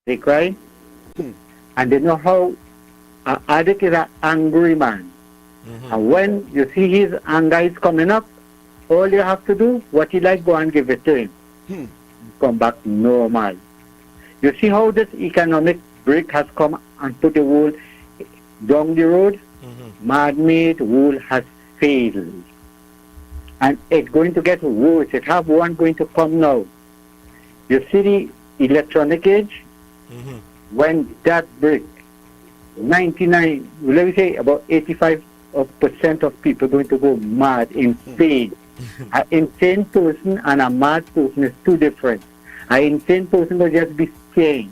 They cry. And they know how an addict is an angry man. And when you see his anger is coming up, all you have to do, what he like, go and give it to him. Come back normal. You see how this economic break has come and put the whole down the road? Man-made wall has failed. And it's going to get worse. It have one going to come now. You see the electronic age? When that break, 99, let me say about 85% of people going to go mad, insane. An insane person and a mad person is two different. An insane person will just be scared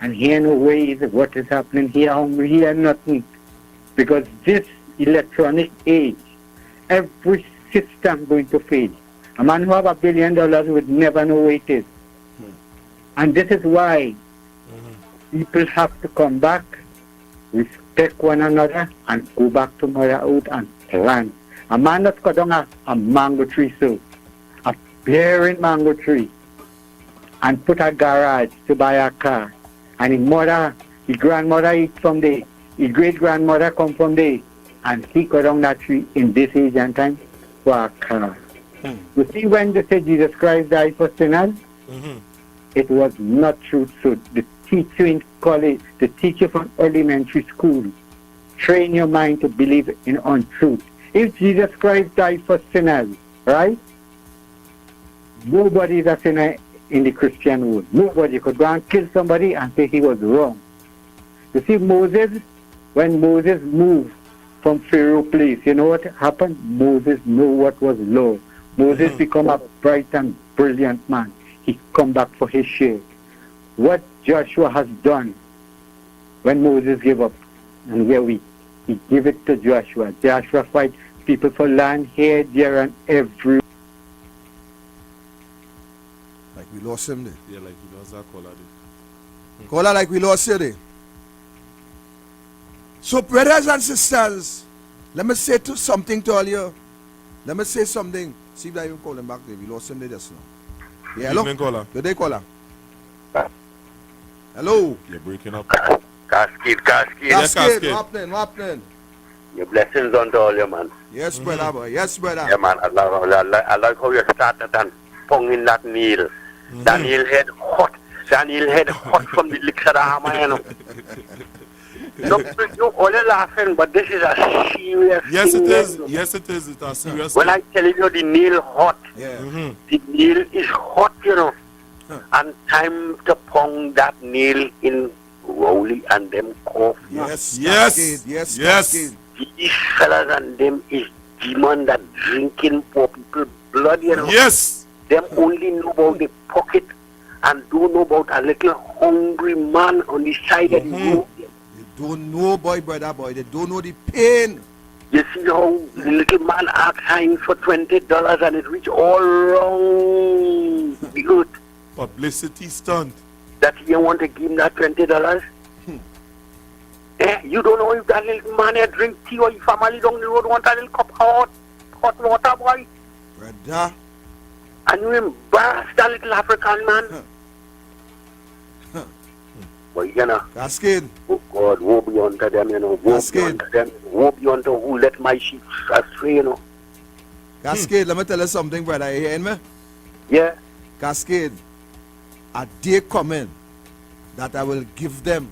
and hear no ways of what is happening here, hungry, here, nothing. Because this electronic age, every system going to fail. A man who have $1 billion would never know where it is. And this is why people have to come back, respect one another, and go back to Mother Earth and plant. A man that's cut down a mango tree, so a bearing mango tree, and put a garage to buy a car. And his mother, his grandmother eat from there, his great-grandmother come from there, and he cut down that tree in this age and time for a car. You see, when they say Jesus Christ died for sinners, it was not true. So the teacher in college, the teacher from elementary school, train your mind to believe in untruth. If Jesus Christ died for sinners, right? Nobody is a sinner in the Christian world. Nobody could go and kill somebody and say he was wrong. You see, Moses, when Moses moved from Pharaoh place, you know what happened? Moses knew what was law. Moses become a bright and brilliant man. He come back for his share. What Joshua has done when Moses gave up and we're weak, he gave it to Joshua. Joshua fight people for land here, there, and everywhere. Like we lost him there. Yeah, like we lost that caller there. Caller, like we lost you there. So, brothers and sisters, let me say something to all you. Let me say something. See if I even call him back there. We lost him there just now. Yeah, hello. Evening, caller. Good day, caller. Hello. You're breaking up. Cascade. Cascade, what happening? Your blessings unto all you, man. Yes, brother, boy. Yes, brother. Yeah, man. I like how you started and pung in that nail. Daniel head hot. Daniel head hot from the licks of the hammer, you know. You all are laughing, but this is a serious Yes, thing. it is. Yes, it is. It's a serious When thing. I tell you the nail hot, Yeah. the nail is hot, you know. And time to pong that nail in Rowley and them cough. Yes, Yes. Cascade. Yes, Yes. Cascade. These fellas and them is demon that drinking poor people blood, you know. Yes. Them only know about the pocket and don't know about a little hungry man on the side of the road. They don't know, brother, boy. They don't know the pain. You see how the little man asked him for $20 and it reached all wrong the earth. Publicity stunt. That you want to give him that $20? You don't know if that little man here drink tea or your family down the road want a little cup of hot water, boy. Brother. And you embarrass that little African man. But you know, Cascade. oh God, woe be unto them, you know. Woe be Cascade. unto them. Woe be unto who let my sheep astray, you know. Cascade, let me tell you something, brother. You hearing me? Yeah. Cascade, a day coming that I will give them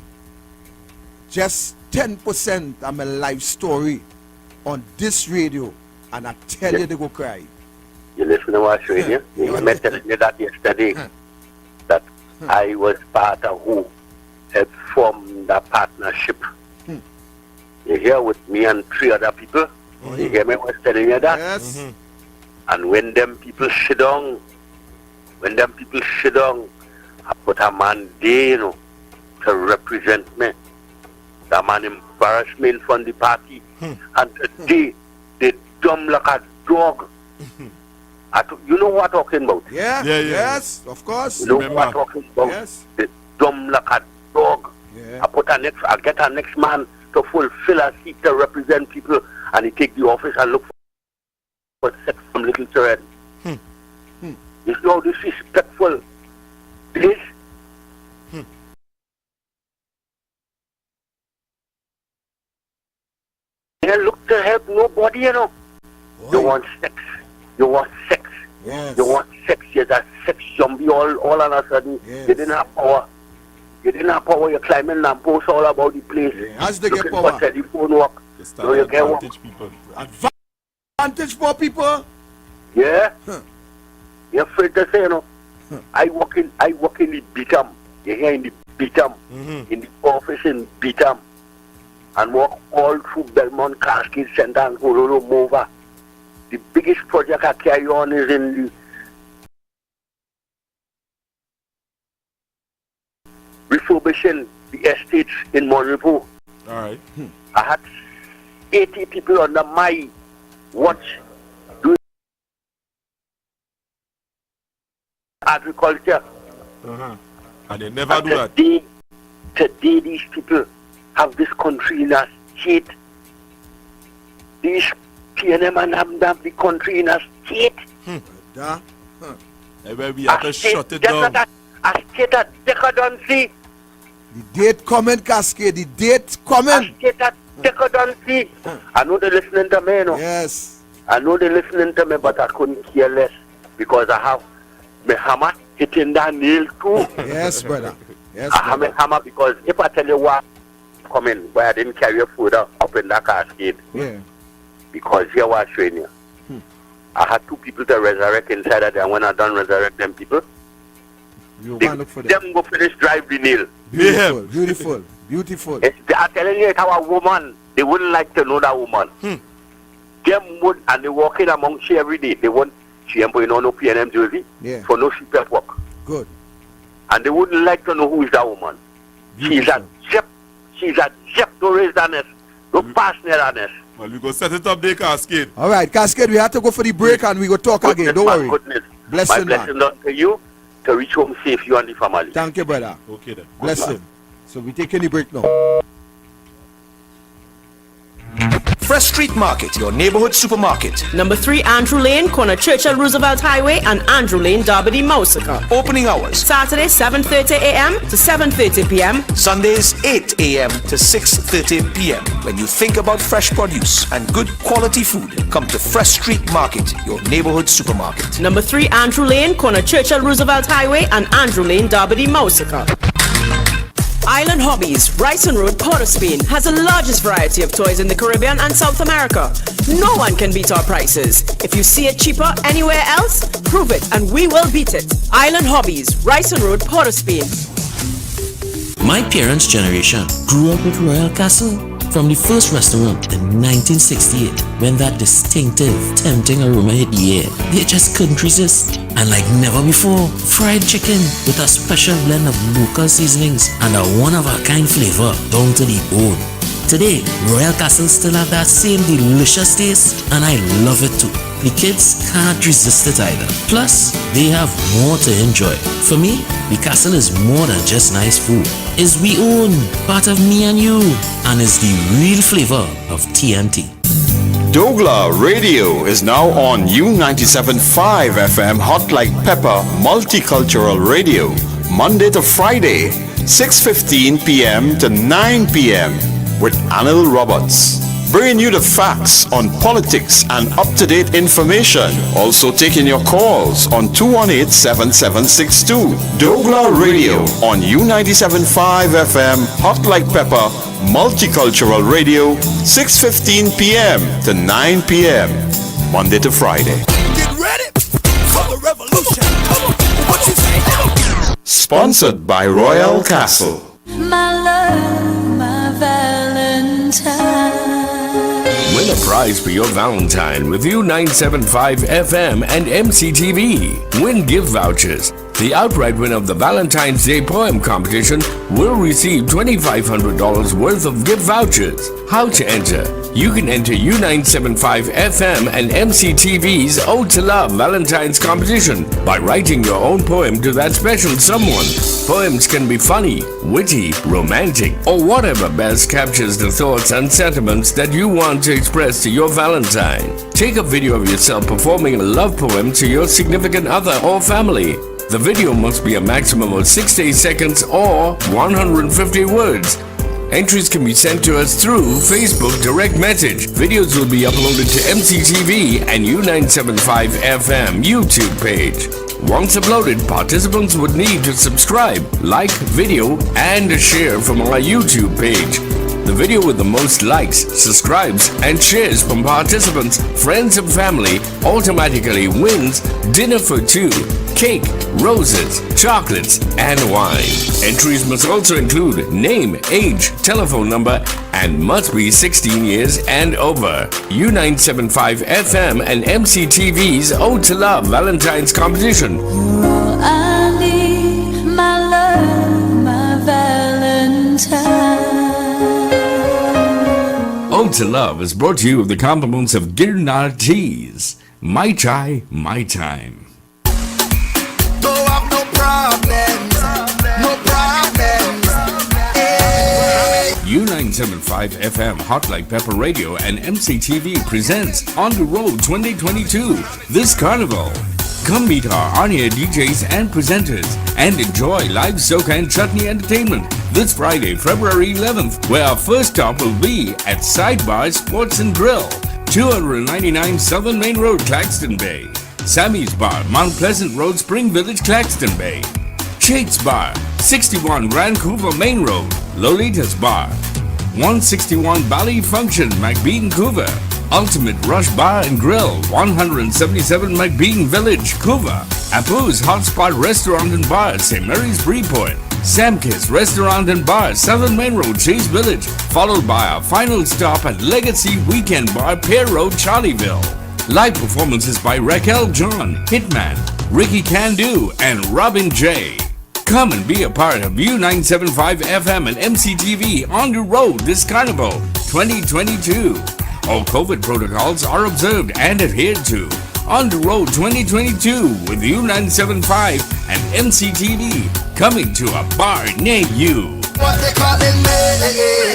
just 10% of my life story on this radio, and I tell you they go cry. You listen to what I'm saying, yeah? You were telling me that yesterday, that I was part of who had formed the partnership. You hear with me and 3 other people? You hear me was telling you that? Yes. And when them people sit down, I put a man there, you know, to represent me. The man embarrassed me in front of the party. And today, they dumb like a dog. You know what I'm talking about? Yeah. Yeah, yeah. Yes, of course. You know Remember. what I'm talking about? Yes. They dumb like a dog. Yeah. I get a next man to fulfill a seat to represent people, and he take the office and look for sex from little children. You see how disrespectful this body, you know. You want sex. You want sex. Yes. You want sex. You're that sex zombie all on a sudden. Yes. You didn't have power. You didn't have power. You're climbing lampposts all about the place. Yeah. As they get looking power. for telephone work. You No, you get work. advantage people. Advantage for people. Yeah. Huh. You're afraid to say, you know. I work in the Beatam. You're here in the Beatam. In the office in Beatam. And walk all through Belmont, Cascade Center and Honolulu Mova. The biggest project I carry on is in the refurbishing the estates in Monrepo. Alright. I had 80 people under my watch doing agriculture. And they never do that. Today these people have this country in a state. These PNM and have the country in a state. Where we have to shut it down. A state of decadency. The date coming, Cascade. The date coming. A state of decadency. I know they're listening to me, you know. Yes. I know they're listening to me, but I couldn't care less because I have my hammer hitting that nail too. Yes, brother. Yes, I have my brother. hammer because if I tell you what coming, where I didn't carry food up in that Cascade, Yeah. because here was showing you. I had 2 people to resurrect inside of there. When I done resurrect them people, You they, want to look for them. them go finish drive the nail. Beautiful. Beautiful. Beautiful. I'm telling you, it's our woman. They wouldn't like to know that woman. Them would, and they walking among she every day. They want she ain't putting on no PNM jersey Yeah. for no CPF work. Good. And they wouldn't like to know who is that woman. She's a jet. She's a jet to raise that nest. No pass near that nest. Well, we go set it up there, Cascade. All right, Cascade, we have to go for the break and we go talk again. Don't my worry. Goodness. Blessing, My blessing man. unto you to reach home safe, you and the family. Thank you, brother. Okay then. Blessing. So we taking the break now. Fresh Street Market, your neighborhood supermarket. Number 3 Andrew Lane, corner Churchill Roosevelt Highway and Andrew Lane, Derby, Mousica. Opening hours, Saturday 7:30 a.m. to 7:30 p.m. Sundays 8 a.m. to 6:30 p.m. When you think about fresh produce and good quality food, come to Fresh Street Market, your neighborhood supermarket. Number 3 Andrew Lane, corner Churchill Roosevelt Highway and Andrew Lane, Derby, Mousica. Island Hobbies, Bryson Road, Port of Spain, has the largest variety of toys in the Caribbean and South America. No one can beat our prices. If you see it cheaper anywhere else, prove it and we will beat it. Island Hobbies, Bryson Road, Port of Spain. My parents' generation grew up with Royal Castle. From the first restaurant in 1968, when that distinctive, tempting aroma hit the air, they just couldn't resist. And like never before, fried chicken with a special blend of local seasonings and a one-of-a-kind flavor down to the bone. Today, Royal Castle still have that same delicious taste, and I love it too. The kids can't resist it either. Plus, they have more to enjoy. For me, the castle is more than just nice food. It's we own, part of me and you, and is the real flavor of TNT. Douglar Radio is now on U97.5 FM Hot Like Pepper Multicultural Radio, Monday to Friday, 6:15 p.m. to 9 p.m. with Anil Roberts. Bringing you the facts on politics and up-to-date information. Also taking your calls on 218-7762. Douglar Radio on U97.5 FM Hot Like Pepper Multicultural Radio, 6:15 p.m. to 9 p.m. Monday to Friday. Get ready for the revolution. Come on, what you say now? Sponsored by Royal Castle. My love, my Valentine. Win a prize for your Valentine with U975 FM and MCTV. Win gift vouchers. The outright winner of the Valentine's Day Poem Competition will receive $2,500 worth of gift vouchers. How to enter? You can enter U975 FM and MCTV's Ode to Love Valentine's Competition by writing your own poem to that special someone. Poems can be funny, witty, romantic, or whatever best captures the thoughts and sentiments that you want to express to your Valentine. Take a video of yourself performing a love poem to your significant other or family. The video must be a maximum of 60 seconds or 150 words Entries can be sent to us through Facebook direct message. Videos will be uploaded to MCTV and U975 FM YouTube page. Once uploaded, participants would need to subscribe, like video, and share from our YouTube page. The video with the most likes, subscribes, and shares from participants, friends, and family automatically wins dinner for two, cake, roses, chocolates, and wine. Entries must also include name, age, telephone number, and must be 16 years and over. U975 FM and MCTV's Ode to Love Valentine's competition. Oh, I need my love, my Valentine. Ode to Love is brought to you with the compliments of Girnar Teas. My chai, my time. Don't have no problems, no problems. Hey. U975 FM Hot Like Pepper Radio and MCTV presents On the Road 2022 this carnival. Come meet our on-air DJs and presenters and enjoy live soca and chutney entertainment this Friday, February 11th, where our first stop will be at Sidebar Sports and Grill, 299 Southern Main Road, Claxton Bay. Sammy's Bar, Mount Pleasant Road, Spring Village, Claxton Bay. Chate's Bar, 61 Vancouver Main Road. Lolita's Bar, 161 Bally Function, McBean, Cougar. Ultimate Rush Bar and Grill, 177 McBean Village, Cougar. Apu's Hotspot Restaurant and Bar, St. Mary's, Breeport. Samkis Restaurant and Bar, Southern Main Road, Chase Village, followed by our final stop at Legacy Weekend Bar, Pear Road, Charlieville. Live performances by Raquel John, Hitman, Ricky Candu, and Robin J. Come and be a part of U975 FM and MCTV On the Road this Carnival 2022. All COVID protocols are observed and adhered to. On the Road 2022 with U975 and MCTV, coming to a bar near you. What they calling me?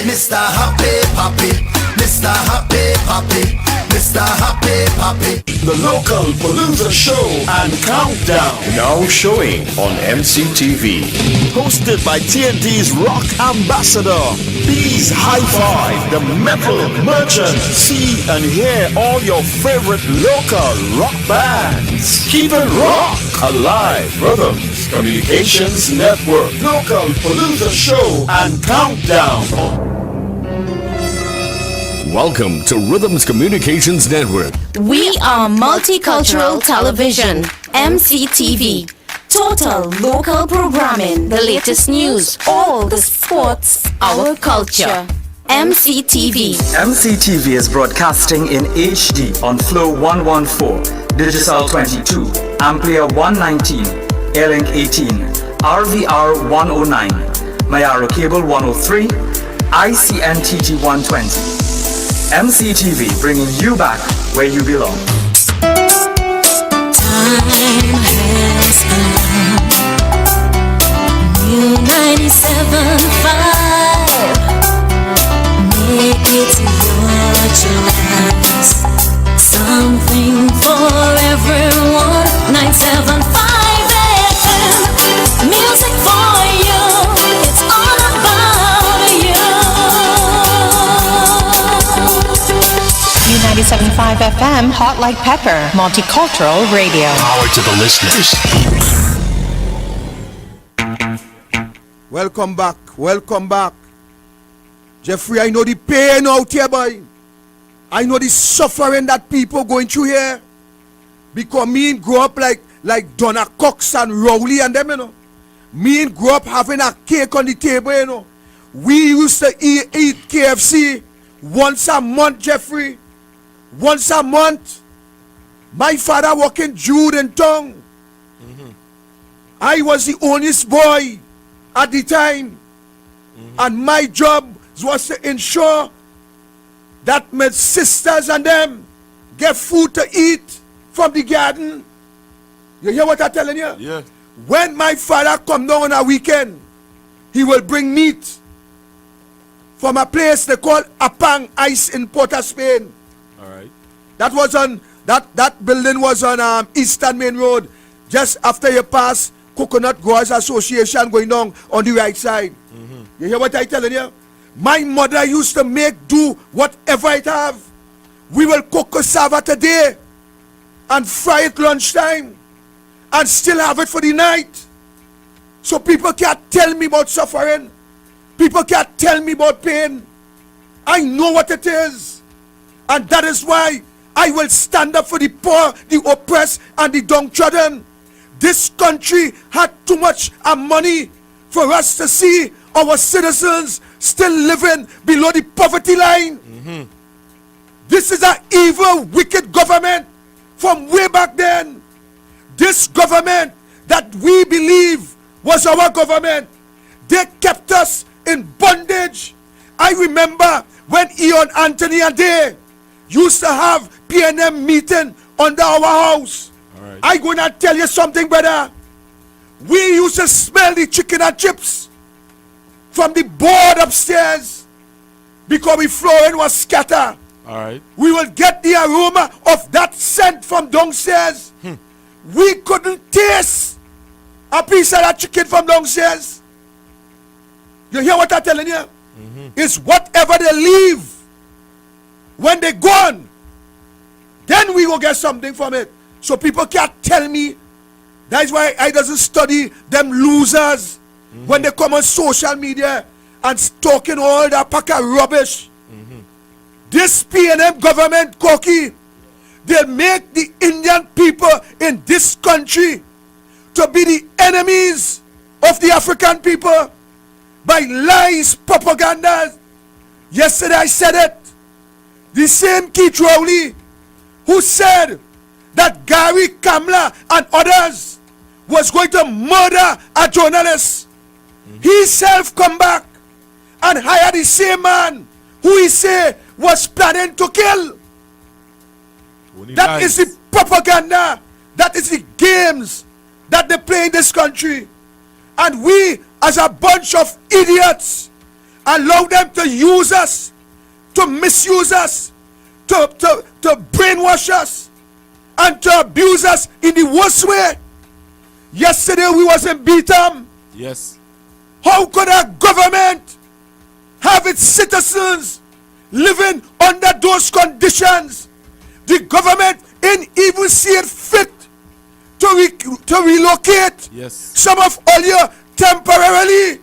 Mr. Happy Papi, Mr. Happy Papi, Mr. Happy Papi. The local Palooza show and countdown. Now showing on MCTV. Hosted by TNT's rock ambassador, Bees Hi-Fi, the metal merchant. See and hear all your favorite local rock bands. Keep it rock alive. Rhythms Communications Network. Local Palooza show and countdown. Welcome to Rhythms Communications Network. We are Multicultural Television, MCTV. Total local programming, the latest news, all the sports, our culture. MCTV. MCTV is broadcasting in HD on Flow 114, Digital 22, Amplia 119, Airlink 18, RVR 109, Mayaro Cable 103, ICNTG 120. MCTV bringing you back where you belong. Time has come. New 97.5. Make it your choice. Something for everyone. 975 FM. Music for you. It's all about you. 97.5 FM, Hot Like Pepper, Multicultural Radio. Power to the listeners. Welcome back, welcome back. Jeffrey, I know the pain out here, boy. I know the suffering that people going through here. Because me grew up like Donna Cox and Rowley and them, you know. Me grew up having a cake on the table, you know. We used to eat KFC once a month, Jeffrey. Once a month. My father working Jude and Tongue. I was the oldest boy at the time. And my job was to ensure that my sisters and them get food to eat from the garden. You hear what I'm telling you? Yeah. When my father come down on a weekend, he will bring meat from a place they call Apang Ice in Port of Spain. All right. That was on that building was on Eastern Main Road, just after you pass Coconut Growers Association going down on the right side. You hear what I telling you? My mother used to make do whatever it have. We will cook cassava today and fry it lunchtime and still have it for the night. So people can't tell me about suffering. People can't tell me about pain. I know what it is. And that is why I will stand up for the poor, the oppressed, and the downtrodden. This country had too much money for us to see our citizens still living below the poverty line. This is an evil, wicked government from way back then. This government that we believe was our government, they kept us in bondage. I remember when Ian Anthony and they used to have PNM meeting under our house. Right. I gonna tell you something, brother. We used to smell the chicken and chips from the board upstairs because the flooring was scattered. All right. We will get the aroma of that scent from downstairs. We couldn't taste a piece of that chicken from downstairs. You hear what I'm telling you? It's whatever they leave. When they gone, then we will get something from it. So people can't tell me. That's why I doesn't study them losers when they come on social media and talking all that pack of rubbish. This PNM government, Koki, they make the Indian people in this country to be the enemies of the African people by lies, propaganda. Yesterday I said it. The same Keith Rowley who said that Gary Kamla and others was going to murder a journalist. He himself come back and hire the same man who he say was planning to kill. That is the propaganda. That is the games that they play in this country. And we, as a bunch of idiots, allow them to use us, to misuse us, to brainwash us, and to abuse us in the worst way. Yesterday we was in Beetham. Yes. How could a government have its citizens living under those conditions? The government ain't even see it fit to relocate some of all you temporarily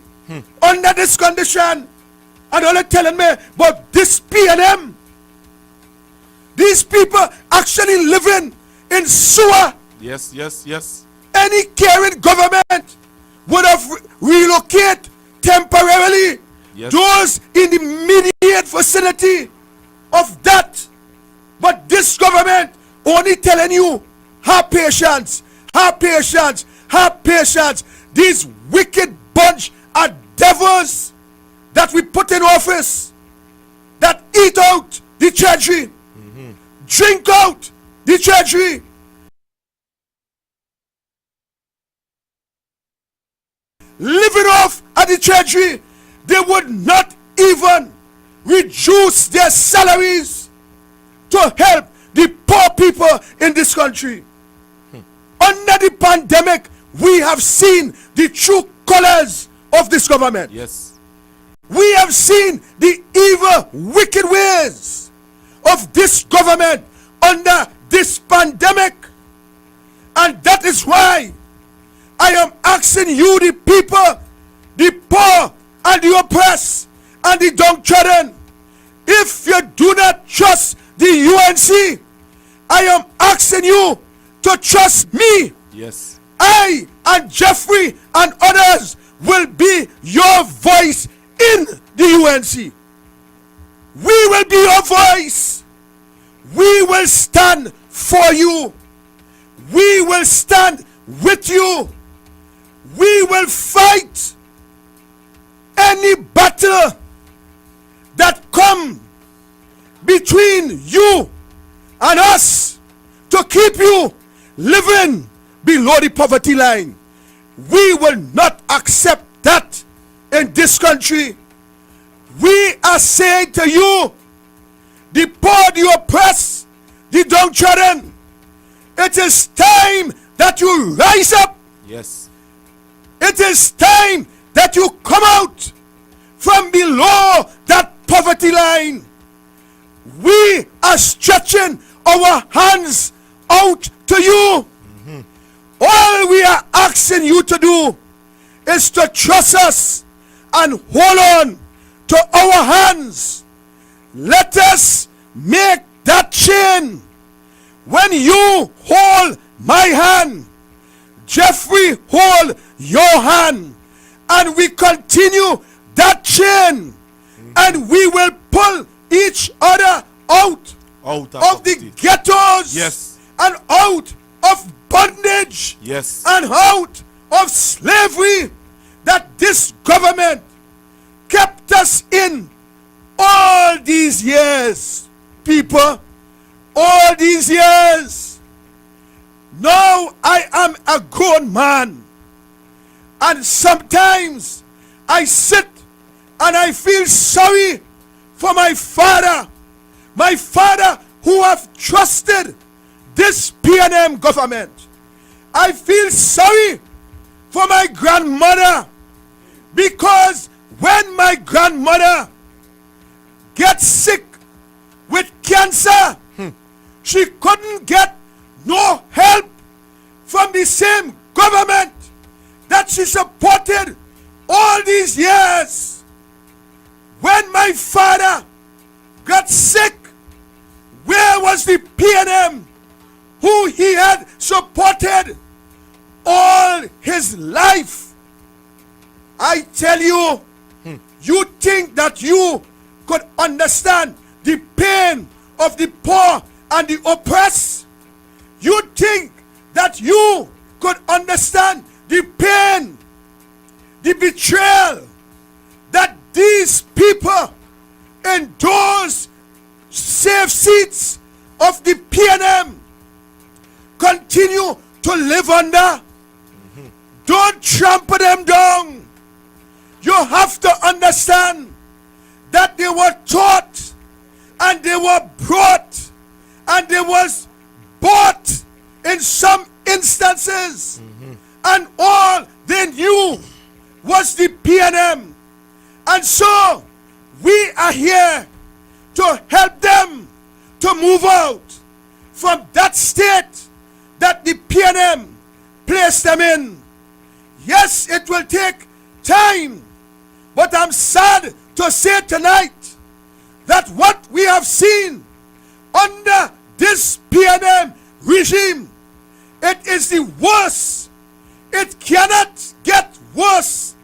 under this condition. And all they're telling me about this PNM. These people actually living in sewer. Yes, yes, yes. Any caring government would have relocated temporarily those in the immediate vicinity of that. But this government only telling you, have patience, have patience, have patience. These wicked bunch of devils that we put in office, that eat out the treasury, drink out the treasury, living off at the treasury, they would not even reduce their salaries to help the poor people in this country. Under the pandemic, we have seen the true colors of this government. Yes. We have seen the evil, wicked ways of this government under this pandemic. And that is why I am asking you, the people, the poor and the oppressed and the downtrodden, if you do not trust the UNC, I am asking you to trust me. Yes. I and Jeffrey and others will be your voice in the UNC. We will be your voice. We will stand for you. We will stand with you. We will fight any battle that come between you and us to keep you living below the poverty line. We will not accept that in this country. We are saying to you, the poor, the oppressed, the downtrodden, it is time that you rise up. Yes. It is time that you come out from below that poverty line. We are stretching our hands out to you. All we are asking you to do is to trust us and hold on to our hands. Let us make that chain. When you hold my hand, Jeffrey hold your hand, and we continue that chain, and we will pull each other out of the ghettos, Yes. and out of bondage, Yes. and out of slavery that this government kept us in all these years. People, all these years. Now I am a grown man, and sometimes I sit and I feel sorry for my father who have trusted this PNM government. I feel sorry for my grandmother, because when my grandmother gets sick with cancer, she couldn't get no help from the same government that she supported all these years. When my father got sick, where was the PNM who he had supported all his life? I tell you, you think that you could understand the pain of the poor and the oppressed? You think that you could understand the pain, the betrayal that these people in those safe seats of the PNM continue to live under? Don't trample them down. You have to understand that they were taught, and they were brought, and they was bought in some instances, and all they knew was the PNM. And so we are here to help them to move out from that state that the PNM placed them in. Yes, it will take time, but I'm sad to say tonight that what we have seen under this PNM regime, it is the worst. It cannot get worse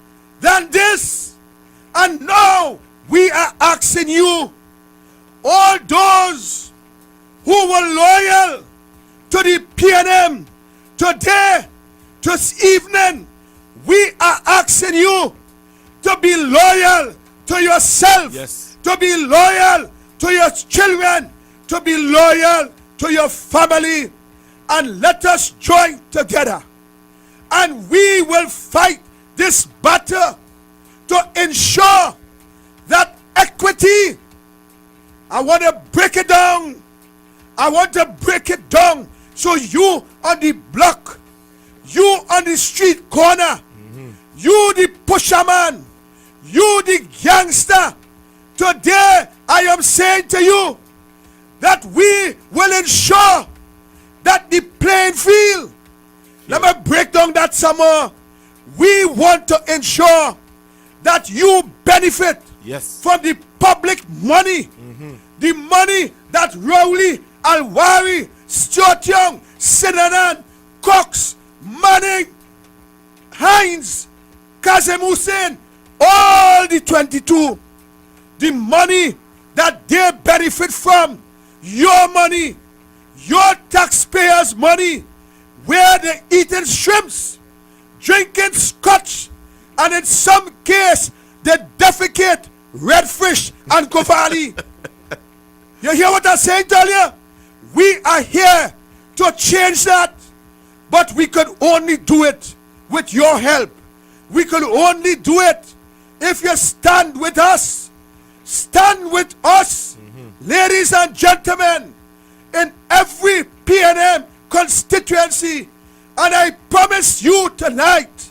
than this. And now we are asking you, all those who were loyal to the PNM today, this evening, we are asking you to be loyal to yourself, Yes. to be loyal to your children, to be loyal to your family, and let us join together, and we will fight this battle to ensure that equity. I want to break it down. I want to break it down so you on the block, you on the street corner, you the pusherman, you the gangster, today I am saying to you that we will ensure that the playing field, let me break down that some more. We want to ensure that you benefit Yes. from the public money, the money that Rowley, Alwari, Stuart Young, Sinanan, Cox, Manning, Hines, Kazem Hussein, all the 22, the money that they benefit from, your money, your taxpayers' money, where they eating shrimps, drinking scotch, and in some case they defecate redfish and kovali. You hear what I'm saying earlier? We are here to change that, but we can only do it with your help. We can only do it if you stand with us. Stand with us, ladies and gentlemen, in every PNM constituency. And I promise you tonight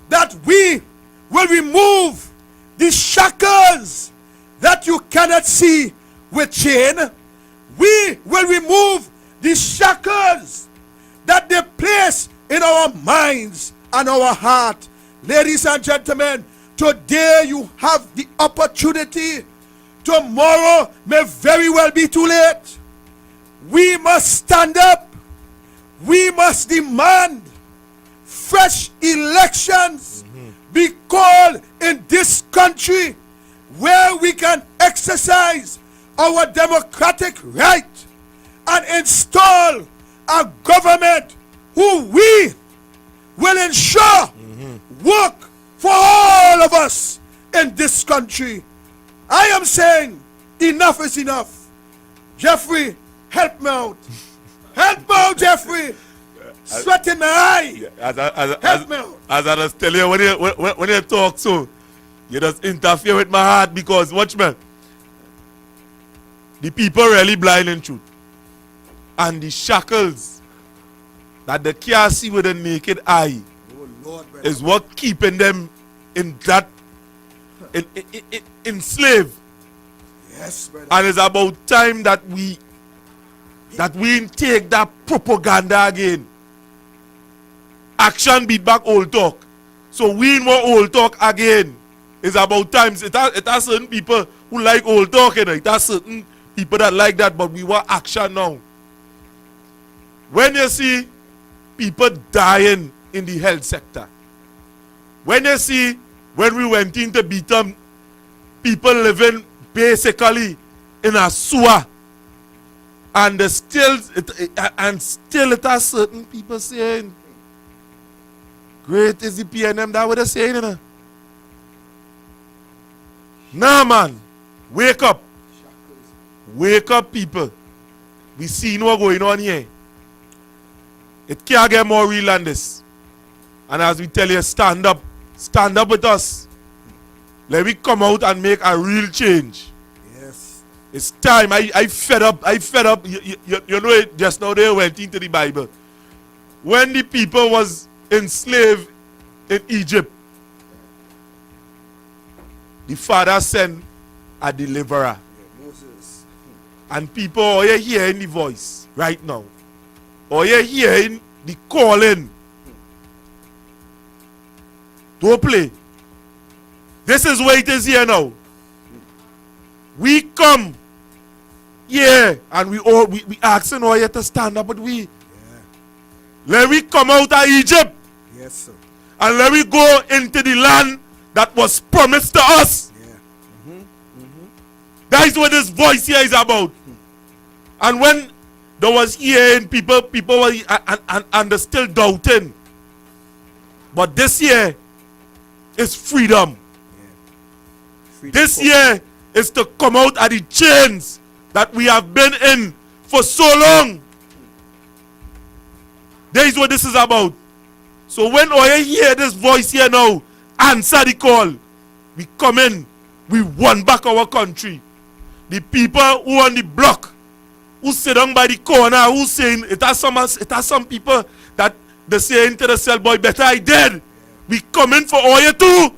that we will remove the shackles Red Sea with chain. We will remove the shackles that they place in our minds and our heart. Ladies and gentlemen, today you have the opportunity. Tomorrow may very well be too late. We must stand up. We must demand fresh elections be called in this country where we can exercise our democratic right and install a government who we will ensure work for all of us in this country. I am saying enough is enough. Jeffrey, help me out. Help me out, Jeffrey. Sweat in my eye. Help me out. As I was telling you, when you talk so, you just interfere with my heart because, watch me, the people really blind in truth. And the shackles that they can't see with the naked eye is what keeping them in that, enslaved. Yes, brother. And it's about time that we take that propaganda again. Action beat back old talk. So we want old talk again. It's about time. It has certain people who like old talk, you know. It has certain people that like that, but we want action now. When you see people dying in the health sector, when you see when we went in to beat them, people living basically in a sewer, and still it has certain people saying, great is the PNM, that what they saying, you know. Nah, man, wake up. Wake up, people. We see what's going on here. It can't get more real than this. And as we tell you, stand up. Stand up with us. Let me come out and make a real change. Yes. It's time. I fed up. I fed up. You know it, just now they went into the Bible. When the people was enslaved in Egypt, the Father sent a deliverer. Moses. And people are hearing the voice right now. Or you're hearing the calling. Don't play. This is where it is here now. We come here and we asking all you to stand up, but we let we come out of Egypt. Yes, sir. And let we go into the land that was promised to us. Yeah. That is what this voice here is about. And when there was hearing, people were and they're still doubting. But this year is freedom. This year is to come out of the chains that we have been in for so long. That is what this is about. So when you hear this voice here now, answer the call. We come in, we won back our country. The people who on the block, who sit down by the corner, who saying, it has some people that they saying to the cell boy, better I dead. We come in for all you too.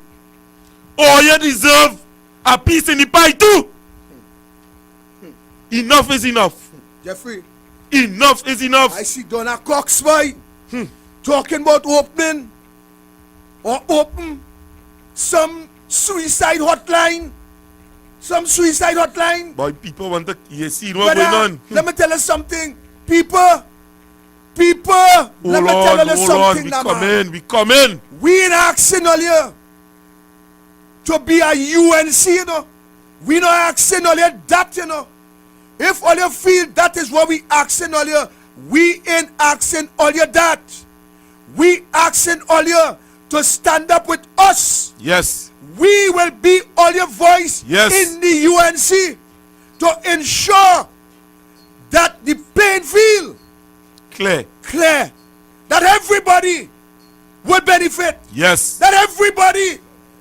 All you deserve a piece in the pie too. Enough is enough. Jeffrey. Enough is enough. I see Donna Cox, boy, talking about opening or open some suicide hotline. Some suicide hotline. Boy, people want to see what's going on. Let me tell you something. People, let me tell you something. We come in. We ain't asking all you to be a UNC, you know. We not asking all you that, you know. If all you feel that is what we asking all you, we ain't asking all you that. We asking all you to stand up with us. Yes. We will be all your voice yes. in the UNC to ensure that the playing field clear, that everybody will benefit. Yes. That everybody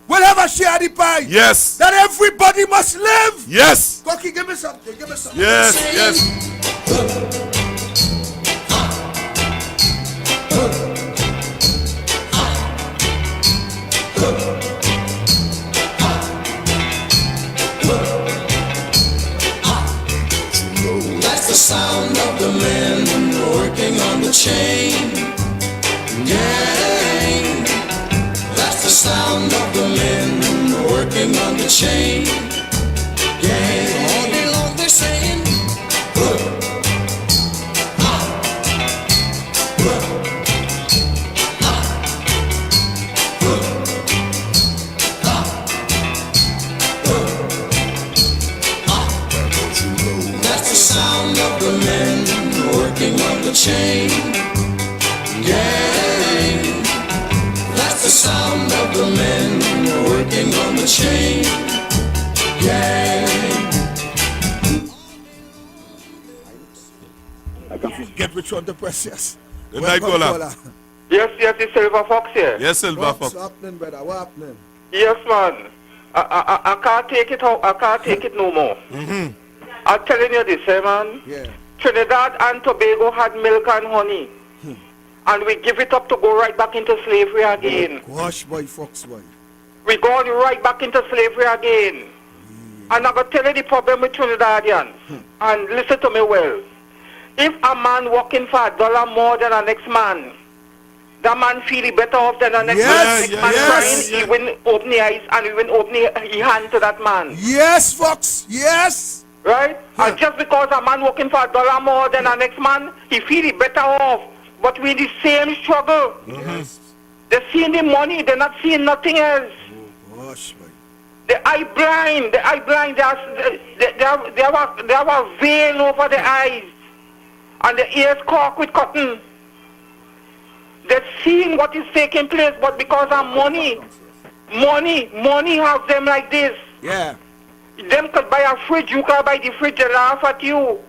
will have a share of the pie. Yes. That everybody must live. Yes. Cocky, give me something. Give me something. Yes. Yes. chain. Yeah, all day long they're saying, hook, ha, hook, ha, hook, ha, hook, ha. That's the sound of the men working on the chain gang. That's the sound of the men working on the chain gang. I can get which one to press, yes. Good night, caller. Yes, it's Silver Fox here. Yes, Silver Fox. What's happening, brother? What happening? Yes, man. I can't take it out. I can't take it no more. I'm telling you this, man. Yeah. Trinidad and Tobago had milk and honey. And we give it up to go right back into slavery again. Gosh, boy, Fox, boy. We going right back into slavery again. And I'm going to tell you the problem with Trinidadians. And listen to me well. If a man working for $1 more than the next man, that man feel better off than the next man. The next man crying, he wouldn't open the eyes and he wouldn't open his hand to that man. Yes, Fox, yes. Right? And just because a man working for $1 more than the next man, he feel better off. But we in the same struggle. Yes. They're seeing the money, they're not seeing nothing else. Oh, gosh, boy. The eye blind, they have a veil over the eyes. And the ears corked with cotton. They're seeing what is taking place, but because of money has them like this. Yeah. Them could buy a fridge, you can buy the fridge, they laugh at you.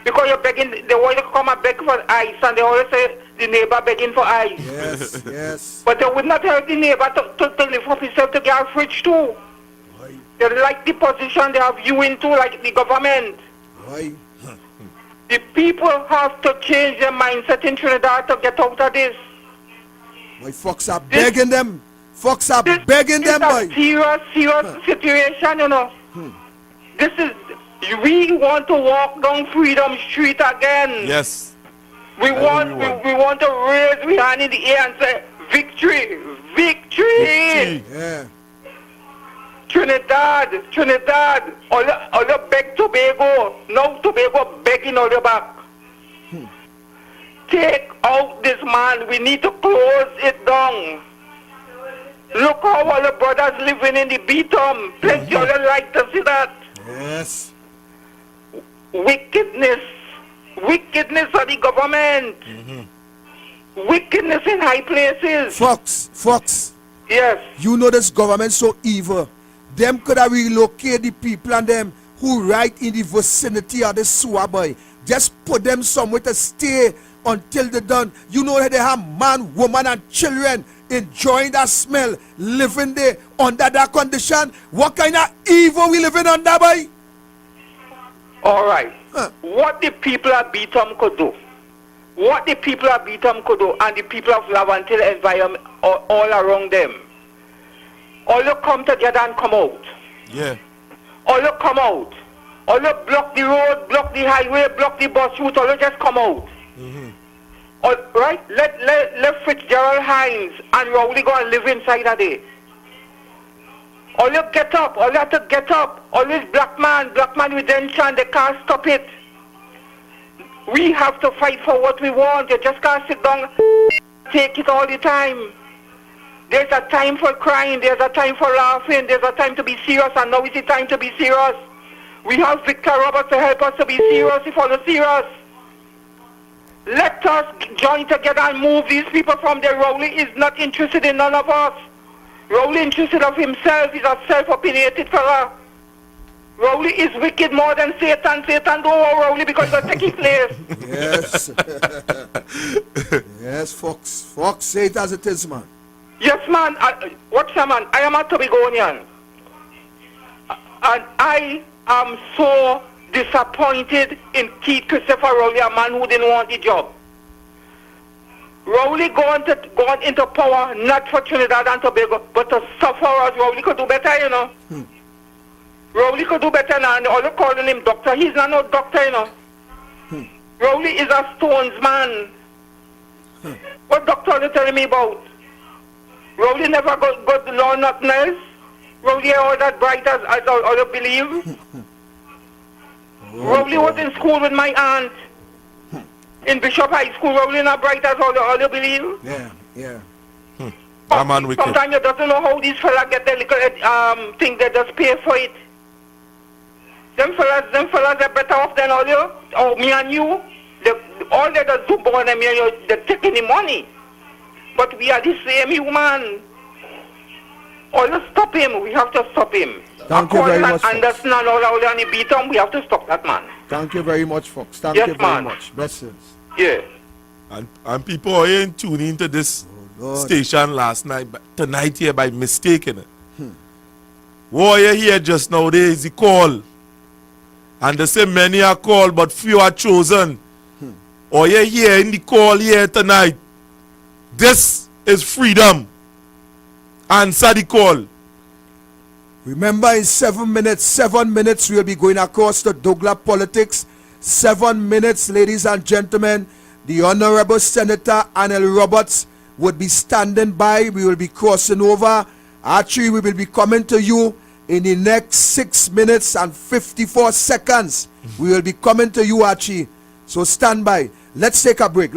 Because you're begging, they want to come and beg for ice, and they always say the neighbor begging for ice. Yes, yes. But they would not help the neighbor to lift up himself to get a fridge too. Right. They like the position they have you into, like the government. Right. The people have to change their mindset in Trinidad to get out of this. Boy, Fox are begging them. Fox are begging them, boy. It's a serious situation, you know. This is, we want to walk down Freedom Street again. Yes. We want to raise our hand in the air and say, victory, victory. Yeah. Trinidad, all you beg Tobago. Now Tobago begging all you back. Take out this man. We need to close it down. Look how all the brothers living in the beatum. Plenty of you like to see that. Yes. Wickedness of the government. Wickedness in high places. Fox. Yes. You know this government so evil. Them could have relocated the people and them who right in the vicinity of the sewer, boy. Just put them somewhere to stay until they're done. You know that they have man, woman, and children enjoying that smell, living there under that condition. What kind of evil we living under, boy? All right. What the people of Beatum could do, and the people of Lavantil environment all around them, all you come together and come out. Yeah. All you come out. All you block the road, block the highway, block the bus route, all you just come out. All right? Let Fitzgerald Hines and Rowley go and live inside a day. All you get up, all you have to get up. All this black man redemption, they can't stop it. We have to fight for what we want. You just can't sit down take it all the time. There's a time for crying, there's a time for laughing, there's a time to be serious, and now is the time to be serious. We have Victor Roberts to help us to be serious if all are serious. Let us join together and move these people from there. Rowley is not interested in none of us. Rowley interested of himself. He's a self-opinionated fella. Rowley is wicked more than Satan. Satan don't want Rowley because he's take his place. Yes. Yes, Fox. Fox, say it as it is, man. Yes, man. What's that, man? I am a Tobagonian. And I am so disappointed in Keith Christopher Rowley, a man who didn't want the job. Rowley gone into power not for Trinidad and Tobago, but to suffer us. Rowley could do better, you know. Rowley could do better now, and all you calling him doctor. He's not no doctor, you know. Rowley is a stones man. What doctor are you telling me about? Rowley never got to learn nothing else. Rowley all that bright as all you believe. Rowley was in school with my aunt. In Bishop High School, Rowley not bright as all you believe. Yeah. That man wicked. Sometimes you doesn't know how these fellas get their little thing, they just pay for it. Them fellas are better off than all you, or me and you. All they just do more than me and you, they're taking the money. But we are the same human. All you stop him, we have to stop him. Thank you very much, Fox. Understand all and he beat him, we have to stop that man. Thank you very much, Fox. Thank Yes, you very man. much. Blessings. Yeah. And people ain't tuning into this station tonight here by mistake. What you hear just now there is the call. And they say many are called but few are chosen. Or you hear in the call here tonight. This is freedom. Answer the call. Remember, in 7 minutes, we'll be going across to Douglar politics. 7 minutes, ladies and gentlemen. The Honorable Senator Anel Roberts would be standing by. We will be crossing over. Actually, we will be coming to you in the next 6 minutes and 54 seconds. We will be coming to you, Archie. So stand by. Let's take a break.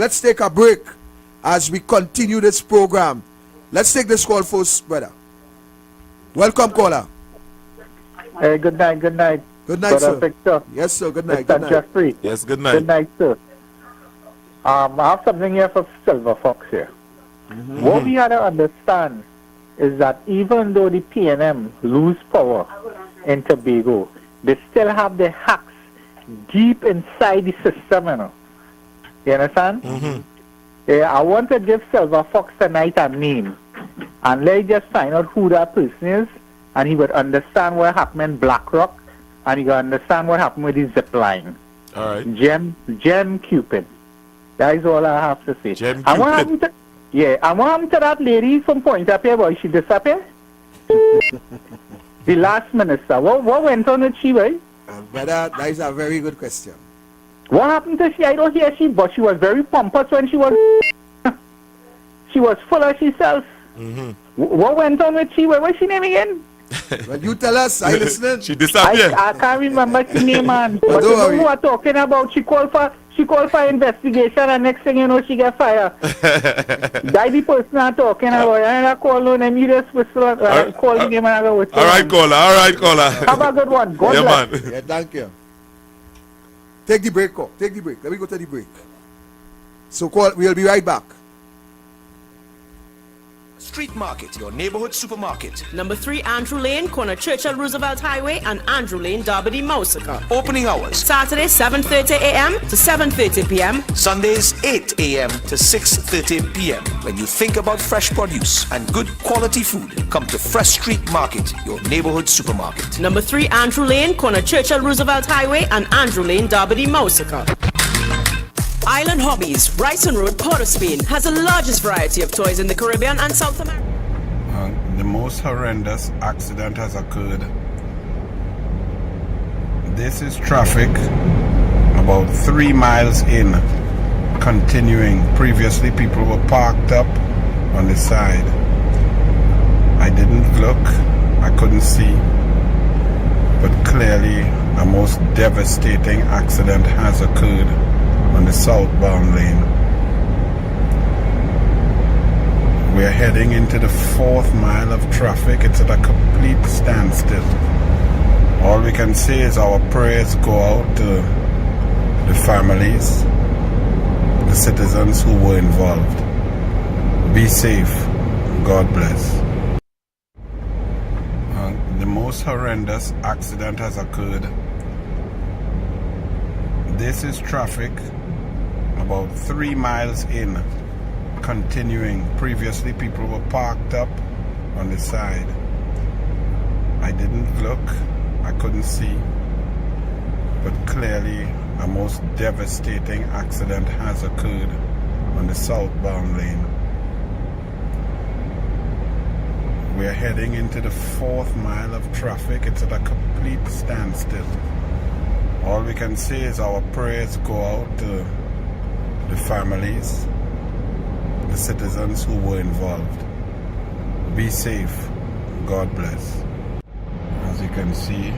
As we continue this program. Let's take this call first, brother. Welcome, caller. Hey, good night. Good night, sir. Victor. Yes, sir. Good night. Mr. Jeffrey. Yes, good night. Good night, sir. I have something here for Silver Fox here. What we have to understand is that even though the PNM lose power in Tobago, they still have the hacks deep inside the system, you know. You understand? Yeah, I want to give Silver Fox tonight a name, and let's just find out who that person is, and he would understand what happened in Black Rock, and he would understand what happened with the zip line. All right. Gem Cupid. That is all I have to say. Gem And what Cupid. happened and what happened to that lady from Point Up here, boy? She disappeared? The last minister. What went on with she, boy? Brother, that is a very good question. What happened to she? I don't hear she, but she was very pompous when she was... She was full of herself. What went on with she? What was she name again? Well, you tell us. I listening. She disappeared. I can't remember her name, man. But you know who are talking about? She called for investigation, and next thing you know, she get fired. That the person I'm talking about. And I call no name. You just whistle. Call the name and I go whistle. All right, caller. Have a good one. God bless. Man. Yeah, thank you. Take the break, call. Take the break. Let me go to the break. So, we'll be right back. Street Market, your neighborhood supermarket. Number 3 Andrew Lane, corner Churchill Roosevelt Highway and Andrew Lane, Derby, Mousica. Opening hours. Saturday 7:30 a.m. to 7:30 p.m. Sundays 8 a.m. to 6:30 p.m. When you think about fresh produce and good quality food, come to Fresh Street Market, your neighborhood supermarket. Number 3 Andrew Lane, corner Churchill Roosevelt Highway and Andrew Lane, Derby, Mousica. Island Hobbies, Bryson Road, Port of Spain, has the largest variety of toys in the Caribbean and South America. The most horrendous accident has occurred. This is traffic about 3 miles in, continuing. Previously, people were parked up on the side. I didn't look, I couldn't see, but clearly a most devastating accident has occurred on the southbound lane. We are heading into the 4th mile of traffic. It's at a complete standstill. All we can say is our prayers go out to the families, the citizens who were involved. Be safe. God bless. The most horrendous accident has occurred. This is traffic about 3 miles in, continuing. Previously, people were parked up on the side. I didn't look, I couldn't see, but clearly a most devastating accident has occurred on the southbound lane. We are heading into the 4th mile of traffic. It's at a complete standstill. All we can say is our prayers go out to the families, the citizens who were involved. Be safe. God bless. can see,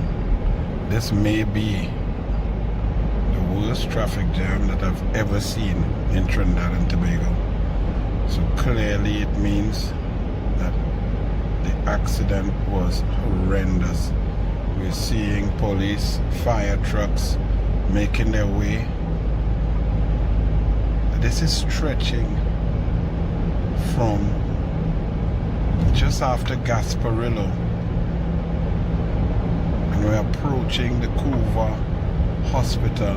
this may be the worst traffic jam that I've ever seen in Trinidad and Tobago. So clearly it means that the accident was horrendous. We're seeing police, fire trucks making their way. This is stretching from just after Gasparillo, and we're approaching the Couva Hospital,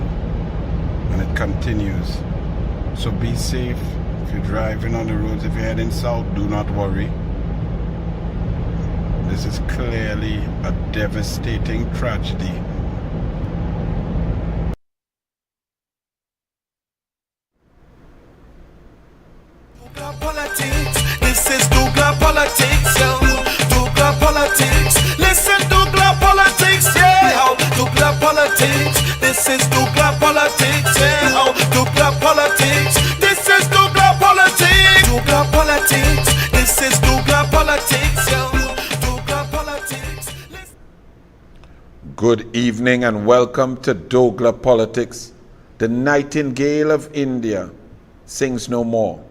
and it continues. So be safe if you're driving on the roads. If you're heading south, do not worry. This is clearly a devastating tragedy. This is Douglar politics, yo. Douglar politics. Listen, Douglar politics, yeah. Douglar politics. This is Douglar politics, yeah. Douglar politics. This is Douglar politics. Douglar politics. This is Douglar politics, yo. Douglar politics. Good evening and welcome to Douglar Politics. The Nightingale of India sings no more.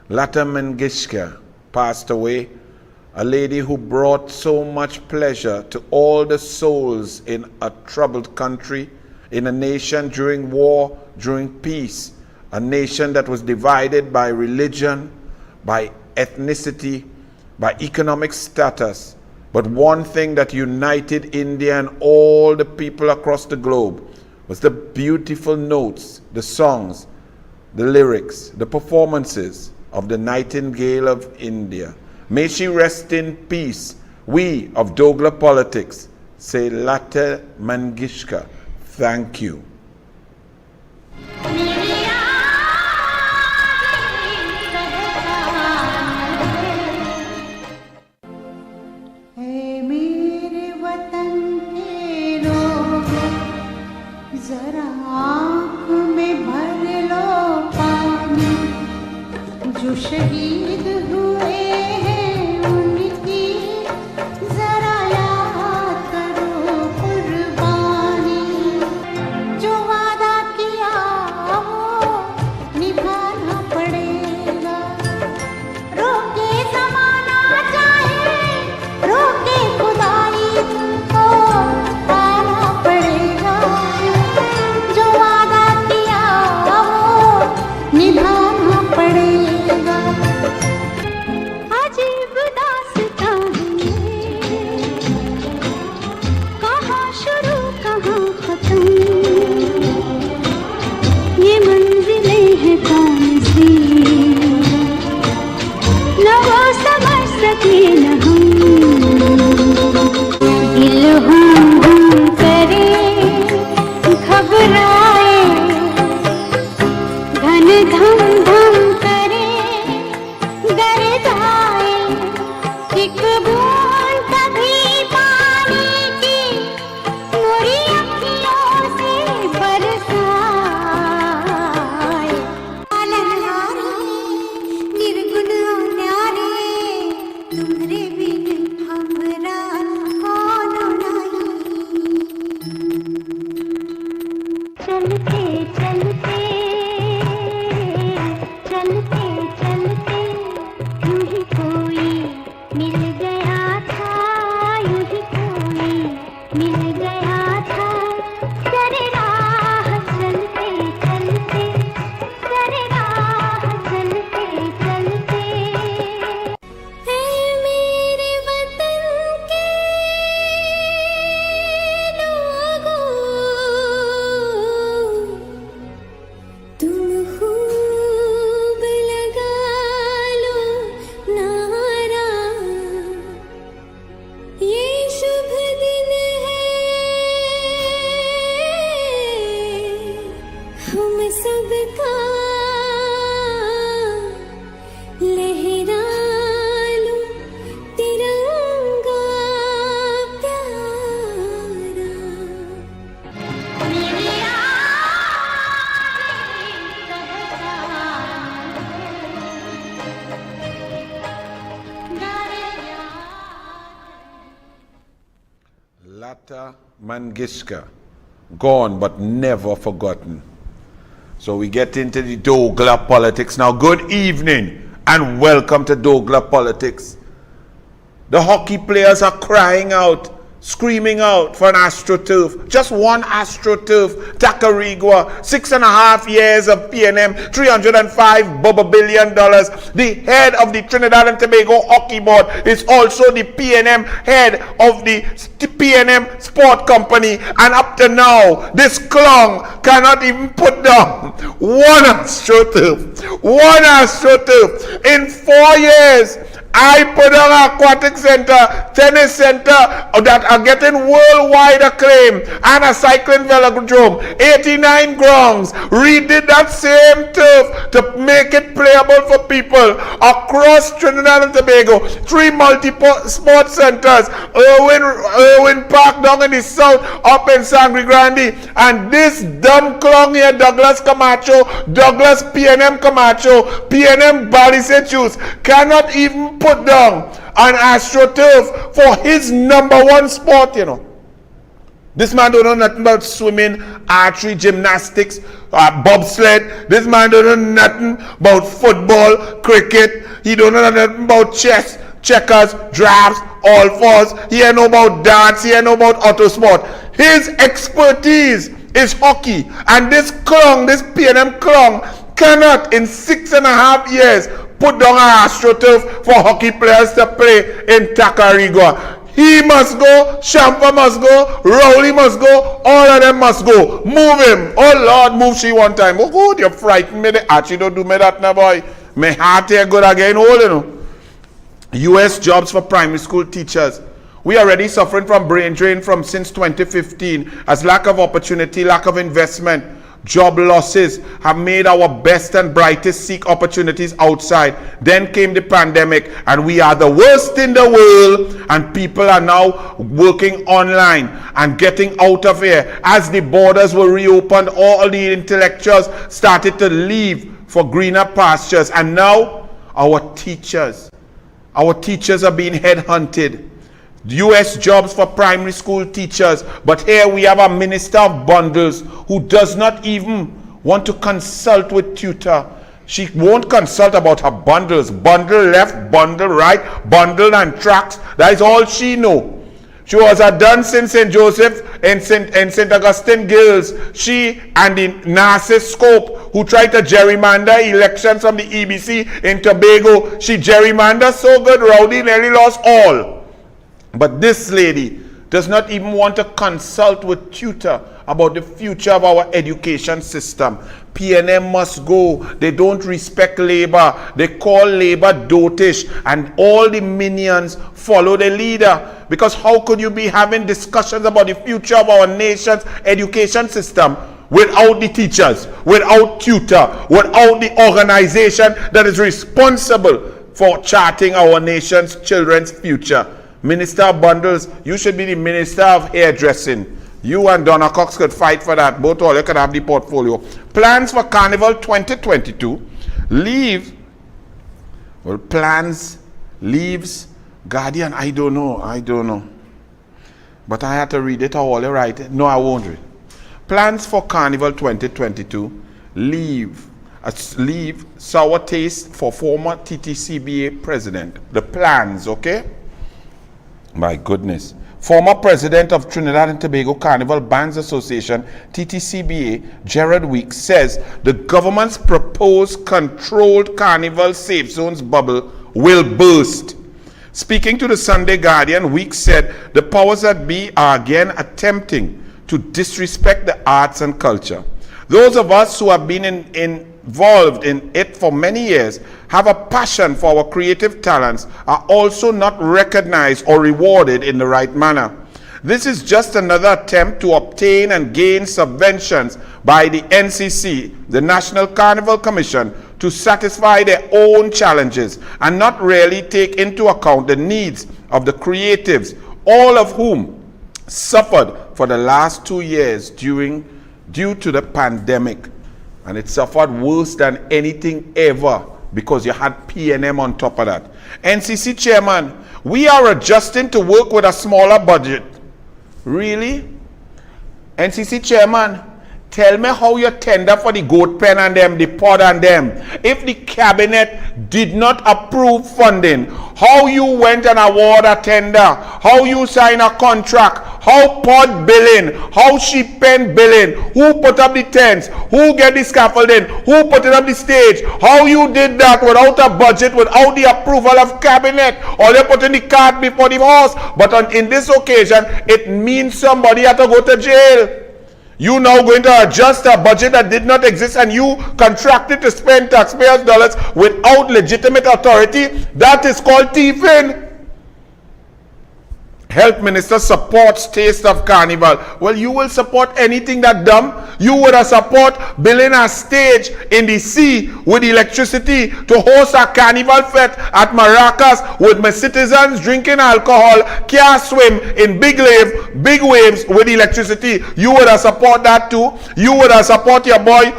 Lata Mangeshkar passed away, a lady who brought so much pleasure to all the souls in a troubled country, in a nation during war, during peace, a nation that was divided by religion, by ethnicity, by economic status. But one thing that united India and all the people across the globe was the beautiful notes, the songs, the lyrics, the performances of the Nightingale of India. May she rest in peace. We of Douglar Politics say Lata Mangeshkar, thank you. जो शहीद हुए हैं उनकी जरा याद करो कुर्बानी, जो वादा किया वो निभाना पड़ेगा, रोके ज़माना चाहे रोके खुदाई तुमको आना पड़ेगा, जो वादा किया वो निभाना पड़ेगा। अजीब दास्तां है, कहाँ शुरू कहाँ खत्म, ये मंजिलें हैं कौन सी, न वो समझ सके न हम, दिल हम करे घबराए, धन धम धम करे डर जाए, एक बूंद कभी पानी की मोरी अखियों से बरसाए, अलंगारे निर्गुण न्यारे, तुम्हारे बिन हमरा कौन नहीं, चलते चलते चलते चलते यूं ही कोई मिल गया था, यूं ही कोई मिल गया था, तेरे राह चलते चलते, तेरे राह चलते चलते। है मेरे वतन के लोगों, तुम खूब लगा लो नारा, Lata Mangishka, gone but never forgotten. So we get into the Douglar politics now. Good evening and welcome to Douglar politics. The hockey players are crying out, screaming out for an AstroTurf. Just one AstroTurf. Tacarigua, 6.5 years of PNM, $305 billion. The head of the Trinidad and Tobago Hockey Board is also the PNM head of the PNM Sport Company. And up to now, this clown cannot even put down one AstroTurf. One AstroTurf. In 4 years, I put on an aquatic center, tennis center that are getting worldwide acclaim, and a cycling velodrome, 89 grounds. Redid that same turf to make it playable for people across Trinidad and Tobago. 3 multi-sport centers, Irwin Park down in the south, up in Sangre Grande, and this dumb clown here, Douglas Camacho, Douglas PNM Camacho, PNM Balisechus, cannot even put down an AstroTurf for his #1 sport, you know. This man don't know nothing about swimming, archery, gymnastics, bobsled. This man don't know nothing about football, cricket. He don't know nothing about chess, checkers, drafts, all fours. He ain't know about dance. He ain't know about auto sport. His expertise is hockey. And this clown, this PNM clown, cannot in 6.5 years put down an AstroTurf for hockey players to play in Tacarigua. He must go, Champa must go, Rowley must go, all of them must go. Move him. Oh Lord, move she one time. Oh God, you frighten me. Actually don't do me that now, boy. My heart here good again, hold you know. US jobs for primary school teachers. We are already suffering from brain drain since 2015 as lack of opportunity, lack of investment. Job losses have made our best and brightest seek opportunities outside. Then came the pandemic and we are the worst in the world, and people are now working online and getting out of here. As the borders were reopened, all the intellectuals started to leave for greener pastures, and now our teachers are being headhunted. US jobs for primary school teachers, but here we have a minister of bundles who does not even want to consult with tutor. She won't consult about her bundles. Bundle left, bundle right, bundle and tracks. That is all she know. She was a dunce in St. Joseph and St. Augustine Girls. She and the Narcissus Scope, who tried to gerrymander elections from the EBC in Tobago. She gerrymandered so good, Rowdy nearly lost all. But this lady does not even want to consult with tutor about the future of our education system. PNM must go. They don't respect labor. They call labor dotish, and all the minions follow the leader. Because how could you be having discussions about the future of our nation's education system without the teachers, without tutor, without the organization that is responsible for charting our nation's children's future? Minister of Bundles, you should be the Minister of Hairdressing. You and Donna Cox could fight for that. Both all you could have the portfolio. Plans for Carnival 2022. Leave. Well, plans, leaves, Guardian, I don't know. But I had to read it all, right? No, I won't read. Plans for Carnival 2022. Leave sour taste for former TTCBA president. The plans, okay? My goodness. Former president of Trinidad and Tobago Carnival Bands Association, TTCBA, Gerard Weeks, says the government's proposed controlled carnival safe zones bubble will burst. Speaking to the Sunday Guardian, Weeks said the powers that be are again attempting to disrespect the arts and culture. Those of us who have been involved in it for many years, have a passion for our creative talents, are also not recognized or rewarded in the right manner. This is just another attempt to obtain and gain subventions by the NCC, the National Carnival Commission, to satisfy their own challenges and not really take into account the needs of the creatives, all of whom suffered for the last 2 years due to the pandemic. And it suffered worse than anything ever because you had PNM on top of that. NCC chairman, we are adjusting to work with a smaller budget. Really? NCC chairman, tell me how you tender for the goat pen and them, the pod and them. If the cabinet did not approve funding, how you went and award a tender, how you sign a contract, how pod billing, how sheep pen billing, who put up the tents, who get the scaffolding, who put it up the stage, how you did that without a budget, without the approval of cabinet, or they put in the cart before the horse. But in this occasion, it means somebody had to go to jail. You now going to adjust a budget that did not exist and you contracted to spend taxpayers' dollars without legitimate authority. That is called thieving. Health Minister supports Taste of Carnival. Well, you will support anything that dumb. You would support building a stage in the sea with electricity to host a carnival fete at Maracas with my citizens drinking alcohol, can't swim in big waves with electricity. You would support that too. You would support your boy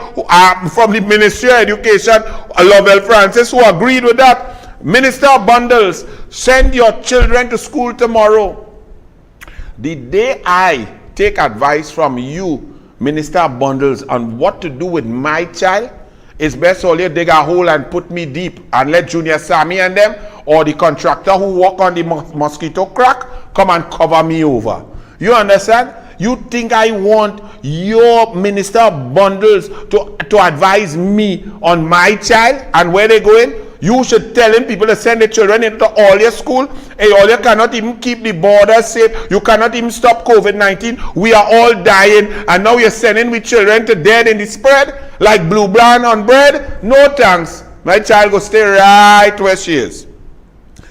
from the Ministry of Education, Lovell Francis, who agreed with that. Minister of Bundles, send your children to school tomorrow. The day I take advice from you, Minister of Bundles, on what to do with my child, it's best all you dig a hole and put me deep and let Junior Sammy and them, or the contractor who walk on the mosquito crack, come and cover me over. You understand? You think I want your Minister of Bundles to advise me on my child and where they going? You should telling people to send their children into all your school. Hey, all you cannot even keep the borders safe. You cannot even stop COVID-19. We are all dying. And now you're sending with children to dead in the spread like blue brown on bread. No thanks. My child will stay right where she is.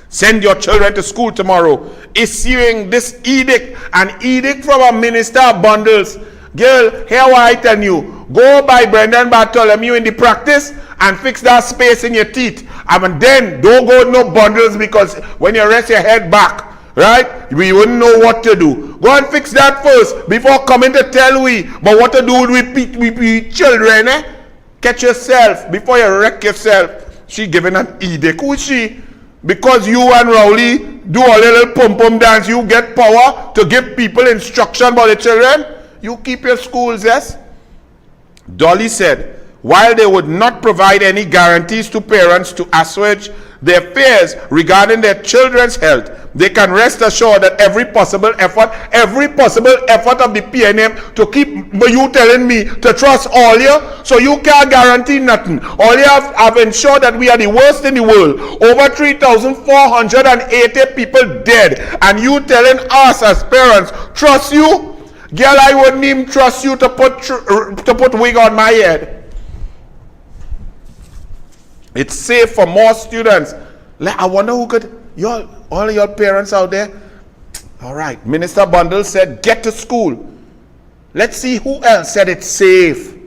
Send your children to school tomorrow. Issuing this edict, an edict from a Minister of Bundles. Girl, here what I tell you. Go by Brendan Bartholomew in the practice and fix that space in your teeth. And then don't go no bundles, because when you rest your head back, right, we wouldn't know what to do. Go and fix that first before coming to tell we. But what to do with children, eh? Catch yourself before you wreck yourself. She giving an edict. Who is she? Because you and Rowley do a little pum-pum dance, you get power to give people instruction about the children? You keep your schools, yes? Dolly said, while they would not provide any guarantees to parents to assuage their fears regarding their children's health, they can rest assured that every possible effort of the PNM to keep you telling me to trust all you, so you can't guarantee nothing. All you have ensured that we are the worst in the world. Over 3,480 people dead, and you telling us as parents, trust you? Girl, I wouldn't even trust you to put wig on my head. It's safe for more students. I wonder who could, all your parents out there. All right, Minister Bundle said, get to school. Let's see who else said it's safe.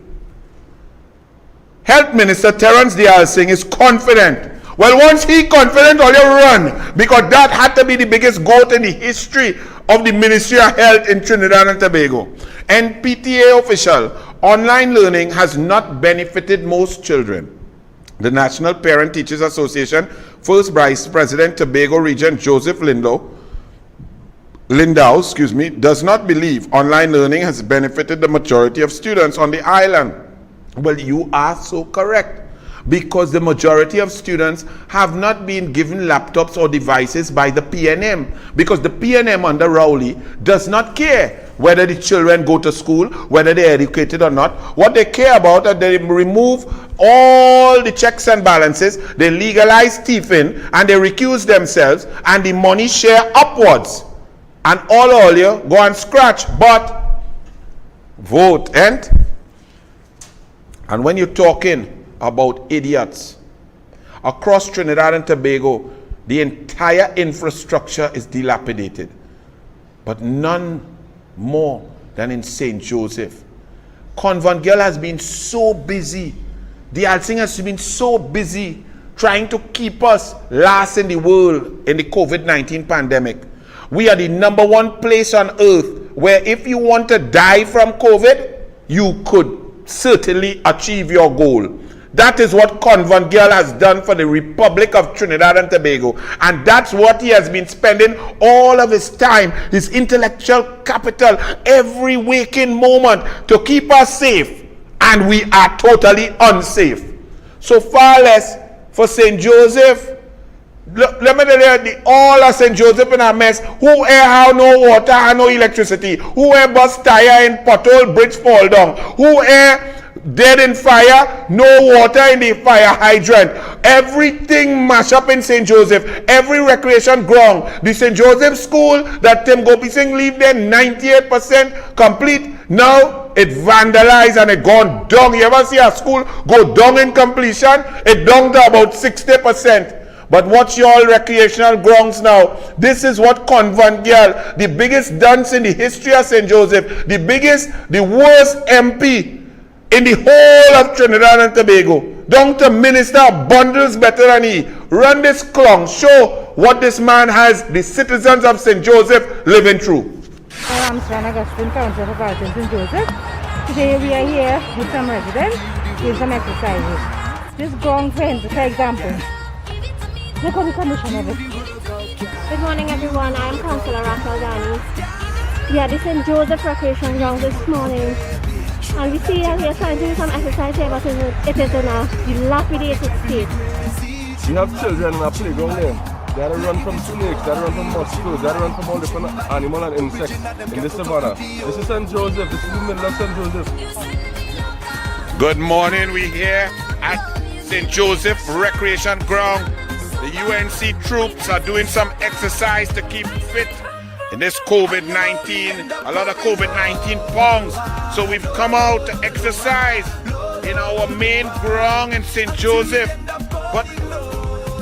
Health Minister Terence Dial Singh is confident. Well, once he confident, all you run, because that had to be the biggest goat in the history of the Ministry of Health in Trinidad and Tobago. NPTA official, online learning has not benefited most children. The National Parent Teachers Association First Vice President Tobago Region Joseph Lindau, does not believe online learning has benefited the majority of students on the island. Well, you are so correct, because the majority of students have not been given laptops or devices by the PNM, because the PNM under Rowley does not care whether the children go to school, whether they're educated or not. What they care about is they remove all the checks and balances, they legalize thieving, and they recuse themselves, and the money share upwards. And all you go and scratch, but vote, and when you're talking about idiots, across Trinidad and Tobago, the entire infrastructure is dilapidated, but none more than in St. Joseph. Convent Girl has been so busy. The Alsing has been so busy trying to keep us last in the world in the COVID-19 pandemic. We are the #1 place on earth where if you want to die from COVID, you could certainly achieve your goal. That is what Convent Girl has done for the Republic of Trinidad and Tobago. And that's what he has been spending all of his time, his intellectual capital, every waking moment to keep us safe. And we are totally unsafe. So far less for St. Joseph. Let me tell you, all of St. Joseph in a mess. Who air have no water and no electricity? Who air bus tire in pothole, bridge fall down? Who air dead in fire, no water in the fire hydrant? Everything mash up in St. Joseph. Every recreation ground. The St. Joseph school that Tim Gopising leave there 98% complete. Now it vandalized and it gone down. You ever see a school go down in completion? It down to about 60%. But watch your recreational grounds now. This is what Convent Girl, the biggest dance in the history of St. Joseph, the worst MP in the whole of Trinidad and Tobago. Down to Minister bundles better than he. Run this clown. Show what this man has the citizens of St. Joseph living through. I'm Srana Gaston, Council for Carlton, St. Joseph. Today we are here with some residents doing some exercises. This ground, for example. Look at the condition of it. Good morning, everyone. I am Councillor Rachel Dani. We are at the St. Joseph Recreation Ground this morning. And we see that we are trying to do some exercise here, but it is in a dilapidated state. We have children in a playground there. They had to run from snakes, they had to run from mosquitoes, they had to run from all different animals and insects in the savannah. This is St. Joseph. This is the middle of St. Joseph. Good morning. We're here at St. Joseph Recreation Ground. The UNC troops are doing some exercise to keep fit in this COVID-19, a lot of COVID-19 pongs. So we've come out to exercise in our main ground in St. Joseph. But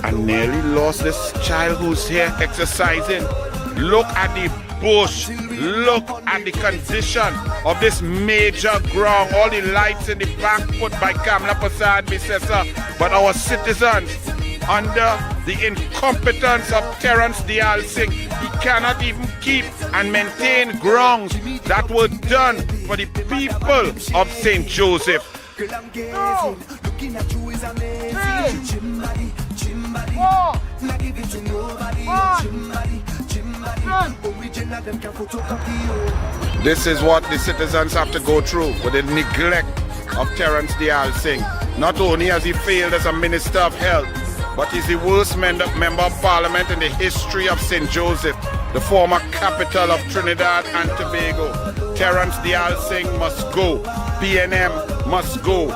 I nearly lost this child who's here exercising. Look at the bush. Look at the condition of this major ground. All the lights in the back put by Kamla Prasad Bisesa. But our citizens, under the incompetence of Terence Dial Singh, he cannot even keep and maintain grounds that were done for the people of St. Joseph. This is what the citizens have to go through with the neglect of Terence Dial Singh. Not only has he failed as a Minister of Health, but he's the worst member of Parliament in the history of St. Joseph, the former capital of Trinidad and Tobago. Terence Dial Singh must go. PNM must go.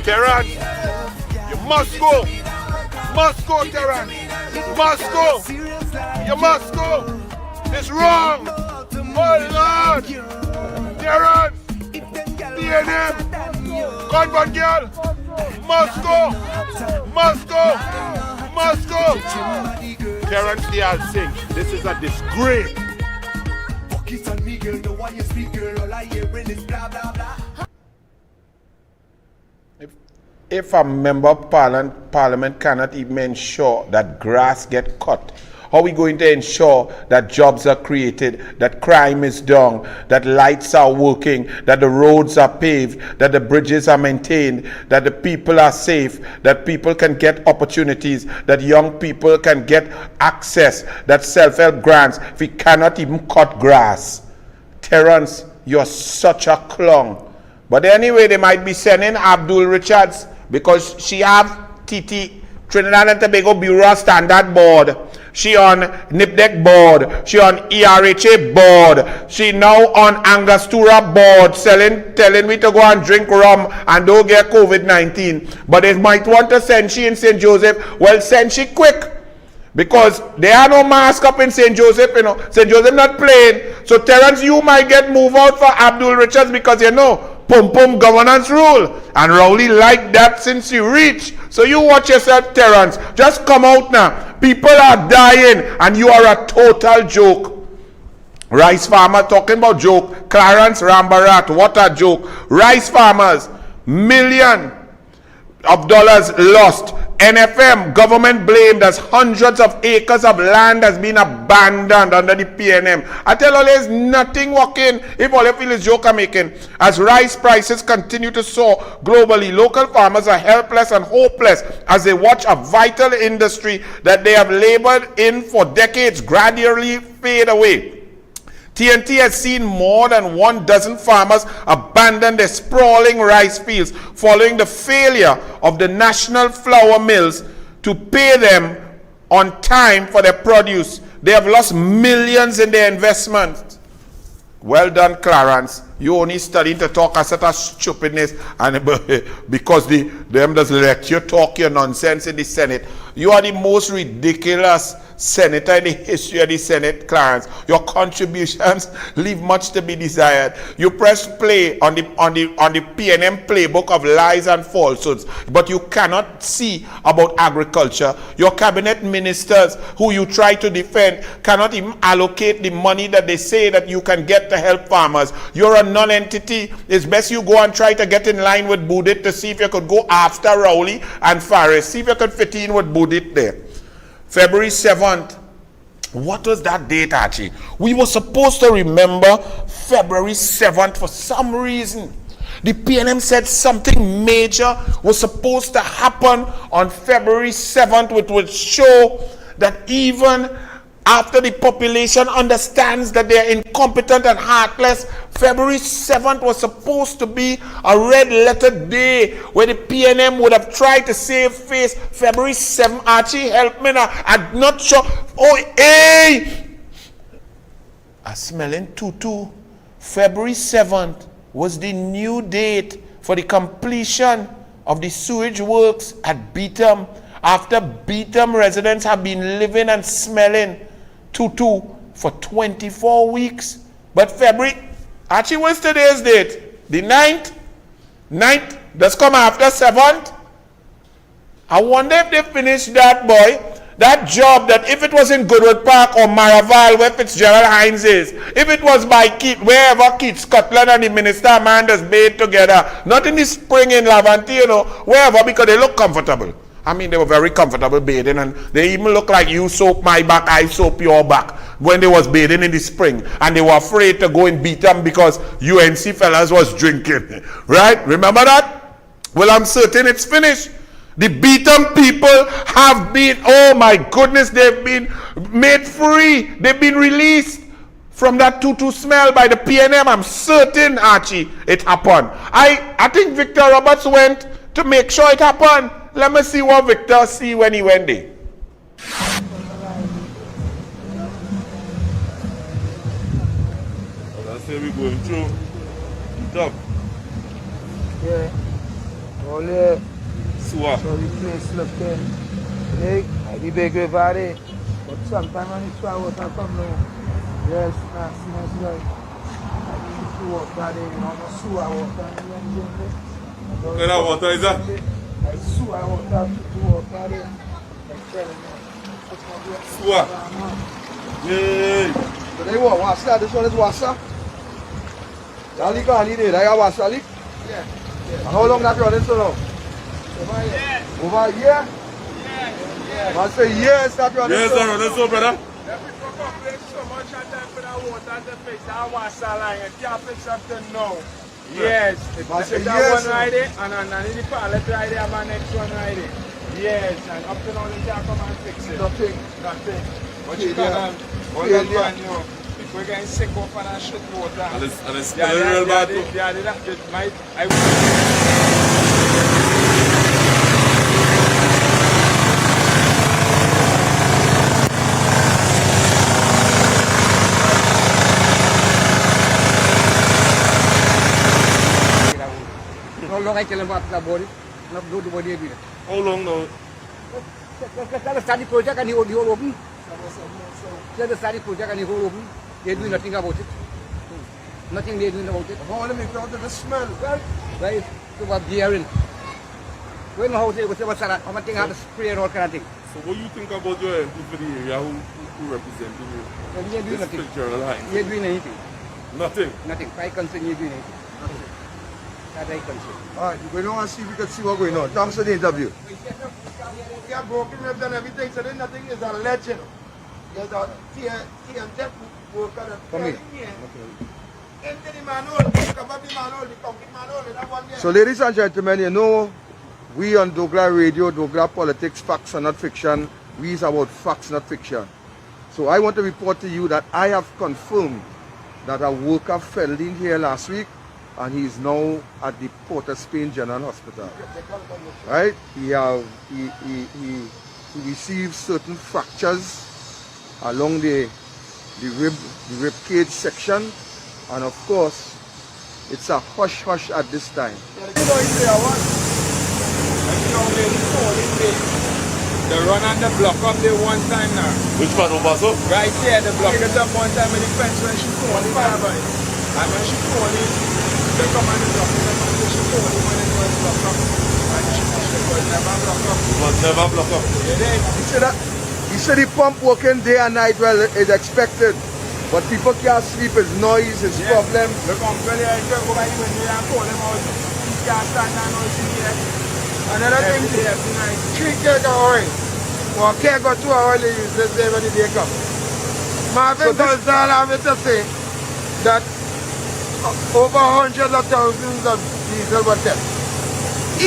Terence, you must go. Must go, Terence. Must go. You must go. It's wrong. Oh Lord. Terence. DNM. Convent Girl. Must go. Must go. Must go. Terence Dial Singh. This is a disgrace. If a member of parliament cannot even ensure that grass get cut, how are we going to ensure that jobs are created, that crime is down, that lights are working, that the roads are paved, that the bridges are maintained, that the people are safe, that people can get opportunities, that young people can get access, that self-help grants, if we cannot even cut grass? Terence, you're such a clown. But anyway, they might be sending Abdul Richards because she have TT, Trinidad and Tobago Bureau Standard Board. She on NIPDEC board. She on ERHA board. She now on Angostura board, telling me to go and drink rum and don't get COVID-19. But they might want to send she in St. Joseph. Well, send she quick. Because there are no mask up in St. Joseph, you know. St. Joseph not playing. So Terence, you might get moved out for Abdul Richards because you know, pum governance rule. And Rowley like that since you reach. So you watch yourself, Terence. Just come out now. People are dying and you are a total joke. Rice farmer talking about joke. Clarence Rambarat, what a joke. Rice farmers, million. of dollars lost. NFM, government blamed as hundreds of acres of land has been abandoned under the PNM. I tell you, there's nothing working if all you feel is joke making. As rice prices continue to soar globally, local farmers are helpless and hopeless as they watch a vital industry that they have labored in for decades gradually fade away. TNT has seen more than 1 dozen farmers abandon their sprawling rice fields following the failure of the national flour mills to pay them on time for their produce. They have lost millions in their investments. Well done, Clarence. You only studying to talk a set of stupidness, and because them just let you talk your nonsense in the Senate. You are the most ridiculous senator in the history of the Senate, Clarence. Your contributions leave much to be desired. You press play on the PNM playbook of lies and falsehoods, but you cannot see about agriculture. Your cabinet ministers who you try to defend cannot even allocate the money that they say that you can get to help farmers. You're a non-entity. It's best you go and try to get in line with Budit to see if you could go after Rowley and Faris. See if you could fit in with Budit there. February 7th. What was that date, Archie? We were supposed to remember February 7th for some reason. The PNM said something major was supposed to happen on February 7th, which would show that even after the population understands that they are incompetent and heartless, February 7th was supposed to be a red letter day where the PNM would have tried to save face. February 7th, Archie, help me now. I'm not sure. Oh, hey! I'm smelling tutu. February 7th was the new date for the completion of the sewage works at Beetham, after Beetham residents have been living and smelling tutu for 24 weeks. But February, actually, what's today's date? The 9th? 9th does come after 7th? I wonder if they finished that, boy. That job that if it was in Goodwood Park or Maraval where Fitzgerald Hines is, if it was by Keith, wherever Keith Scotland and the Minister Amanda's bathed together, not in the spring in Lavante, you know, wherever, because they look comfortable. I mean, they were very comfortable bathing, and they even look like you soap my back, I soap your back when they was bathing in the spring, and they were afraid to go and beat them because UNC fellas was drinking. Right? Remember that? Well, I'm certain it's finished. The Beetham people have been, oh my goodness, they've been made free. They've been released from that tutu smell by the PNM. I'm certain, Archie, it happened. I think Victor Roberts went to make sure it happened. Let me see what Victor see when he went there. That's where we're going through. Top. Yeah. Only Sua. so the place left there. The big river there. But sometimes when it's dry water come now, yes, nasty, right. I need water there, you know, the sewer water. What kind of water is that? Sewer water, water there. Sewer. Yay. So they want water, this one is water. Dali can need it, I got water, Alik? Yeah. How long that running so now? Over here? Yeah. I say yes, that running so. Yes, that running so, brother. So much time for that water to fix that water line. You can't fix something now. Yes. I say yes. One right there, and in the pallet right there, my next one right there. Yes, and up to now they can't come and fix it. Nothing. But you can all that man, you know, if we're getting sick off and shit water. And it's real bad too. Yeah, that might. How long I tell him about the body? Not do the body again. How long now? Let's start the project and he will open. Let's start the project and he will open. They do nothing about it. Nothing they doing about it. How let me go to the smell, right? So what hearing? When how they go to what's that? How much thing have to spray and all kind of thing. So what you think about your MP for the area who represent you? Well, he ain't doing nothing. Fitzgerald Hines. He ain't doing anything. Nothing? Nothing. I concern he ain't doing anything. Nothing. That's what I can say. All right, we're going to see if we can see what's going on. Thanks for the interview. We have broken ribs and everything, so then nothing is a legend. There's a TNT worker that Come in. Into the manhole, the manhole, the concrete manhole, that one there. So, ladies and gentlemen, you know, we on Douglar Radio, Douglar Politics, Facts are not fiction. We is about facts, not fiction. So I want to report to you that I have confirmed that a worker fell in here last week and he is now at the Port of Spain General Hospital. Right? He received certain fractures along the rib cage section, and of course it's a hush hush at this time. The run and the block up there one time now. Which part of Basso? Right here, the block is up one time in the fence when she called it. And when she called it, they come and block it up until she called it when it was blocked up. And she pushed it, but it never blocked up. It was never blocked up. He said the pump working day and night, well, it's expected. But people can't sleep, it's noise, it's problem. The company, I can't go by when they are calling out. He can't stand down on the Another thing, 3 kg of oil. Or kg or 2 oil they use this day when the day comes. Marvin Gonzalez have it to say that over hundreds of thousands of diesel were kept.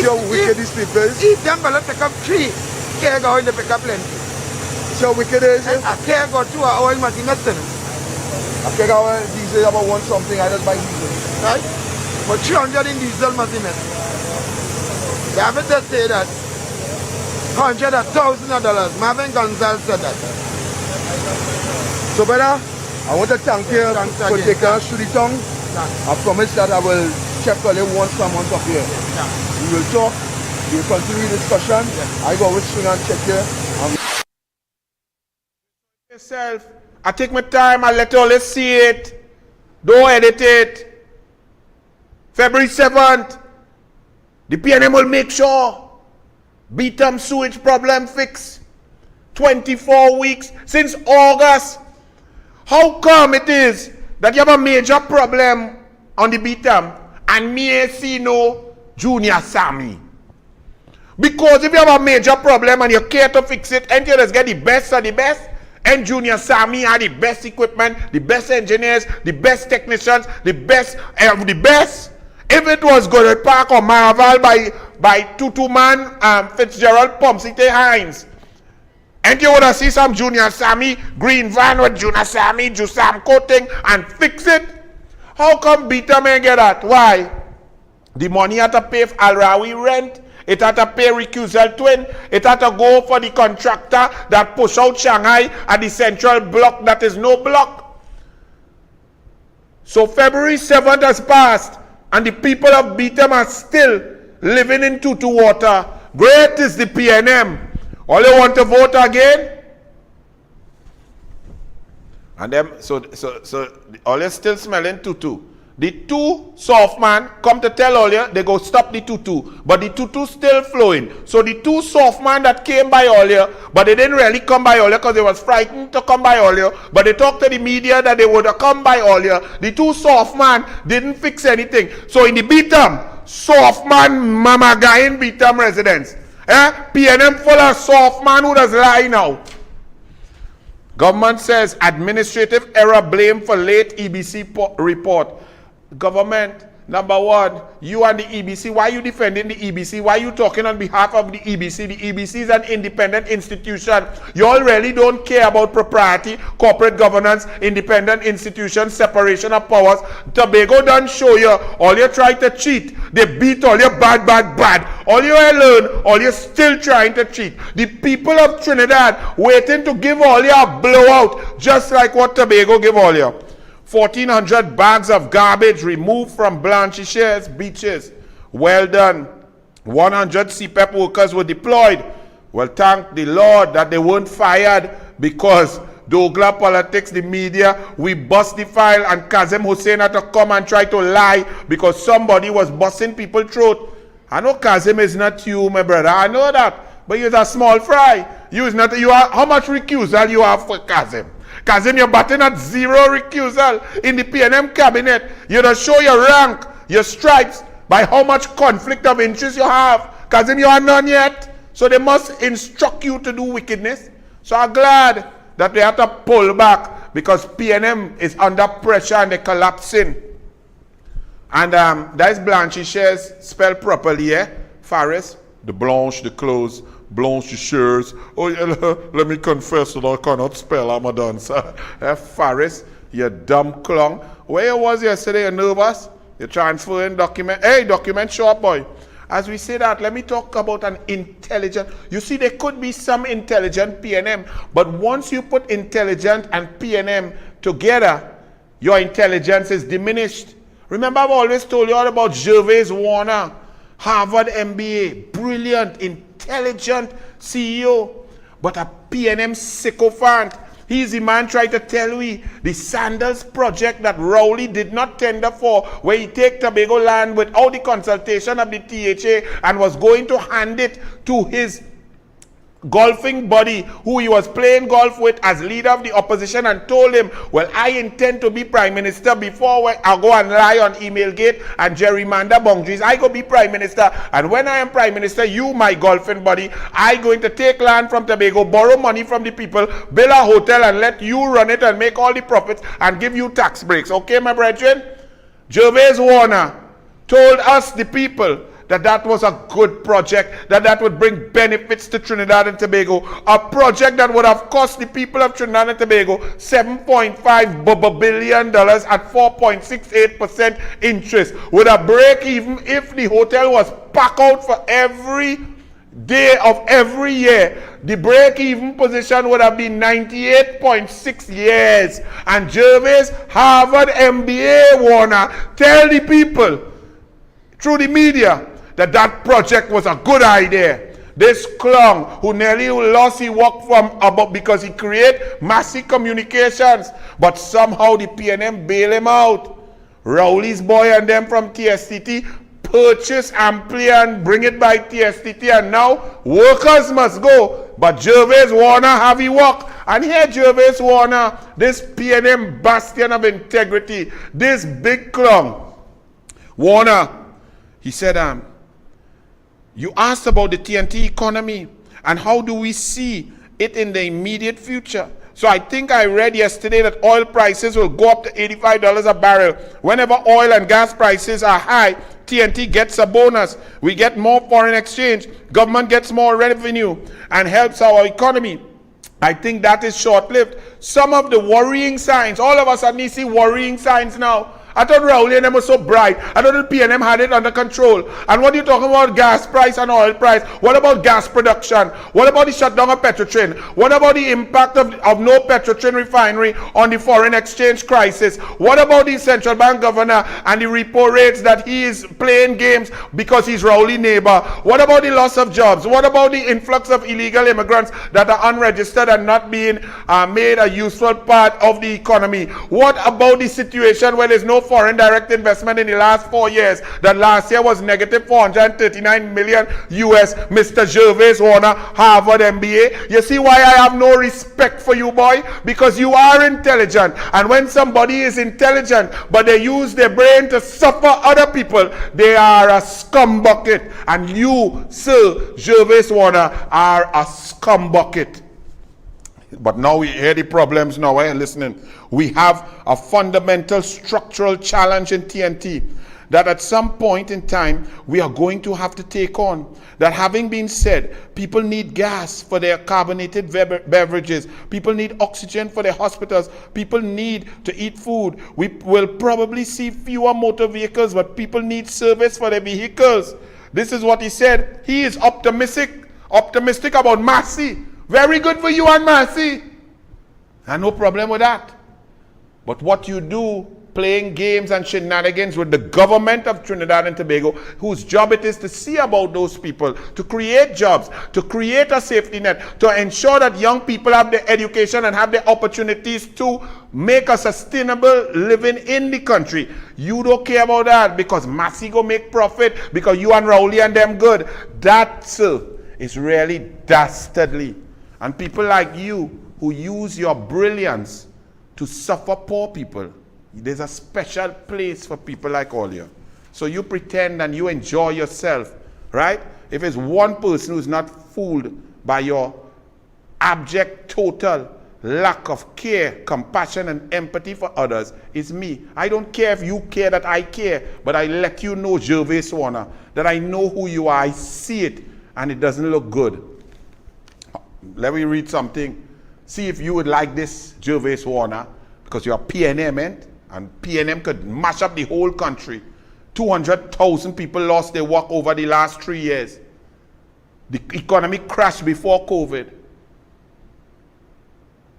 So wicked these people. If them will pick up 3 kg of oil, they pick up plenty. So wicked is it? A kg or 2 of oil must be nothing. A kg of oil, diesel, about 1 something, I just buy diesel. Right? But 300 in diesel must be nothing. They have to say that $100,000. Marvin Gonzalez said that. So, brother, I want to thank you for taking us through the tongue. I promise that I will check on you once a month up here. We will talk, we will continue discussion. I go always swing and check here. Yourself, I take my time, I let all you see it. Don't edit it. February 7th. The PNM will make sure Beetham sewage problem fixed. 24 weeks since August. How come it is that you have a major problem on the Beetham and me see no Junior Sammy? Because if you have a major problem and you care to fix it, and you just get the best of the best, and Junior Sammy had the best equipment, the best engineers, the best technicians, the best of the best. If it was Goddard Park or Marval by Tutu-Man, Fitzgerald, Pumsite, Hines, and you would have seen some Junior Sammy, green van with Junior Sammy, Jusam coating, and fix it. How come Beetham may get that? Why? The money had to pay for Al-Rawi rent, it had to pay recusal twin, it had to go for the contractor that push out Shanghai at the central block that is no block. So February 7th has passed, and the people of Beetham are still living in Tutu water. Great is the PNM. All you want to vote again? And them, so all you still smelling Tutu. The two soft man come to tell all you, they go stop the Tutu. But the Tutu still flowing. So the two soft man that came by all you, but they didn't really come by all you because they was frightened to come by all you. But they talked to the media that they would have come by all you. The two soft man didn't fix anything. So in the Beetham, soft man mama guy in Beetham residence. PNM full of soft man who does lie now. Government says administrative error blame for late EBC report. Government, number one, you and the EBC, why are you defending the EBC? Why are you talking on behalf of the EBC? The EBC is an independent institution. You all really don't care about propriety, corporate governance, independent institutions, separation of powers. Tobago don't show you. All you try to cheat. They beat all you bad. All you learn, all you still trying to cheat. The people of Trinidad waiting to give all you a blowout, just like what Tobago give all you. 1,400 bags of garbage removed from Blanchisseur's beaches. Well done. 100 CPEP workers were deployed. Well, thank the Lord that they weren't fired, because Douglar Politics, the media, we bust the file and Kazem Hussein had to come and try to lie because somebody was busting people's throat. I know Kazem is not you, my brother. I know that. But you're a small fry. You is not. You are. How much recusal you have for Kazem? Kazem, you're batting at 0 recusal in the PNM cabinet. You don't show your rank, your stripes, By how much conflict of interest you have. Because if you are none yet, so they must instruct you to do wickedness. So I'm glad that they have to pull back because PNM is under pressure and they're collapsing. And that's Blanche shares spelled properly, eh? Faris. The Blanche, the clothes, Blanche, the shirts. Oh, yeah, let me confess that I cannot spell. I'm a dancer. Faris, you dumb clown. Where you was yesterday? You're nervous? You're transferring document. Hey, document show up, boy. As we say that, let me talk about an intelligent. You see, there could be some intelligent PNM, but once you put intelligent and PNM together, your intelligence is diminished. Remember, I've always told you all about Gervais Warner, Harvard MBA, brilliant, intelligent CEO, but a PNM sycophant. He's the man trying to tell we the Sandals project that Rowley did not tender for, where he take Tobago land without the consultation of the THA and was going to hand it to his golfing buddy who he was playing golf with as leader of the opposition, and told him, well, I intend to be prime minister before I go and lie on email gate and gerrymander boundaries. I go be prime minister, and when I am prime minister, you, my golfing buddy, I going to take land from Tobago, borrow money from the people, build a hotel and let you run it and make all the profits and give you tax breaks. Okay, my brethren? Gervais Warner told us, the people, that was a good project, that would bring benefits to Trinidad and Tobago. A project that would have cost the people of Trinidad and Tobago $7.5 billion at 4.68% interest. With a break even if the hotel was packed out for every day of every year. The break-even position would have been 98.6 years. And Gervais, Harvard MBA Warner, tell the people through the media that project was a good idea. This clown who nearly lost his work from about because he created massive communications, but somehow the PNM bail him out. Rowley's boy and them from TSTT purchase Amplia and bring it by TSTT, and now workers must go. But Gervais Warner have he work. And here Gervais Warner, this PNM bastion of integrity, this big clown, Warner, he said, you asked about the TNT economy and how do we see it in the immediate future. So I think I read yesterday that oil prices will go up to $85 a barrel. Whenever oil and gas prices are high, TNT gets a bonus. We get more foreign exchange. Government gets more revenue and helps our economy. I think that is short-lived. Some of the worrying signs, all of us suddenly see worrying signs now. I thought Rowley and them were so bright. I thought the PNM had it under control. And what are you talking about gas price and oil price? What about gas production? What about the shutdown of Petrotrin? What about the impact of no Petrotrin refinery on the foreign exchange crisis? What about the central bank governor and the repo rates that he is playing games because he's Rowley neighbor? What about the loss of jobs? What about the influx of illegal immigrants that are unregistered and not being made a useful part of the economy? What about the situation where there's no foreign direct investment in the last 4 years? That last year was negative 439 million US. Mr. Gervais Warner, Harvard MBA. You see why I have no respect for you, boy? Because you are intelligent. And when somebody is intelligent, but they use their brain to suffer other people, they are a scumbucket. And you, Sir Gervais Warner, are a scumbucket. But now we hear the problems now, listening. We have a fundamental structural challenge in TNT that at some point in time we are going to have to take on. That having been said, people need gas for their carbonated beverages. People need oxygen for their hospitals. People need to eat food. We will probably see fewer motor vehicles, but people need service for their vehicles. This is what he said. He is optimistic about Massey. Very good for you and Massey. And no problem with that. But what you do, playing games and shenanigans with the government of Trinidad and Tobago, whose job it is to see about those people, to create jobs, to create a safety net, to ensure that young people have the education and have the opportunities to make a sustainable living in the country. You don't care about that because Massey go make profit because you and Rowley and them good. That, sir, is really dastardly. And people like you who use your brilliance to suffer poor people, there's a special place for people like all you. So you pretend and you enjoy yourself, right? If it's one person who's not fooled by your abject, total lack of care, compassion, and empathy for others, it's me. I don't care if you care that I care, but I let you know, Gervais Warner, that I know who you are. I see it, and it doesn't look good. Let me read something. See if you would like this, Gervais Warner, because you're PNM, and PNM could mash up the whole country. 200,000 people lost their work over the last 3 years. The economy crashed before COVID.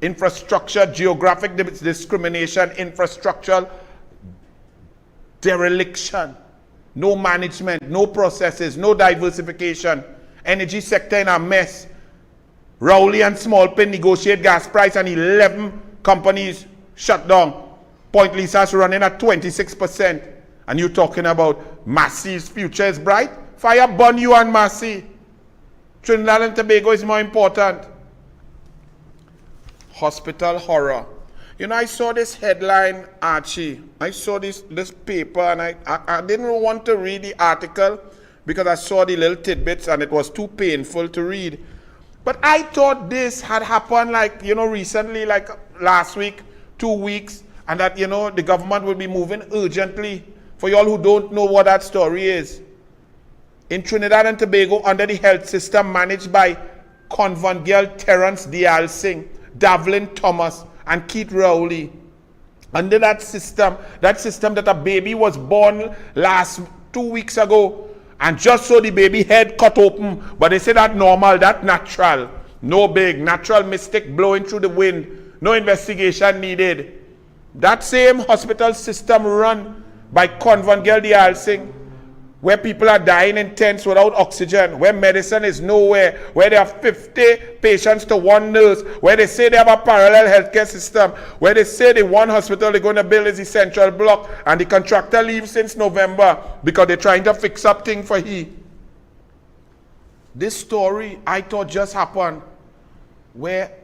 Infrastructure, geographic discrimination, infrastructural dereliction, no management, no processes, no diversification, energy sector in a mess. Rowley and Smallpin negotiate gas price and 11 companies shut down. Point Lisa's running at 26%. And you're talking about Massey's future is bright? Fire burn you and Massey. Trinidad and Tobago is more important. Hospital horror. You know, I saw this headline, Archie. I saw this paper, and I didn't want to read the article because I saw the little tidbits and it was too painful to read. But I thought this had happened recently, like last week, 2 weeks, and that, the government will be moving urgently. For y'all who don't know what that story is, in Trinidad and Tobago, under the health system managed by convent girl Terence Dial Singh, Davlin Thomas, and Keith Rowley, under that system that a baby was born 2 weeks ago, and just so the baby head cut open, but they say that normal, that natural, no big, natural mystic blowing through the wind, no investigation needed. That same hospital system run by convent girl Dial Singh, where people are dying in tents without oxygen, where medicine is nowhere, where there are 50 patients to one nurse, where they say they have a parallel healthcare system, where they say the one hospital they're going to build is the central block, and the contractor leaves since November because they're trying to fix up things for he. This story I thought just happened where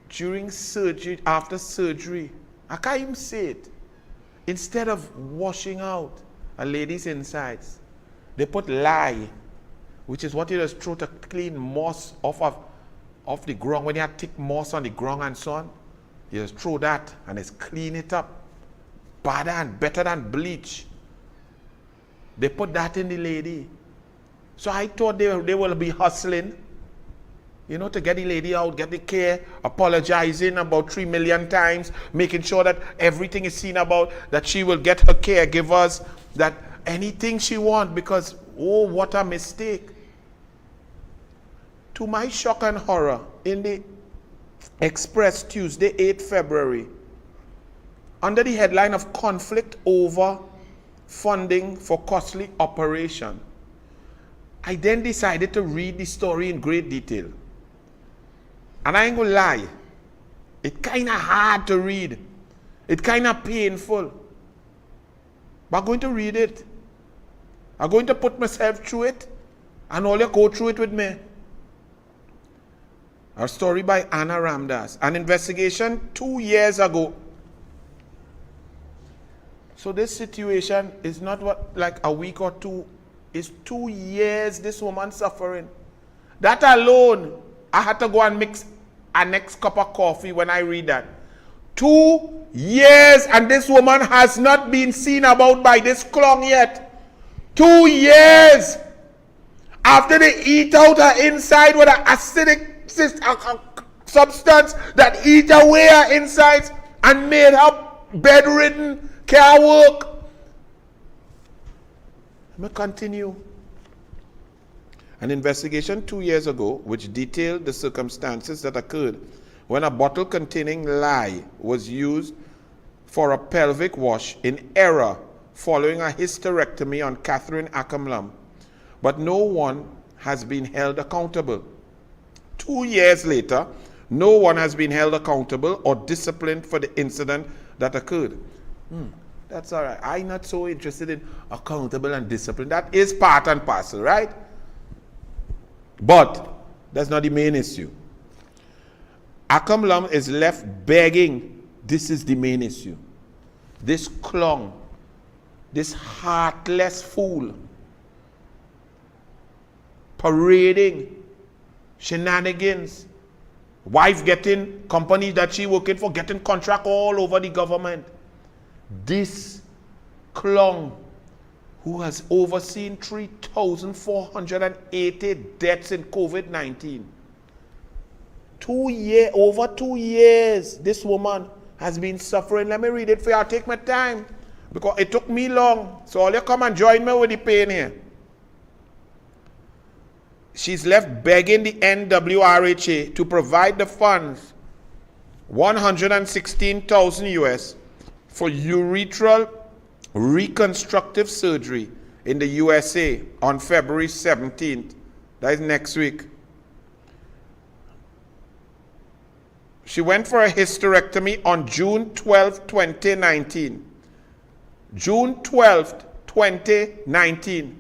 during surgery, after surgery, I can't even say it, instead of washing out a lady's insides, they put lye, which is what you just throw to clean moss off the ground. When you have thick moss on the ground and so on, you just throw that and it's clean it up. Better than bleach. They put that in the lady. So I thought they will be hustling, to get the lady out, get the care, apologizing about 3 million times, making sure that everything is seen about, that she will get her caregivers, that anything she wants, because, oh, what a mistake. To my shock and horror, in the Express Tuesday, 8 February, under the headline of conflict over funding for costly operation, I then decided to read the story in great detail. And I ain't gonna lie, it's kind of hard to read. It's kind of painful. But I'm going to read it. I'm going to put myself through it, and all you go through it with me. A story by Anna Ramdas. An investigation 2 years ago. So this situation is not like a week or two. It's 2 years this woman suffering. That alone, I had to go and mix a next cup of coffee when I read that. 2 years, and this woman has not been seen about by this clown yet. 2 years after they eat out her inside with an acidic substance that eat away her insides and made her bedridden, can't work. Let me continue. An investigation 2 years ago which detailed the circumstances that occurred when a bottle containing lye was used for a pelvic wash in error following a hysterectomy on Catherine Ackermlum, but no one has been held accountable. 2 years later, no one has been held accountable or disciplined for the incident that occurred. That's all right. I'm not so interested in accountable and discipline. That is part and parcel, right? But that's not the main issue. Ackermlum is left begging. This is the main issue. This clown this heartless fool parading shenanigans, wife getting company that she working for, getting contract all over the government. This clown who has overseen 3,480 deaths in COVID-19. Over 2 years, this woman has been suffering. Let me read it for you. I'll take my time because it took me long. So all you come and join me with the pain here. She's left begging the NWRHA to provide the funds, 116,000 US, for urethral reconstructive surgery in the USA on February 17th. That is next week. She went for a hysterectomy on June 12, 2019. June 12, 2019.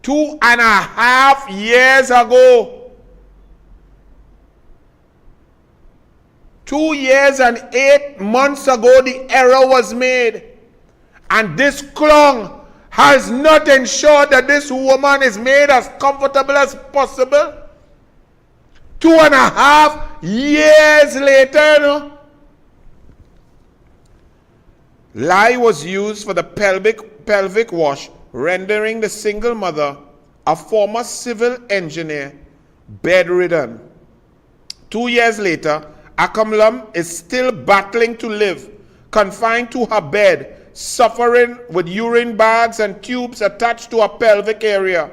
2.5 years ago. 2 years and 8 months ago, the error was made. And this clown has not ensured that this woman is made as comfortable as possible. 2.5 years later, no? Lye was used for the pelvic wash, rendering the single mother, a former civil engineer, bedridden. 2 years later, Akamlum is still battling to live, confined to her bed, suffering with urine bags and tubes attached to her pelvic area.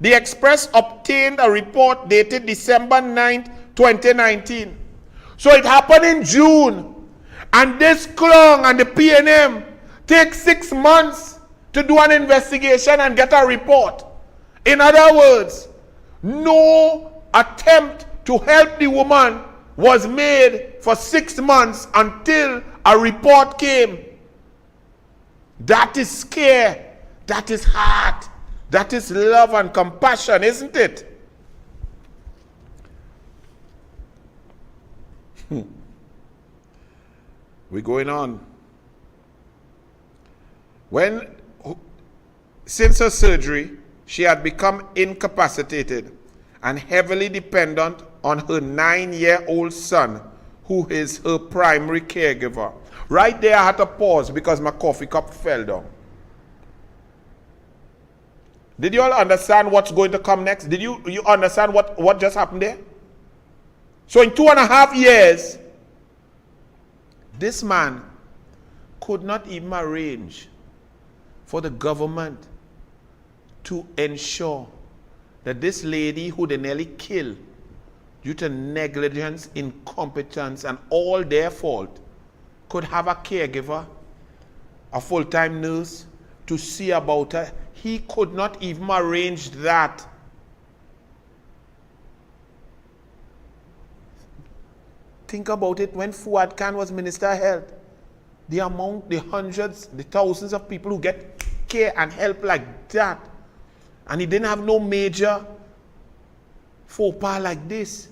The Express obtained a report dated December 9, 2019. So it happened in June. And this clown and the PNM take 6 months to do an investigation and get a report. In other words, no attempt to help the woman was made for 6 months until a report came. That is care, that is heart, that is love and compassion, isn't it? We're going on. Since her surgery, she had become incapacitated and heavily dependent on her 9-year-old son, who is her primary caregiver. Right there I had to pause because my coffee cup fell down. Did you all understand what's going to come next? Did you understand what just happened there? So in 2.5 years, this man could not even arrange for the government to ensure that this lady who they nearly killed due to negligence, incompetence, and all their fault could have a caregiver, a full-time nurse to see about her. He could not even arrange that. Think about it when Fuad Khan was Minister of Health. The amount, the hundreds, the thousands of people who get care and help like that. And he didn't have no major faux pas like this.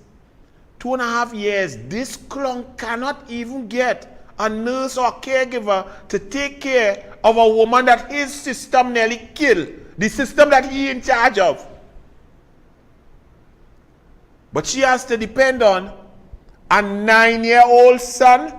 2.5 years, this clown cannot even get a nurse or a caregiver to take care of a woman that his system nearly killed. The system that he in charge of. But she has to depend on a 9-year-old son.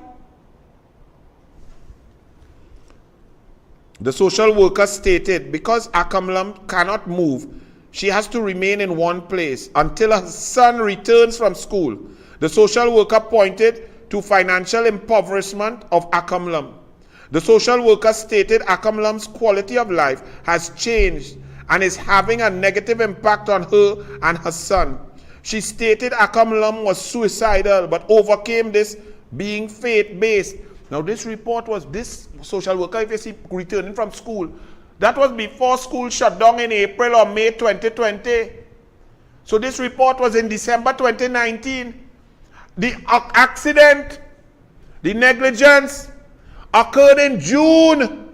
The social worker stated because Akamlam cannot move, she has to remain in one place until her son returns from school. The social worker pointed to financial impoverishment of Akamlam. The social worker stated Akamlam's quality of life has changed and is having a negative impact on her and her son. She stated Akamlam was suicidal but overcame this being faith-based. Now this report was this social worker, if you see, returning from school. That was before school shut down in April or May 2020. So this report was in December 2019. The accident, the negligence occurred in June.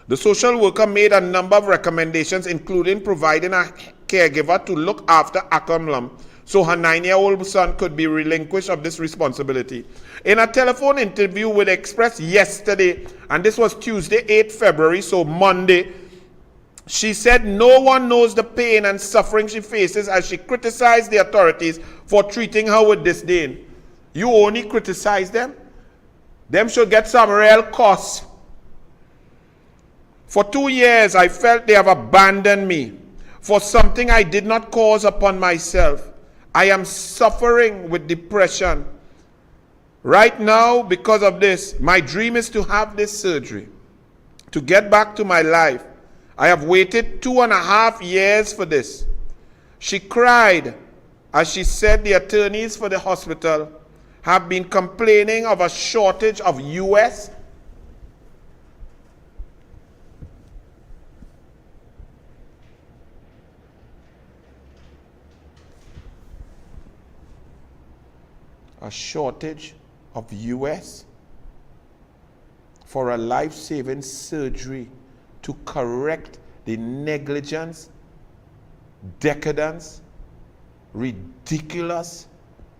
The social worker made a number of recommendations, including providing a caregiver to look after Akamlam so her 9-year-old son could be relinquished of this responsibility. In a telephone interview with Express yesterday, and this was Tuesday, 8 February, so Monday, she said no one knows the pain and suffering she faces as she criticized the authorities for treating her with disdain. You only criticize them? Them should get some real costs. For 2 years, I felt they have abandoned me for something I did not cause upon myself. I am suffering with depression. Right now, because of this, my dream is to have this surgery, to get back to my life. I have waited 2.5 years for this. She cried as she said the attorneys for the hospital have been complaining of a shortage of US for a life-saving surgery to correct the negligence, decadence, ridiculous,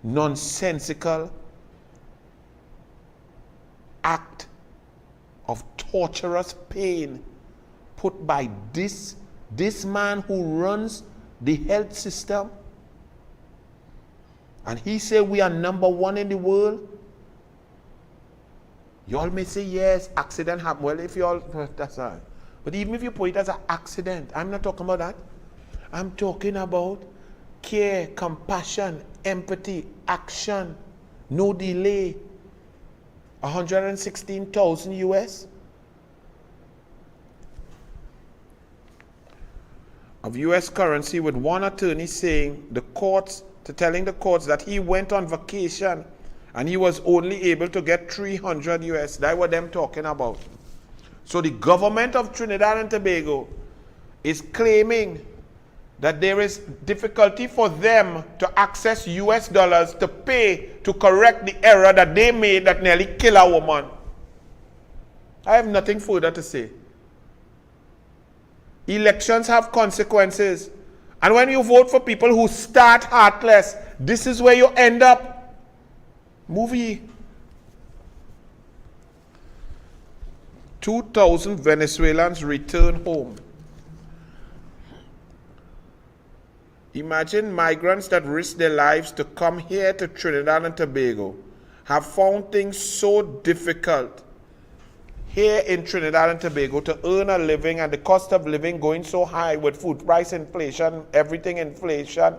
nonsensical act of torturous pain put by this man who runs the health system. And he said we are #1 in the world. Y'all may say, yes, accident happened. Well, if y'all, that's all right. But even if you put it as an accident, I'm not talking about that. I'm talking about care, compassion, empathy, action, no delay. 116,000 US of US currency, with one attorney saying telling the courts that he went on vacation and he was only able to get 300 US. That's what them talking about. So the government of Trinidad and Tobago is claiming that there is difficulty for them to access US dollars to pay to correct the error that they made that nearly killed a woman. I have nothing further to say. Elections have consequences. And when you vote for people who start heartless, this is where you end up. Movie. 2,000 Venezuelans return home. Imagine migrants that risk their lives to come here to Trinidad and Tobago have found things so difficult here in Trinidad and Tobago to earn a living, and the cost of living going so high with food price inflation, everything inflation,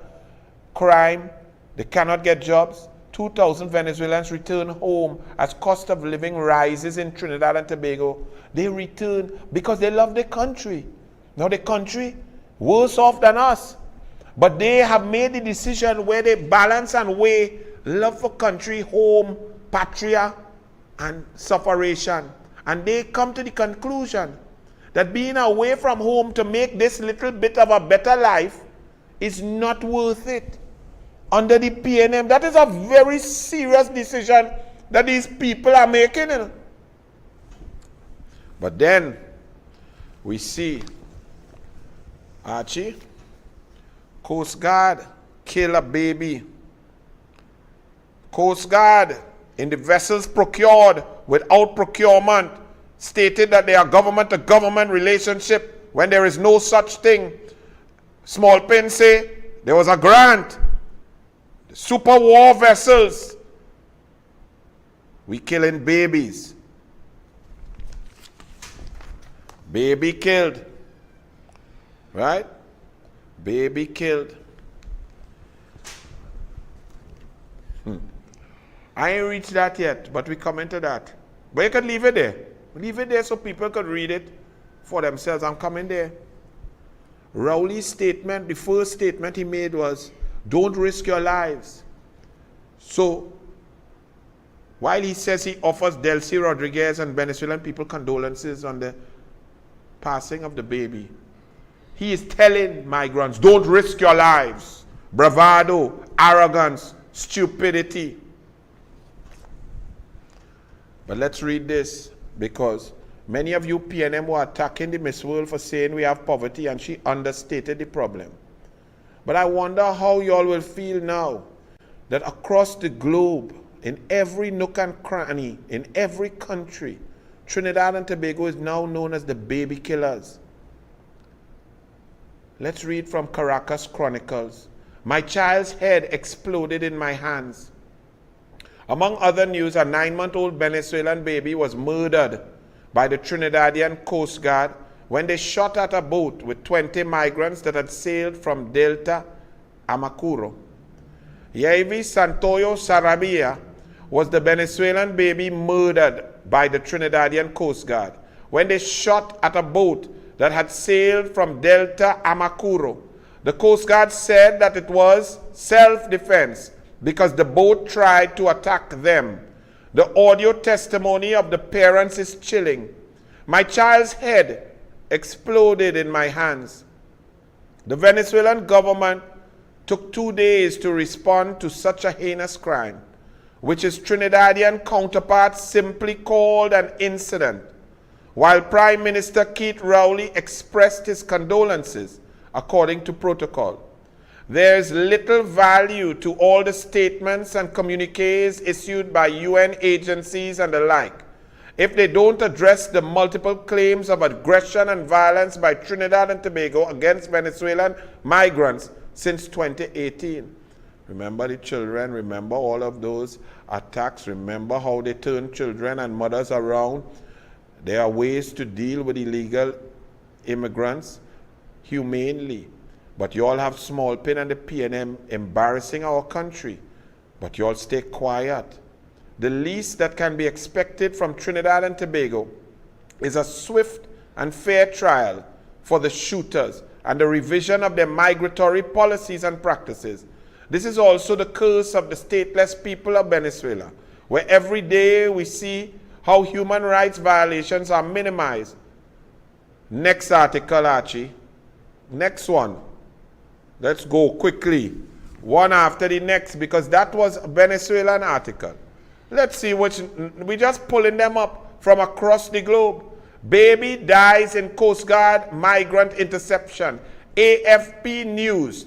crime, they cannot get jobs. 2,000 Venezuelans return home as cost of living rises in Trinidad and Tobago. They return because they love their country. Now the country worse off than us. But they have made the decision where they balance and weigh love for country, home, patria, and sufferation. And they come to the conclusion that being away from home to make this little bit of a better life is not worth it. Under the PNM, that is a very serious decision that these people are making. But then we see Archie, Coast Guard kill a baby. Coast Guard in the vessels procured without procurement stated that they are government-to-government relationship when there is no such thing. Small Pin say there was a grant. The super war vessels. We killing babies. Baby killed. Right? Baby killed. I ain't reached that yet, but we come into that. But you could leave it there. Leave it there so people could read it for themselves. I'm coming there. Rowley's statement, the first statement he made was, don't risk your lives. So, while he says he offers Delcy Rodriguez and Venezuelan people condolences on the passing of the baby, he is telling migrants, don't risk your lives. Bravado, arrogance, stupidity. But let's read this, because many of you PNM were attacking the Miss World for saying we have poverty, and she understated the problem. But I wonder how y'all will feel now that across the globe, in every nook and cranny, in every country, Trinidad and Tobago is now known as the baby killers. Let's read from Caracas Chronicles. My child's head exploded in my hands. Among other news, a 9-month-old Venezuelan baby was murdered by the Trinidadian Coast Guard when they shot at a boat with 20 migrants that had sailed from Delta Amacuro. Yavi Santoyo Sarabia was the Venezuelan baby murdered by the Trinidadian Coast Guard when they shot at a boat that had sailed from Delta Amacuro. The Coast Guard said that it was self-defense because the boat tried to attack them. The audio testimony of the parents is chilling. My child's head exploded in my hands. The Venezuelan government took 2 days to respond to such a heinous crime, which its Trinidadian counterpart simply called an incident. While Prime Minister Keith Rowley expressed his condolences according to protocol, there is little value to all the statements and communiques issued by UN agencies and the like if they don't address the multiple claims of aggression and violence by Trinidad and Tobago against Venezuelan migrants since 2018. Remember the children, remember all of those attacks, remember how they turn children and mothers around. There are ways to deal with illegal immigrants humanely. But you all have small pin and the PNM embarrassing our country. But you all stay quiet. The least that can be expected from Trinidad and Tobago is a swift and fair trial for the shooters and the revision of their migratory policies and practices. This is also the curse of the stateless people of Venezuela, where every day we see how human rights violations are minimized. Next article, Archie. Next one. Let's go quickly, one after the next, because that was a Venezuelan article. Let's see which, we're just pulling them up from across the globe. Baby dies in Coast Guard migrant interception. AFP News.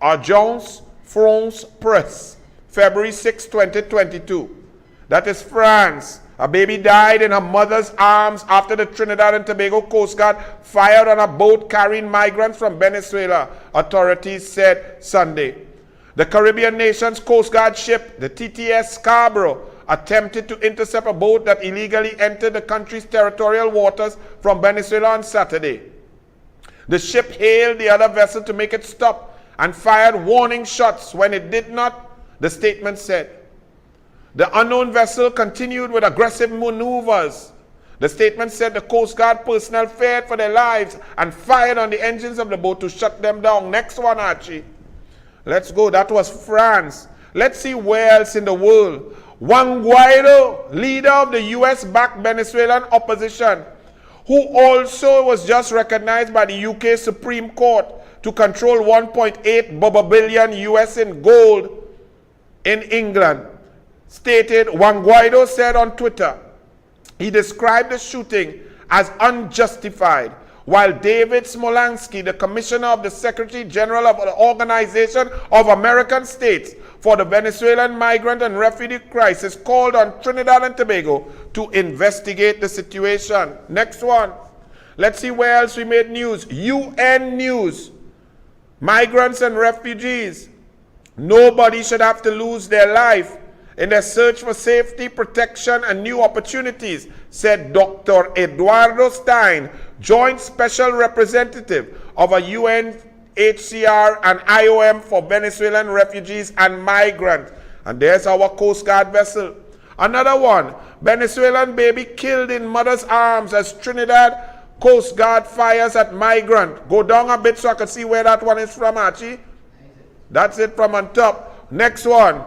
Agence France Presse, February 6, 2022. That is France. A baby died in her mother's arms after the Trinidad and Tobago Coast Guard fired on a boat carrying migrants from Venezuela, authorities said Sunday. The Caribbean nation's Coast Guard ship, the TTS Scarborough, attempted to intercept a boat that illegally entered the country's territorial waters from Venezuela on Saturday. The ship hailed the other vessel to make it stop and fired warning shots when it did not, the statement said. The unknown vessel continued with aggressive maneuvers. The statement said the Coast Guard personnel feared for their lives and fired on the engines of the boat to shut them down. Next one, Archie. Let's go. That was France. Let's see where else in the world. Juan Guaido, leader of the US-backed Venezuelan opposition, who also was just recognized by the UK Supreme Court to control 1.8 billion US in gold in England, stated, Juan Guaido said on Twitter, he described the shooting as unjustified, while David Smolansky, the commissioner of the Secretary General of the Organization of American States for the Venezuelan migrant and refugee crisis, called on Trinidad and Tobago to investigate the situation. Next one. Let's see where else we made news. UN News. Migrants and refugees. Nobody should have to lose their life in their search for safety, protection, and new opportunities, said Dr. Eduardo Stein, Joint Special Representative of a UNHCR and IOM for Venezuelan refugees and migrants. And there's our Coast Guard vessel. Another one, Venezuelan baby killed in mother's arms as Trinidad Coast Guard fires at migrant. Go down a bit so I can see where that one is from, Archie. That's it from on top. Next one.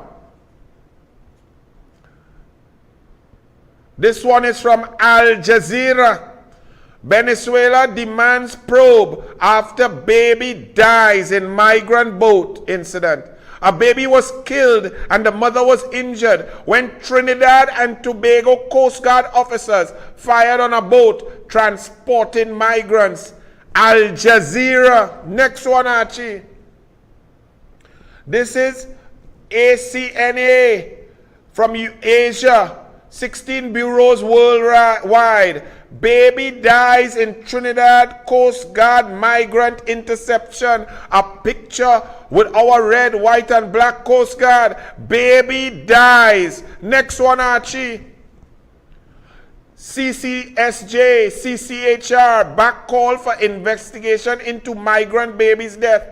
This one is from Al Jazeera. Venezuela demands probe after baby dies in migrant boat incident. A baby was killed and the mother was injured when Trinidad and Tobago Coast Guard officers fired on a boat transporting migrants Al Jazeera. Next one, Archie. This is ACNA from Asia. 16 bureaus worldwide. Baby dies in Trinidad Coast Guard migrant interception. A picture with our red, white, and black Coast Guard. Baby dies. Next one, Archie. CCSJ, CCHR, back call for investigation into migrant baby's death.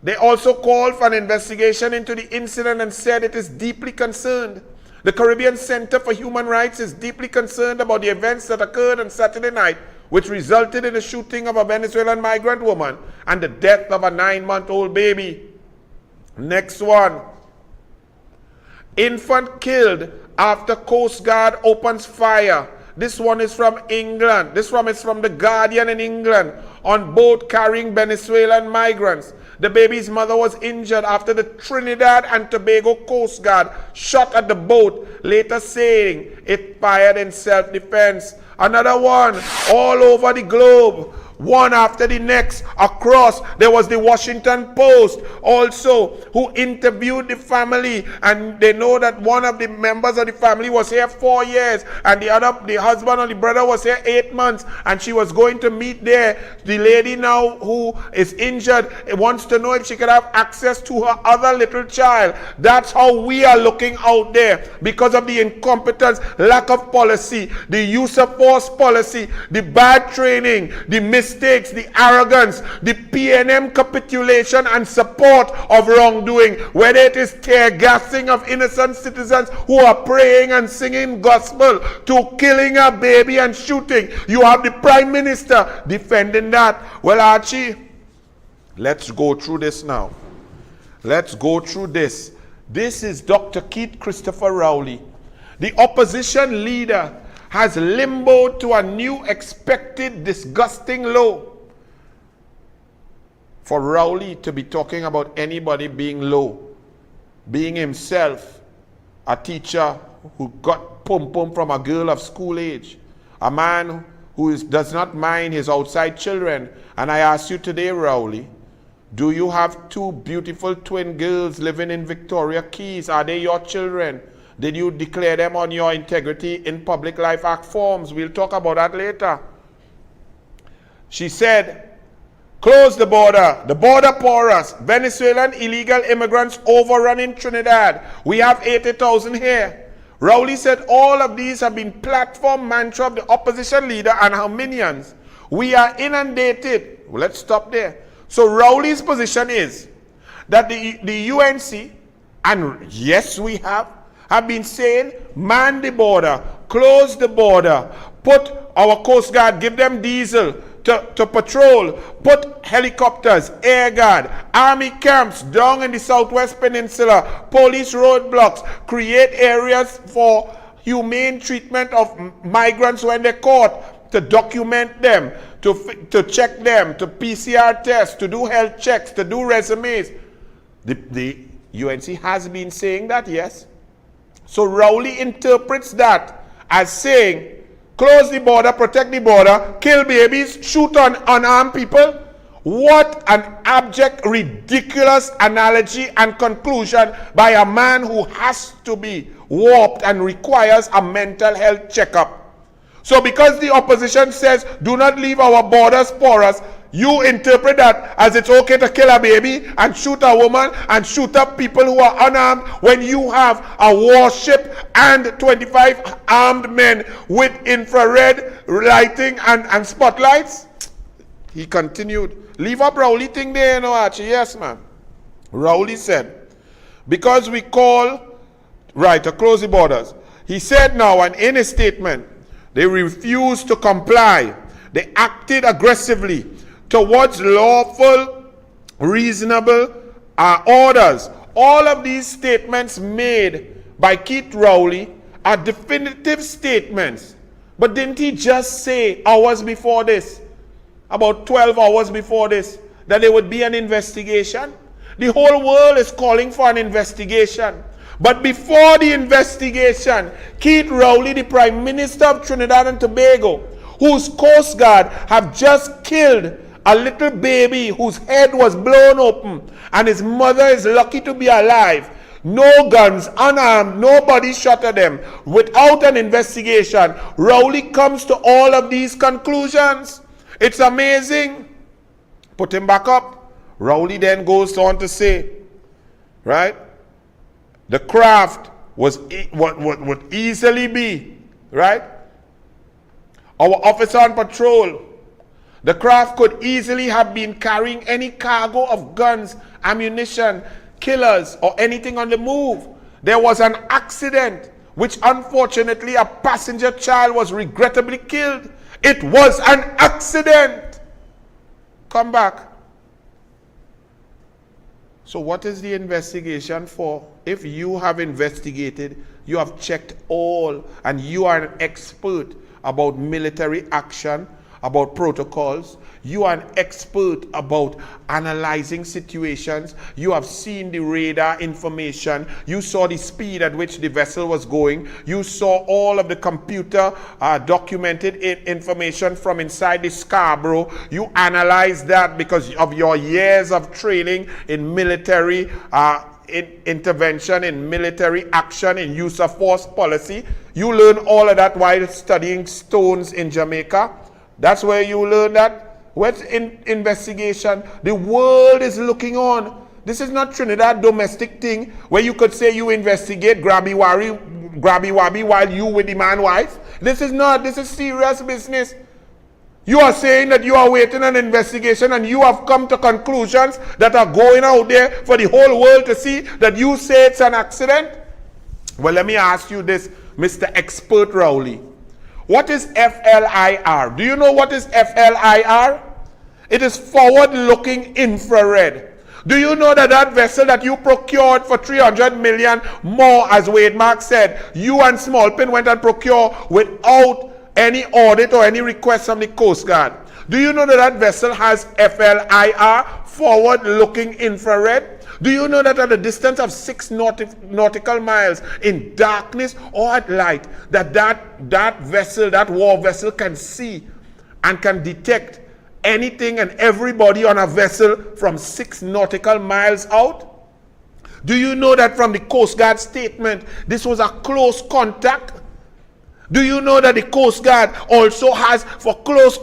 They also called for an investigation into the incident and said it is deeply concerned. The Caribbean Center for Human Rights is deeply concerned about the events that occurred on Saturday night, which resulted in the shooting of a Venezuelan migrant woman and the death of a 9-month-old baby. Next one. Infant killed after Coast Guard opens fire. This one is from England. This one is from The Guardian in England. On boat carrying Venezuelan migrants. The baby's mother was injured after the Trinidad and Tobago Coast Guard shot at the boat, later saying it fired in self-defense. Another one all over the globe. One after the next across. There was the Washington Post also, who interviewed the family, and they know that one of the members of the family was here 4 years and the husband or the brother was here 8 months, and she was going to meet there. The lady now who is injured wants to know if she could have access to her other little child. That's how we are looking out there because of the incompetence, lack of policy, the use of force policy, the bad training, the mistakes, the arrogance, the PNM capitulation and support of wrongdoing, whether it is tear gassing of innocent citizens who are praying and singing gospel, to killing a baby and shooting. You have the Prime Minister defending that. Well, Archie, let's go through this now. Let's go through this. This is Dr. Keith Christopher Rowley. The opposition leader has limboed to a new expected disgusting low. For Rowley to be talking about anybody being low, being himself a teacher who got pum-pum from a girl of school age, a man who does not mind his outside children. And I ask you today, Rowley, do you have 2 beautiful twin girls living in Victoria Keys? Are they your children? Did you declare them on your Integrity in Public Life Act forms? We'll talk about that later. She said, close the border porous, Venezuelan illegal immigrants overrunning Trinidad. We have 80,000 here. Rowley said all of these have been platform mantra of the opposition leader and her minions. We are inundated. Well, let's stop there. So Rowley's position is that the UNC, and yes we have been saying, man the border, close the border, put our Coast Guard, give them diesel to patrol, put helicopters, air guard, army camps down in the Southwest Peninsula, police roadblocks, create areas for humane treatment of migrants when they're caught, to document them, to check them, to PCR tests, to do health checks, to do resumes. The UNC has been saying that, yes. So Rowley interprets that as saying, close the border, protect the border, kill babies, shoot on unarmed people. What an abject, ridiculous analogy and conclusion by a man who has to be warped and requires a mental health checkup. So because the opposition says, do not leave our borders porous, you interpret that as it's okay to kill a baby and shoot a woman and shoot up people who are unarmed when you have a warship and 25 armed men with infrared lighting and spotlights? He continued. Leave up Rowley thing there, you know, Archie. Yes, man. Rowley said, because we call, to close the borders. He said now, and in a statement, they refused to comply. They acted aggressively towards lawful, reasonable orders. All of these statements made by Keith Rowley are definitive statements. But didn't he just say hours before this, about 12 hours before this, that there would be an investigation? The whole world is calling for an investigation. But before the investigation, Keith Rowley, the Prime Minister of Trinidad and Tobago, whose Coast Guard have just killed a little baby whose head was blown open and his mother is lucky to be alive. No guns, unarmed, nobody shot at them. Without an investigation, Rowley comes to all of these conclusions. It's amazing. Put him back up. Rowley then goes on to say, right, the craft would easily be, right, our officer on patrol. The craft could easily have been carrying any cargo of guns, ammunition, killers, or anything on the move. There was an accident, which unfortunately a passenger child was regrettably killed. It was an accident. Come back. So what is the investigation for? If you have investigated, you have checked all, and you are an expert about military action, about protocols, you are an expert about analyzing situations, you have seen the radar information, you saw the speed at which the vessel was going, you saw all of the computer documented information from inside the Scarborough, you analyzed that because of your years of training in military intervention, in military action, in use of force policy. You learn all of that while studying stones in Jamaica. That's where you learn that. What's in investigation? The world is looking on. This is not Trinidad domestic thing where you could say you investigate grabby wabby while you with the man wife. This is not. This is serious business. You are saying that you are waiting an investigation and you have come to conclusions that are going out there for the whole world to see that you say it's an accident? Well, let me ask you this, Mr. Expert Rowley. What is FLIR? Do you know what is FLIR? It is forward-looking infrared. Do you know that that vessel that you procured for 300 million more, as Wade Mark said, you and Smallpin went and procured without any audit or any request from the Coast Guard? Do you know that that vessel has FLIR, forward-looking infrared? Do you know that at a distance of 6 nautical miles, in darkness or at light, that vessel, that war vessel, can see and can detect anything and everybody on a vessel from 6 nautical miles out? Do you know that from the Coast Guard statement, this was a close contact? Do you know that the Coast Guard also has, for close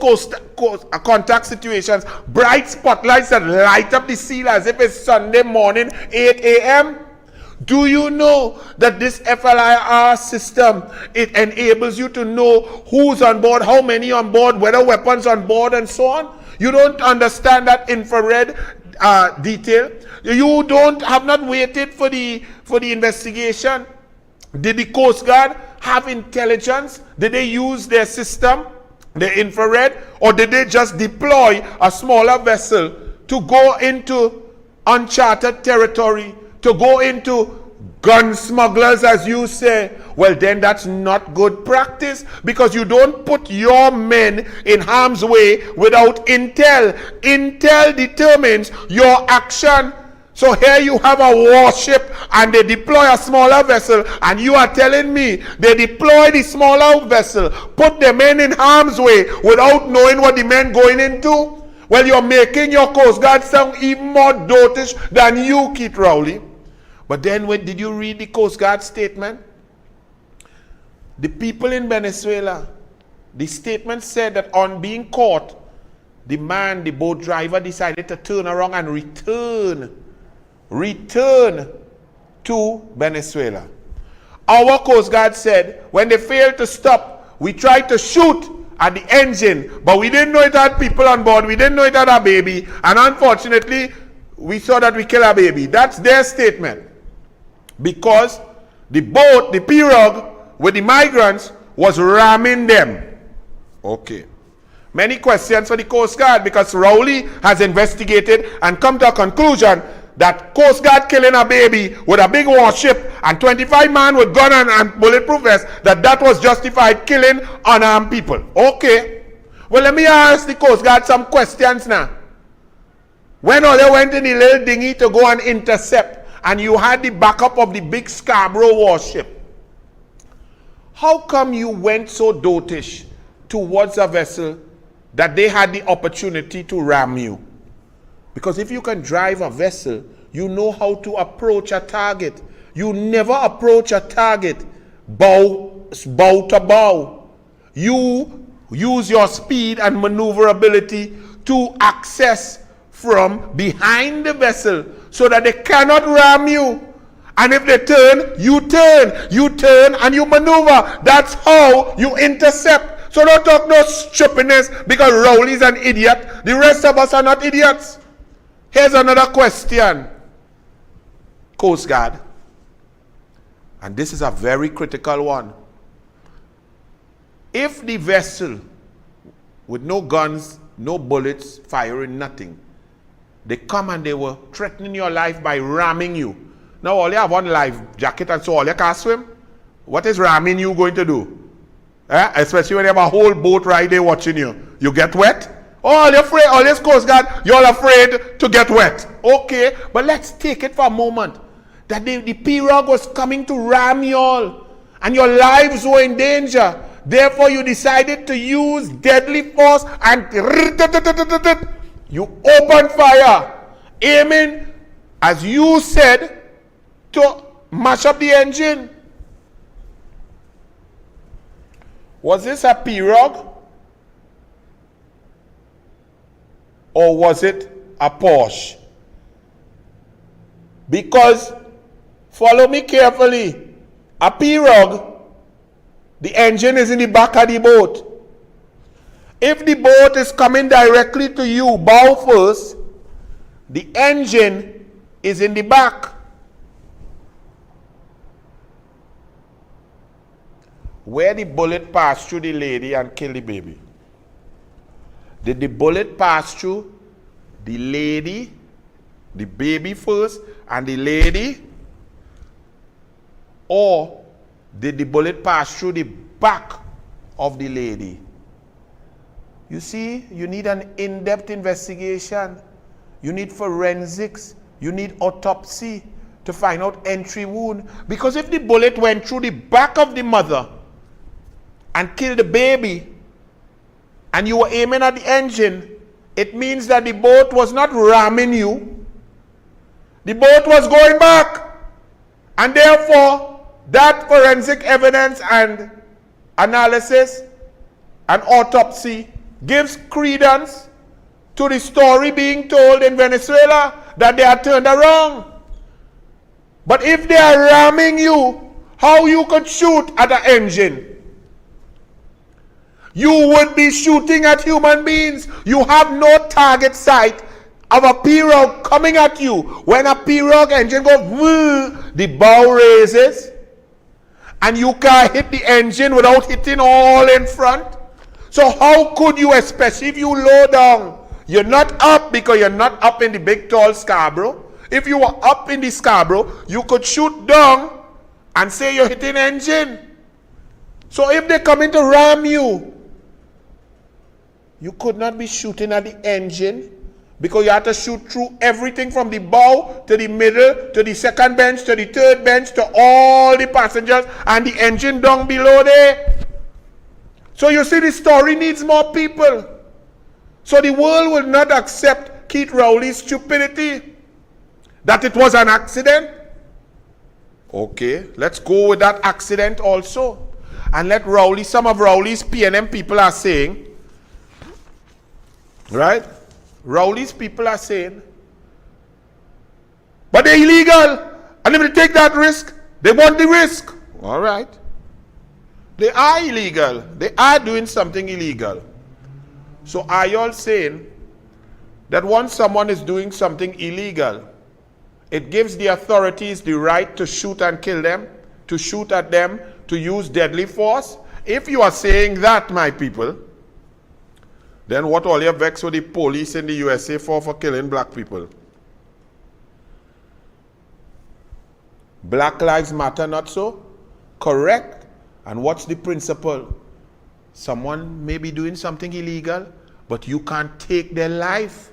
contact situations, bright spotlights that light up the seal as if it's Sunday morning, 8 a.m.? Do you know that this FLIR system, it enables you to know who's on board, how many on board, whether weapons on board, and so on? You don't understand that infrared detail. You have not waited for the investigation. Did the Coast Guard have intelligence? Did they use their system, the infrared, or did they just deploy a smaller vessel to go into uncharted territory, to go into gun smugglers, as you say? Well, then that's not good practice, because you don't put your men in harm's way without intel. Intel determines your action. So here you have a warship and they deploy a smaller vessel, and you are telling me they deploy the smaller vessel, put the men in harm's way without knowing what the men going into? Well, you're making your Coast Guard sound even more dotish than you, Keith Rowley. But then did you read the Coast Guard statement? The people in Venezuela, the statement said that on being caught, the boat driver decided to turn around and return to Venezuela. Our Coast Guard said when they failed to stop, we tried to shoot at the engine, but we didn't know it had people on board, we didn't know it had a baby, and unfortunately we saw that we killed a baby. That's their statement. Because the boat, the pirogue with the migrants, was ramming them. Okay. Many questions for the Coast Guard, because Rowley has investigated and come to a conclusion that Coast Guard killing a baby with a big warship and 25 men with gun and bulletproof vests, that was justified killing unarmed people. Okay. Well, let me ask the Coast Guard some questions now. When they went in the little dinghy to go and intercept, and you had the backup of the big Scarborough warship, how come you went so dotish towards a vessel that they had the opportunity to ram you. Because if you can drive a vessel, you know how to approach a target. You never approach a target bow to bow. You use your speed and maneuverability to access from behind the vessel so that they cannot ram you. And if they turn, you turn and you maneuver. That's how you intercept. So don't talk no stupidness because Rowley's an idiot. The rest of us are not idiots. Here's another question. Coast Guard. And this is a very critical one. If the vessel with no guns, no bullets, firing, nothing, they come and they were threatening your life by ramming you. Now all you have one life jacket and so all you can't swim. What is ramming you going to do? Especially when you have a whole boat right there watching you. You get wet? Oh, you're afraid, all this Coast Guard, you're afraid to get wet. Okay, but let's take it for a moment. That the pirogue was coming to ram you all. And your lives were in danger. Therefore, you decided to use deadly force and you opened fire, aiming, as you said, to mash up the engine. Was this a pirogue? Or was it a Porsche? Because, follow me carefully, a pirogue, the engine is in the back of the boat. If the boat is coming directly to you, bow first, the engine is in the back. Where the bullet passed through the lady and killed the baby? Did the bullet pass through the lady, the baby first, and the lady? Or did the bullet pass through the back of the lady? You see, you need an in-depth investigation. You need forensics. You need autopsy to find out entry wound. Because if the bullet went through the back of the mother and killed the baby, and you were aiming at the engine, it means that the boat was not ramming you. The boat was going back. And therefore, that forensic evidence and analysis and autopsy gives credence to the story being told in Venezuela that they are turned around. But if they are ramming you, how you could shoot at an engine? You would be shooting at human beings. You have no target sight of a pirogue coming at you. When a pirogue engine goes, the bow raises, and you can't hit the engine without hitting all in front. So how could you, especially if you low down, you're not up because you're not up in the big tall Scarborough. If you were up in the Scarborough, you could shoot down and say you're hitting engine. So if they come in to ram you, you could not be shooting at the engine because you had to shoot through everything from the bow to the middle to the second bench to the third bench to all the passengers and the engine down below there. So you see, the story needs more people. So the world will not accept Keith Rowley's stupidity, that it was an accident. Okay, let's go with that accident also. And let Rowley, some of Rowley's PNM people are saying, right? Rowley's people are saying, but they're illegal. And if they take that risk, they want the risk. All right. They are illegal. They are doing something illegal. So are you all saying that once someone is doing something illegal, it gives the authorities the right to shoot and kill them, to shoot at them, to use deadly force? If you are saying that, my people, then what all you vex with the police in the USA for killing black people? Black lives matter, not so? Correct. And what's the principle? Someone may be doing something illegal, but you can't take their life.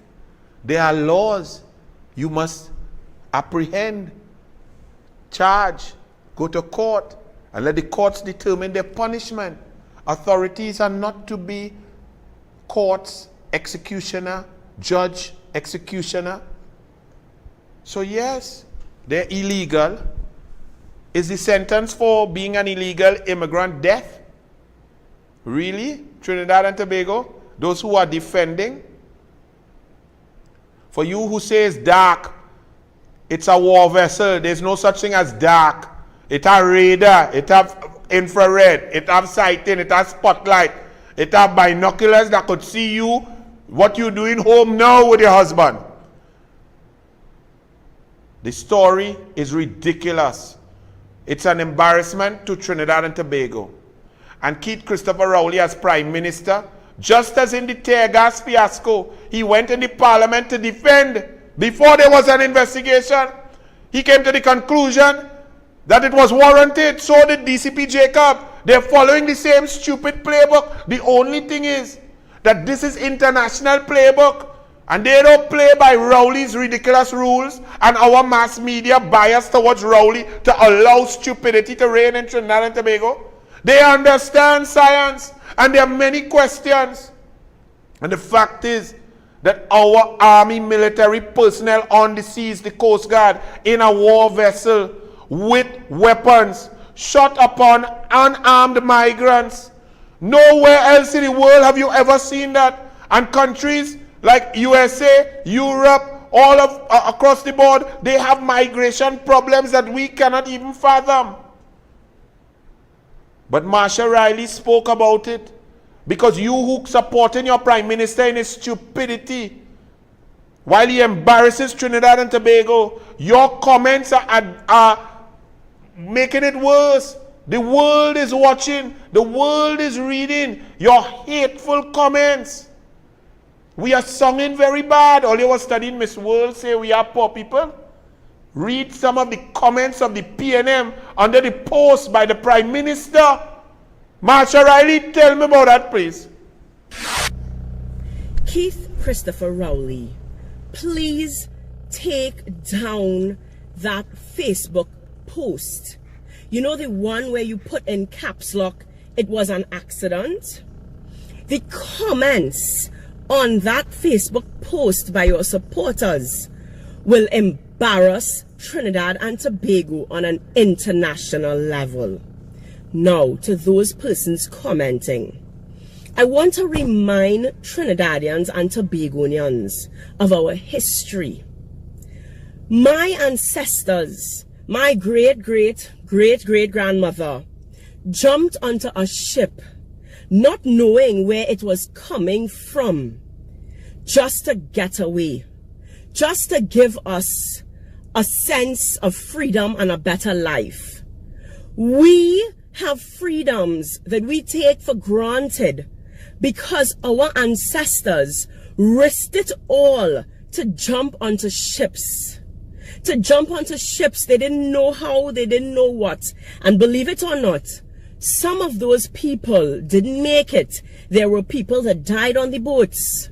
There are laws. You must apprehend, charge, go to court, and let the courts determine their punishment. Authorities are not to be courts, executioner, judge, executioner. So yes, they're illegal. Is the sentence for being an illegal immigrant death? Really? Trinidad and Tobago? Those who are defending? For you who say it's dark, it's a war vessel. There's no such thing as dark. It have radar, it have infrared, it have sighting, it have spotlight, it have binoculars that could see you, what you're doing home now with your husband. The story is ridiculous. It's an embarrassment to Trinidad and Tobago. And Keith Christopher Rowley as Prime Minister, just as in the tear gas fiasco, he went in the Parliament to defend before there was an investigation. He came to the conclusion that it was warranted. So did DCP Jacob. They're following the same stupid playbook. The only thing is that this is international playbook. And they don't play by Rowley's ridiculous rules and our mass media bias towards Rowley to allow stupidity to reign in Trinidad and Tobago. They understand science and there are many questions. And the fact is that our army military personnel on the seas, the Coast Guard, in a war vessel with weapons, shot upon unarmed migrants. Nowhere else in the world have you ever seen that. And countries like USA, Europe, all of across the board, they have migration problems that we cannot even fathom. But Marsha Riley spoke about it because you who supporting your Prime Minister in his stupidity, while he embarrasses Trinidad and Tobago, your comments are making it worse. The world is watching. The world is reading your hateful comments. We are singing very bad. All you were studying Miss World say we are poor people. Read some of the comments of the PNM under the post by the Prime Minister. Marsha Riley, tell me about that, please. Keith Christopher Rowley, please take down that Facebook post. You know the one where you put in caps lock, it was an accident? The comments on that Facebook post by your supporters will embarrass Trinidad and Tobago on an international level. Now, to those persons commenting, I want to remind Trinidadians and Tobagonians of our history. My ancestors, my great-great-great-great-grandmother jumped onto a ship not knowing where it was coming from, just to get away, just to give us a sense of freedom and a better life. We have freedoms that we take for granted because our ancestors risked it all to jump onto ships. To jump onto ships, they didn't know how, they didn't know what. And believe it or not, some of those people didn't make it. There were people that died on the boats.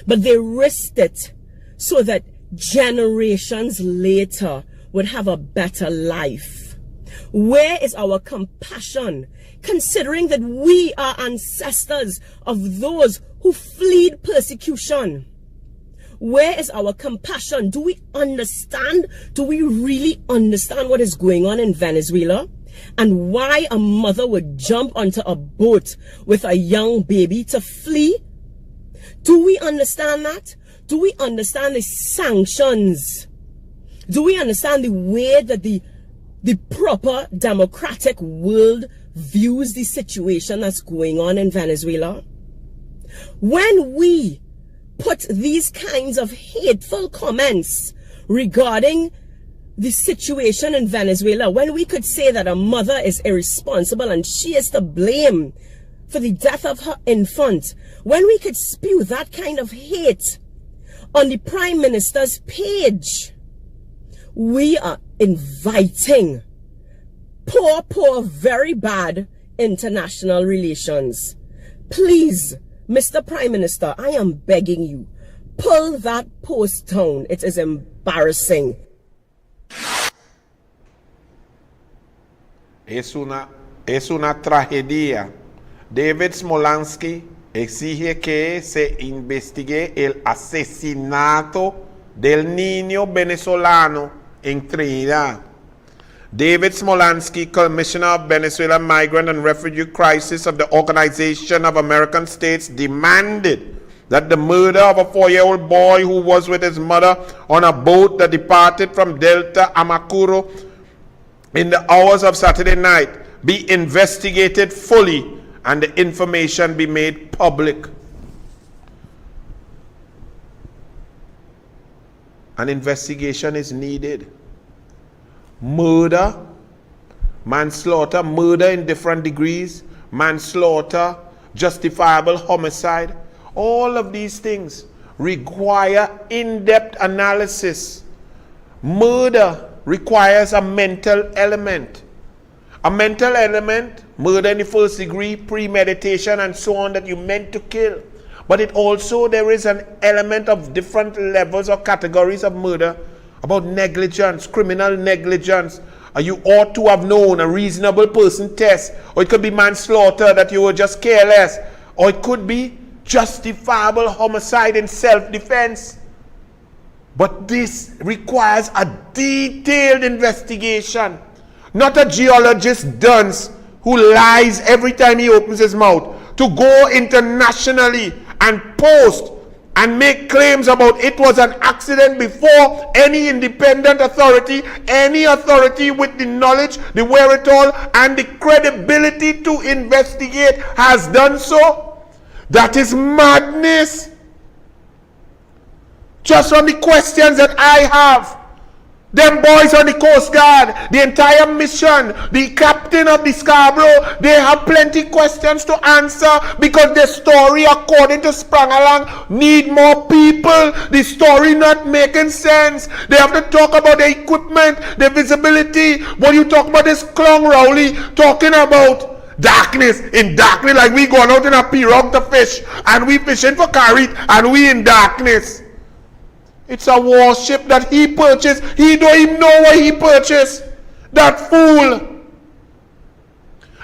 But they risked it so that generations later would have a better life. Where is our compassion, considering that we are ancestors of those who fled persecution? Where is our compassion? Do we understand? Do we really understand what is going on in Venezuela? And why a mother would jump onto a boat with a young baby to flee? Do we understand that? Do we understand the sanctions? Do we understand the way that the proper democratic world views the situation that's going on in Venezuela? When we put these kinds of hateful comments regarding the situation in Venezuela, when we could say that a mother is irresponsible and she is to blame for the death of her infant, when we could spew that kind of hate on the Prime Minister's page, we are inviting poor, very bad international relations. Please, Mr. Prime Minister, I am begging you, pull that post down. It is embarrassing. Es una tragedia David Smolansky exige que se investigue el asesinato del niño venezolano en Trinidad. David Smolansky, Commissioner of Venezuelan Migrant and Refugee Crisis of the Organization of American States, demanded that the murder of a 4-year-old boy who was with his mother on a boat that departed from Delta Amacuro in the hours of Saturday night be investigated fully and the information be made public. An investigation is needed. Murder, manslaughter, murder in different degrees, manslaughter, justifiable homicide, all of these things require in-depth analysis. Murder requires a mental element. A mental element, murder in the first degree, premeditation and so on, that you meant to kill. But it also, there is an element of different levels or categories of murder about negligence, criminal negligence. You ought to have known, a reasonable person test. Or it could be manslaughter, that you were just careless. Or it could be justifiable homicide in self-defense. But this requires a detailed investigation. Not a geologist dunce who lies every time he opens his mouth. To go internationally and post and make claims about it was an accident before any independent authority, any authority with the knowledge, the wherewithal, and the credibility to investigate has done so. That is madness. Just from the questions that I have, them boys on the Coast Guard, the entire mission, the captain of the Scarborough, they have plenty questions to answer because the story, according to Sprangalang, need more people. The story not making sense. They have to talk about the equipment, the visibility. When you talk about this clown Rowley talking about darkness, in darkness, like we going out in a pirogue to fish and we fishing for carrot and we in darkness. It's a warship that he purchased. He don't even know why he purchased. That fool.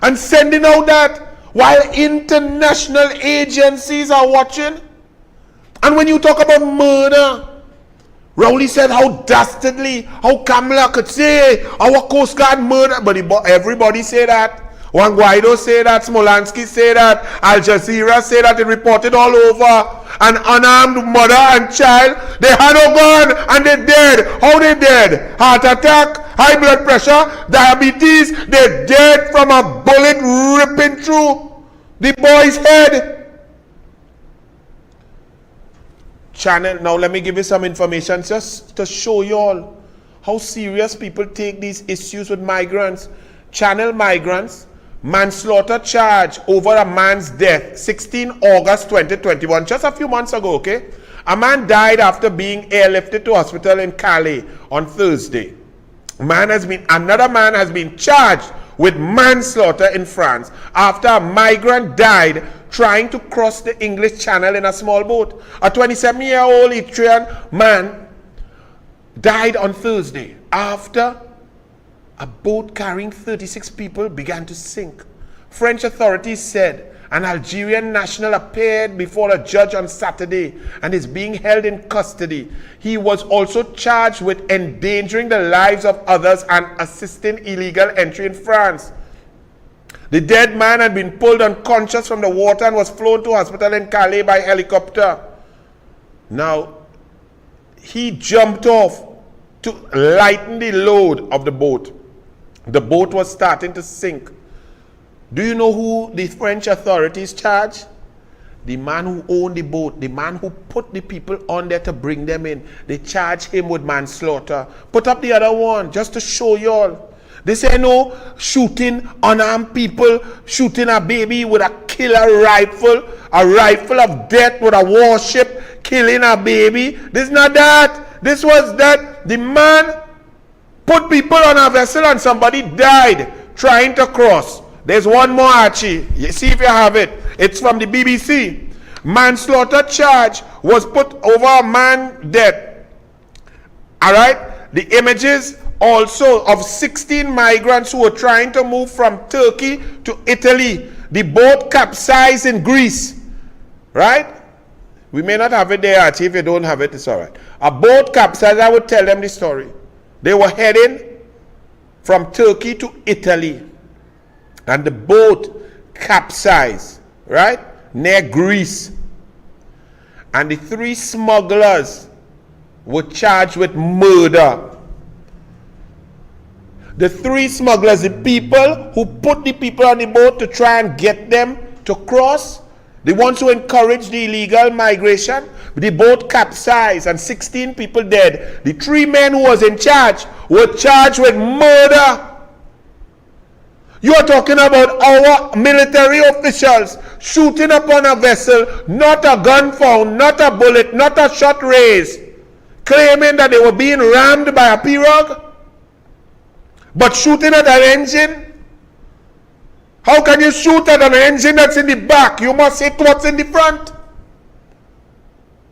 And sending out that while international agencies are watching. And when you talk about murder, Rowley said how dastardly, how Kamala could say our Coast Guard murder. But everybody say that. Juan Guaido say that, Smolansky say that, Al Jazeera say that, it reported all over. An unarmed mother and child, they had no gun and they dead. How they dead? Heart attack, high blood pressure, diabetes, they dead from a bullet ripping through the boy's head. Channel, now let me give you some information just to show you all how serious people take these issues with migrants. Channel Migrants, manslaughter charge over a man's death, 16 August 2021, just a few months ago, okay? A man died after being airlifted to hospital in Calais on Thursday. Another man has been charged with manslaughter in France after a migrant died trying to cross the English Channel in a small boat. A 27-year-old Eritrean man died on Thursday after a boat carrying 36 people began to sink. French authorities said an Algerian national appeared before a judge on Saturday and is being held in custody. He was also charged with endangering the lives of others and assisting illegal entry in France. The dead man had been pulled unconscious from the water and was flown to hospital in Calais by helicopter. Now, he jumped off to lighten the load of the boat. The boat was starting to sink. Do you know who the French authorities charged? The man who owned the boat, the man who put the people on there to bring them in. They charged him with manslaughter. Put up the other one just to show you all. They say no, shooting unarmed people, shooting a baby with a killer rifle, a rifle of death with a warship, killing a baby. This is not that. This was that the man put people on a vessel and somebody died trying to cross. There's one more, Archie. You see if you have it. It's from the BBC. Manslaughter charge was put over a man dead. All right? The images also of 16 migrants who were trying to move from Turkey to Italy. The boat capsized in Greece, right? We may not have it there, Archie. If you don't have it, it's all right. A boat capsized, I would tell them the story. They were heading from Turkey to Italy, and the boat capsized, right, near Greece. And the 3 smugglers were charged with murder. The 3 smugglers, the people who put the people on the boat to try and get them to cross, the ones who encouraged the illegal migration, the boat capsized and 16 people dead. The 3 men who was in charge were charged with murder. You are talking about our military officials shooting upon a vessel, not a gun found, not a bullet, not a shot raised, claiming that they were being rammed by a pirogue, but shooting at an engine. How can you shoot at an engine that's in the back? You must hit what's in the front.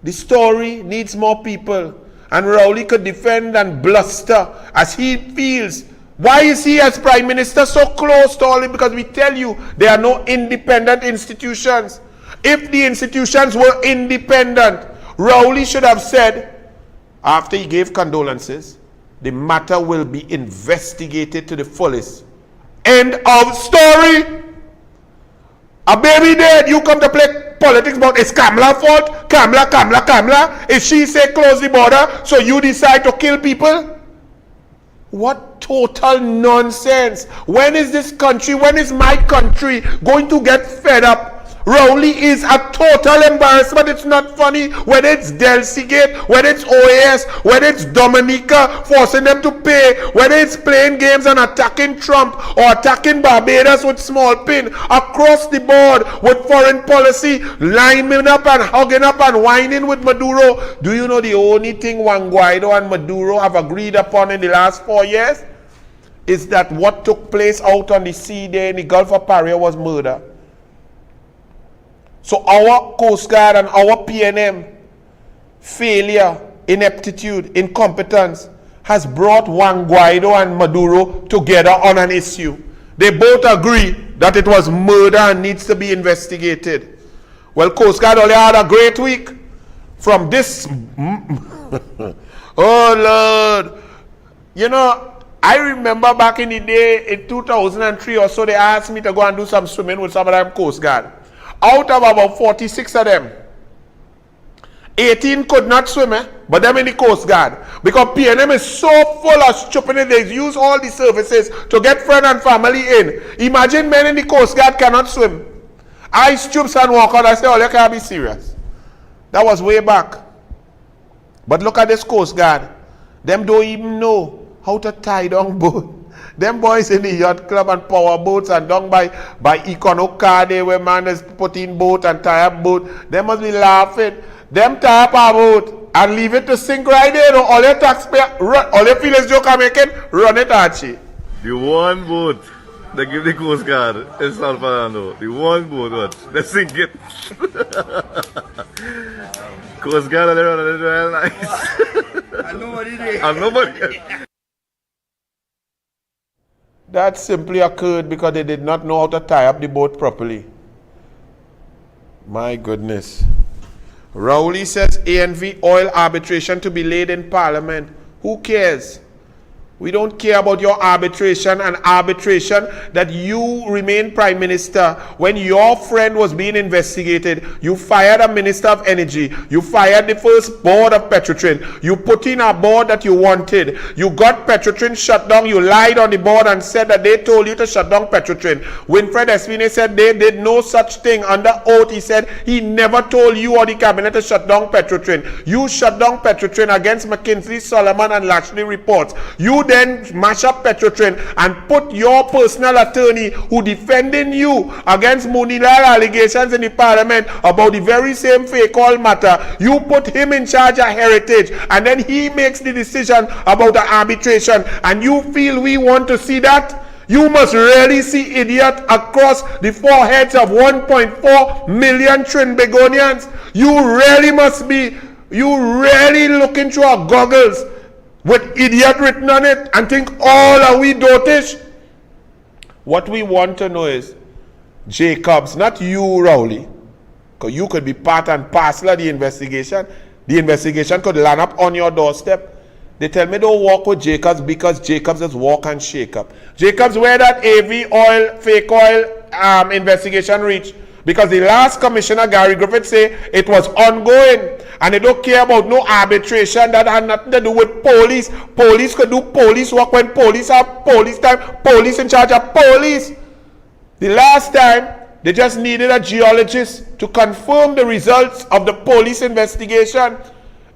The story needs more people. And Rowley could defend and bluster as he feels. Why is he as Prime Minister so close to all it? Because we tell you there are no independent institutions. If the institutions were independent, Rowley should have said, after he gave condolences, the matter will be investigated to the fullest. End of story. A baby dead, you come to play politics about it's Kamla's fault? Kamla. If she say close the border, so you decide to kill people? What total nonsense. When is this country, when is my country going to get fed up? Rowley is a total embarrassment. It's not funny. Whether it's Delsigate, whether it's OAS, whether it's Dominica forcing them to pay, whether it's playing games and attacking Trump or attacking Barbados with small pin, across the board with foreign policy, lining up and hugging up and whining with Maduro. Do you know the only thing Juan Guaido and Maduro have agreed upon in the last 4 years is that what took place out on the sea there in the Gulf of Paria was murder? So our Coast Guard and our PNM failure, ineptitude, incompetence has brought Juan Guaido and Maduro together on an issue. They both agree that it was murder and needs to be investigated. Well, Coast Guard only had a great week from this. Oh, Lord. You know, I remember back in the day, in 2003 or so, they asked me to go and do some swimming with some of them Coast Guard. Out of about 46 of them, 18 could not swim, but them in the Coast Guard. Because PNM is so full of stupidity, they use all the services to get friend and family in. Imagine men in the Coast Guard cannot swim. I stoops and walk out, I say, oh, you can't be serious. That was way back. But look at this Coast Guard. Them don't even know how to tie down boat. Them boys in the yacht club and power boats and down by Econo car there where man is putting boat and tie up boat. They must be laughing. Them tie up a boat and leave it to sink right there. No, all your taxpayer, all your feelings joke are making, run it, Archie. The one boat they give the Coast Guard in San Fernando. The one boat, what? They sink it. Coast Guard, they run it real nice. And nobody there. And nobody. That simply occurred because they did not know how to tie up the boat properly. My goodness. Rowley says ANV oil arbitration to be laid in Parliament. Who cares? We don't care about your arbitration and arbitration that you remain Prime Minister when your friend was being investigated. You fired a Minister of Energy. You fired the first board of Petrotrin. You put in a board that you wanted. You got Petrotrin shut down. You lied on the board and said that they told you to shut down Petrotrin. Winfred Espine said they did no such thing. Under oath, he said he never told you or the cabinet to shut down Petrotrin. You shut down Petrotrin against McKinsey, Solomon and Lashley reports. You then mash up Petrotrin and put your personal attorney who defending you against Munilal allegations in the Parliament about the very same fake oil matter. You put him in charge of Heritage and then he makes the decision about the arbitration, and you feel we want to see that? You must really see idiot across the foreheads of 1.4 million Trinbagonians. You really must be, you really looking through our goggles with idiot written on it and think all are we dotish. What we want to know is Jacobs, not you, Rowley, because you could be part and parcel of the investigation. The investigation could land up on your doorstep. They tell me don't walk with Jacobs because Jacobs just walk and shake up. Jacobs, where that AV oil, fake oil investigation reach? Because the last commissioner, Gary Griffith, say it was ongoing and they don't care about no arbitration that had nothing to do with police. Police could do police work when police have police time. Police in charge of police. The last time, they just needed a geologist to confirm the results of the police investigation.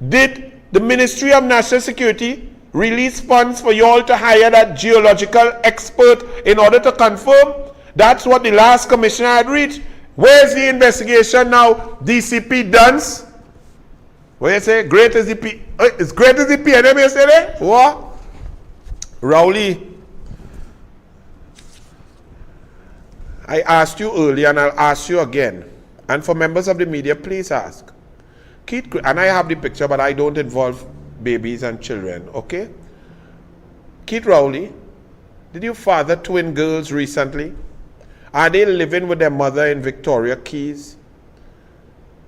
Did the Ministry of National Security release funds for you all to hire that geological expert in order to confirm? That's what the last commissioner had reached. Where's the investigation now? DCP Duns? What you say? Great as the P. It's great as the PNM yesterday? What? Rowley, I asked you earlier and I'll ask you again. And for members of the media, please ask. Keith, and I have the picture, but I don't involve babies and children, okay? Keith Rowley, did you father twin girls recently? Are they living with their mother in Victoria Keys?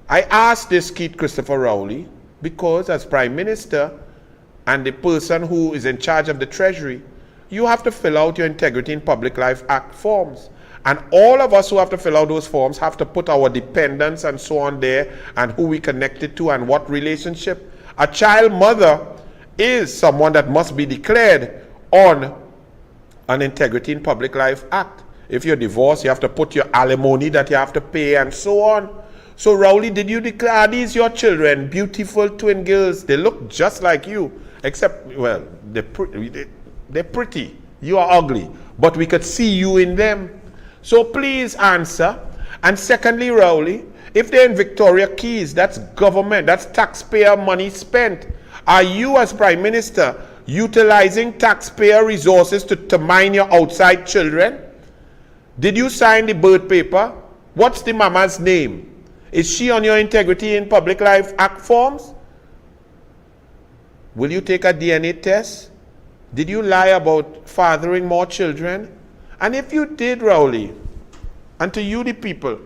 I asked this Keith Christopher Rowley because as Prime Minister and the person who is in charge of the Treasury, you have to fill out your Integrity in Public Life Act forms. And all of us who have to fill out those forms have to put our dependents and so on there and who we connected to and what relationship. A child mother is someone that must be declared on an Integrity in Public Life Act. If you're divorced, you have to put your alimony that you have to pay and so on. So Rowley, did you declare these your children, beautiful twin girls? They look just like you, except, well, they're pretty. You are ugly, but we could see you in them. So please answer. And secondly, Rowley, if they're in Victoria Keys, that's government, that's taxpayer money spent. Are you as Prime Minister utilizing taxpayer resources to mine your outside children? Did you sign the birth paper? What's the mama's name? Is she on your Integrity in Public Life Act forms? Will you take a DNA test? Did you lie about fathering more children? And if you did, Rowley, and to you the people,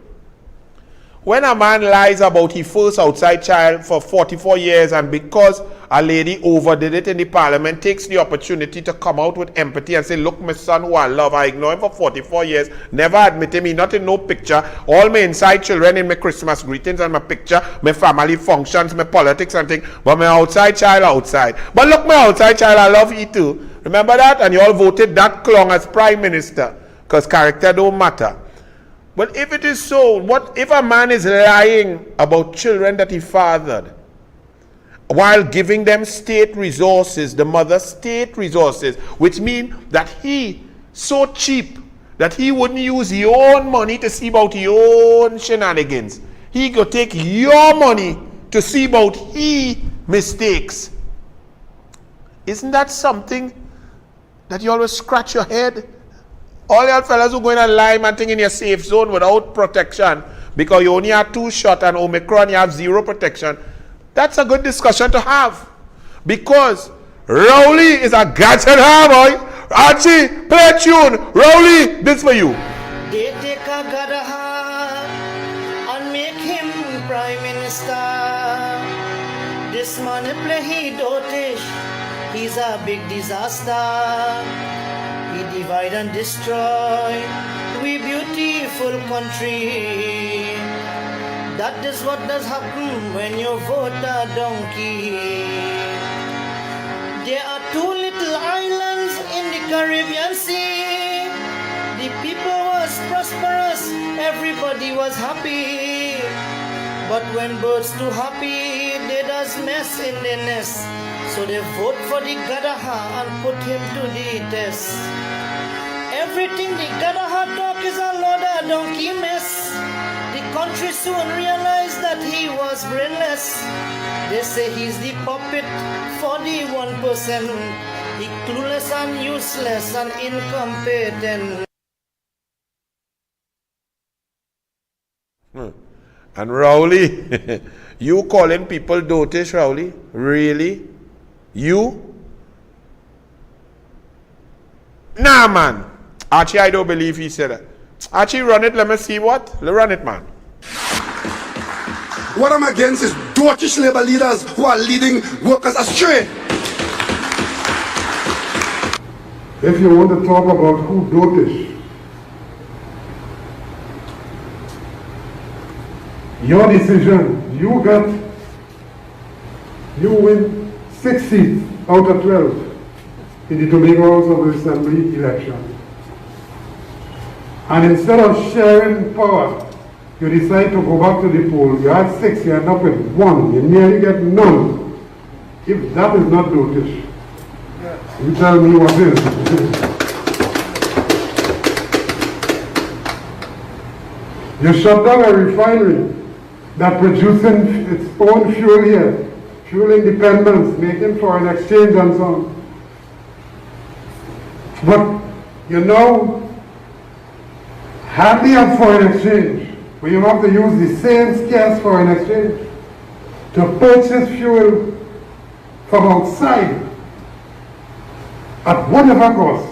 when a man lies about his first outside child for 44 years and because a lady overdid it in the parliament, takes the opportunity to come out with empathy and say, look, my son who I love, I ignore him for 44 years, never admitted me, not in no picture, all my inside children in my Christmas greetings and my picture, my family functions, my politics and things, but my outside child outside. But look, my outside child, I love you too. Remember that? And you all voted that clown as Prime Minister because character don't matter. But if it is so, what if a man is lying about children that he fathered while giving them state resources, the mother state resources, which mean that he so cheap that he wouldn't use your own money to see about your own shenanigans. He could take your money to see about he mistakes. Isn't that something that you always scratch your head? All y'all fellas who go in and lie and thing in your safe zone without protection because you only have 2 shots and Omicron you have 0 protection. That's a good discussion to have. Because Rowley is a gadget, boy. Archie, play a tune. Rowley, this for you. They take a Gadaha and make him Prime Minister. This man play he dotish. He's a big disaster. He divide and destroy we beautiful country. That is what does happen when you vote a donkey. There are 2 little islands in the Caribbean Sea. The people was prosperous, everybody was happy. But when birds too happy, they does mess in the nest. So they vote for the Gadaha and put him to the test. Everything the Gadaha talk is a load of donkey mess. The country soon realized that he was brainless. They say he's the puppet for the 1%. He clueless and useless and incompetent. And Rowley, you calling people dotish, Rowley? Really? You? Nah, man. Actually, I don't believe he said that. Archie, run it. Let me see what. Run it, man. What I'm against is dwarfish labor leaders who are leading workers astray. If you want to talk about who dotish, your decision, you win 6 seats out of 12 in the Tobago House of Assembly election. And instead of sharing power, you decide to go back to the poll. You had 6, you end up with 1. You nearly get none. If that is not dotish, you tell me what is. You shut down a refinery that producing its own fuel here, fuel independence, making foreign exchange and so on. But you now hardly have foreign exchange, but you have to use the same scarce foreign exchange to purchase fuel from outside at whatever cost.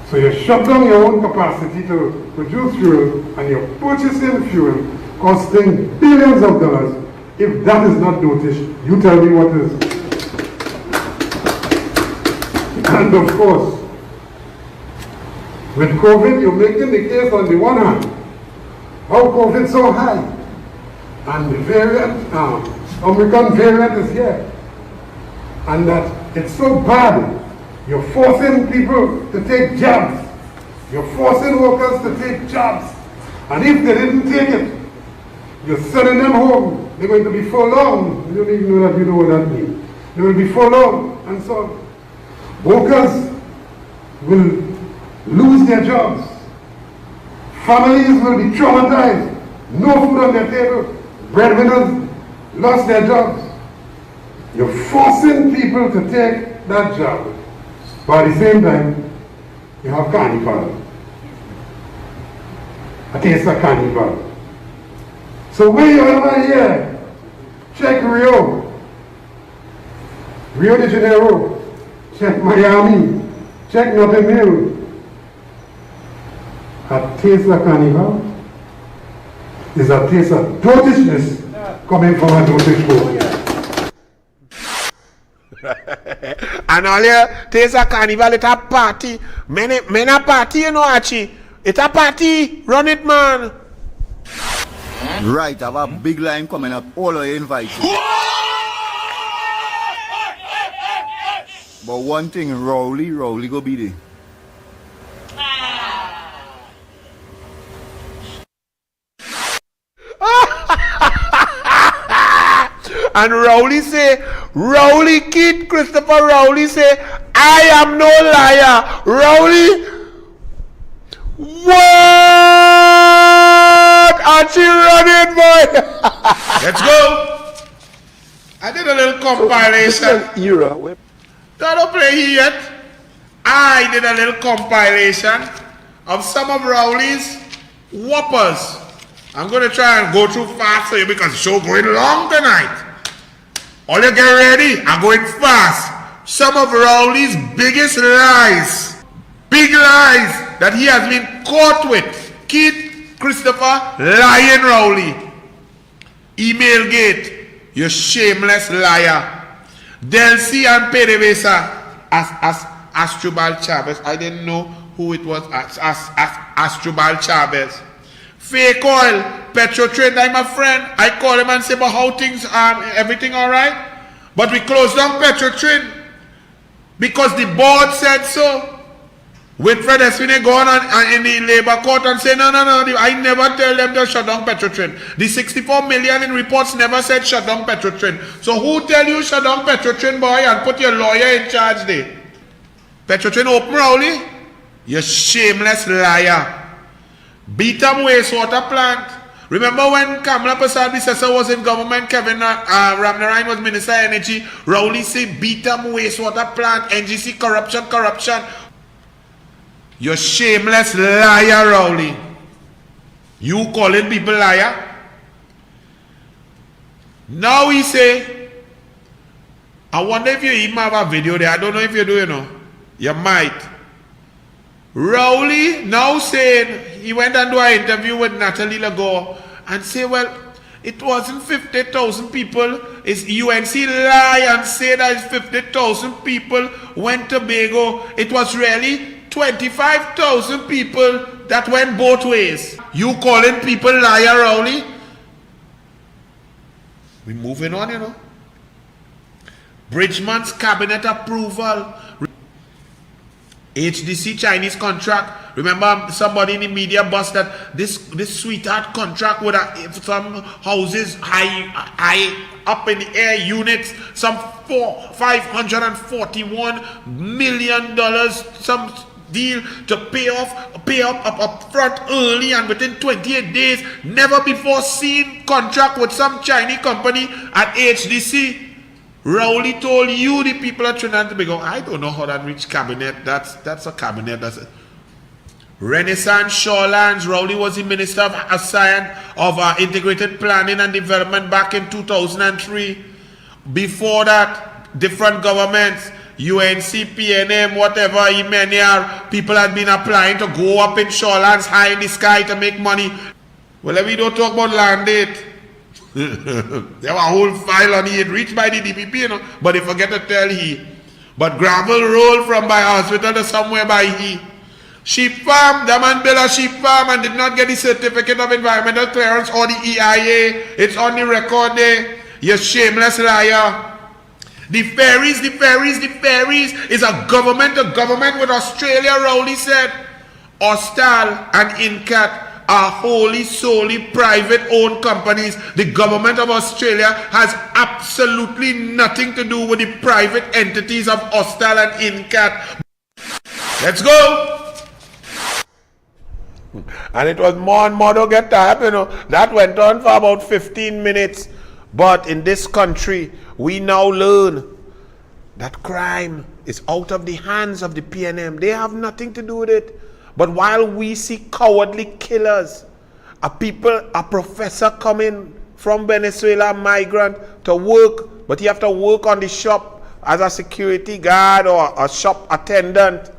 So you shut down your own capacity to produce fuel and you're purchasing fuel costing billions of dollars. If that is not dotish, you tell me what is. And of course, with COVID, you're making the case on the one hand, how COVID is so high, and the variant, Omicron variant is here, and that it's so bad. You're forcing people to take jobs. You're forcing workers to take jobs. And if they didn't take it, you're sending them home. They're going to be furloughed. You don't even know that you know what that means. They will be furloughed and so on. Workers will lose their jobs. Families will be traumatized. No food on their table. Breadwinners lost their jobs. You're forcing people to take that job. But at the same time, you have carnival. A taste of carnival. So where you ever here, check Rio de Janeiro, check Miami, check Notting Hill. A taste of carnival is a taste of dotishness coming from a dotish boy. And all your taste a carnival, it's a party. Men a party, you know, Archie. It's a party. Run it, man. Right, I have a big line coming up. All are invited. But one thing, Rowley go be there. And Rowley kid Christopher Rowley say, I am no liar. Rowley, what? Archie running, boy. Let's go. I did a little compilation. Era. Don't play here yet. I did a little compilation of some of Rowley's whoppers. I'm going to try and go through fast for you because the show going long tonight. All you get ready, I'm going fast. Some of Rowley's biggest lies, big lies that he has been caught with. Kid Christopher lying Rowley. Email gate, you shameless liar. Delcy and PDVSA as Astrobal Chavez. I didn't know who it was as Astrobal Chavez. Fake oil, Petrotrain, I'm a friend. I call him and say, but how things are, everything all right? But we closed down Petrotrain because the board said so. Winfred Espine go on in the labor court and say, no, I never tell them to shut down Petrotrain. The 64 million in reports never said shut down Petrotrain. So who tell you shut down Petrotrain, boy, and put your lawyer in charge there? Petrotrain open, Rowley? You shameless liar. Beatam wastewater plant. Remember when Kamala Prasad was in government, Kevin Ramnarayan was Minister of Energy, Rowley said Beatam wastewater plant, NGC corruption. You shameless liar, Rowley. You calling people liar? Now he say, I wonder if you even have a video there. I don't know if you do, you know. You might. Rowley now saying, he went and do an interview with Natalie Lagore and say, well, it wasn't 50,000 people. It's UNC lie and say that it's 50,000 people went to Tobago. It was really 25,000 people that went both ways. You calling people liar, Rowley? We moving on, you know. Bridgman's cabinet approval. HDC Chinese contract. Remember somebody in the media bust that this sweetheart contract with some houses high up in the air units, some $541 million, some deal to pay up front early and within 28 days. Never before seen contract with some Chinese company at HDC. Rowley told you, the people of Trinidad and Tobago, I don't know how that reached cabinet. That's a cabinet. That's it. Renaissance Shorelands. Rowley was the Minister of Integrated Planning and Development back in 2003. Before that, different governments, UNC, PNM, whatever, EMNR, people had been applying to go up in Shorelands high in the sky to make money. Well, we don't talk about land aid. There were a whole file on it reached by the DPP, you know, but they forget to tell he. But gravel roll from by hospital to somewhere by he. Sheep farm, the man built a sheep farm and did not get the certificate of environmental clearance or the EIA. It's on the record there. You shameless liar. The ferries is a government with Australia, Rowley said. Austal and Incat are wholly, solely private-owned companies. The government of Australia has absolutely nothing to do with the private entities of Austal and Incat. Let's go! And it was more and more to get that, you know. That went on for about 15 minutes. But in this country, we now learn that crime is out of the hands of the PNM. They have nothing to do with it. But while we see cowardly killers, a professor coming from Venezuela, migrant, to work, but he have to work on the shop as a security guard or a shop attendant,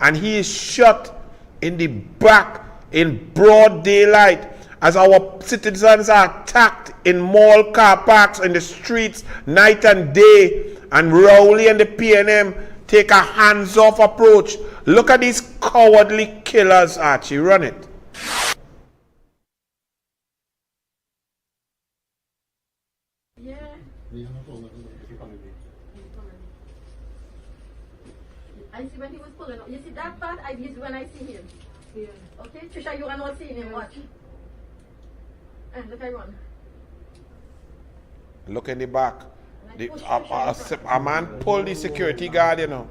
and he is shot in the back in broad daylight as our citizens are attacked in mall car parks, in the streets, night and day, and Rowley and the PNM take a hands-off approach. Look at these cowardly killers, Archie. Run it. Yeah. I see when he was pulling up. You see that part? I use when I see him. Yeah. Okay, Trisha, you are not seeing him. Watch. And look, I run. Look in the back. A man pulled the security guard, you know.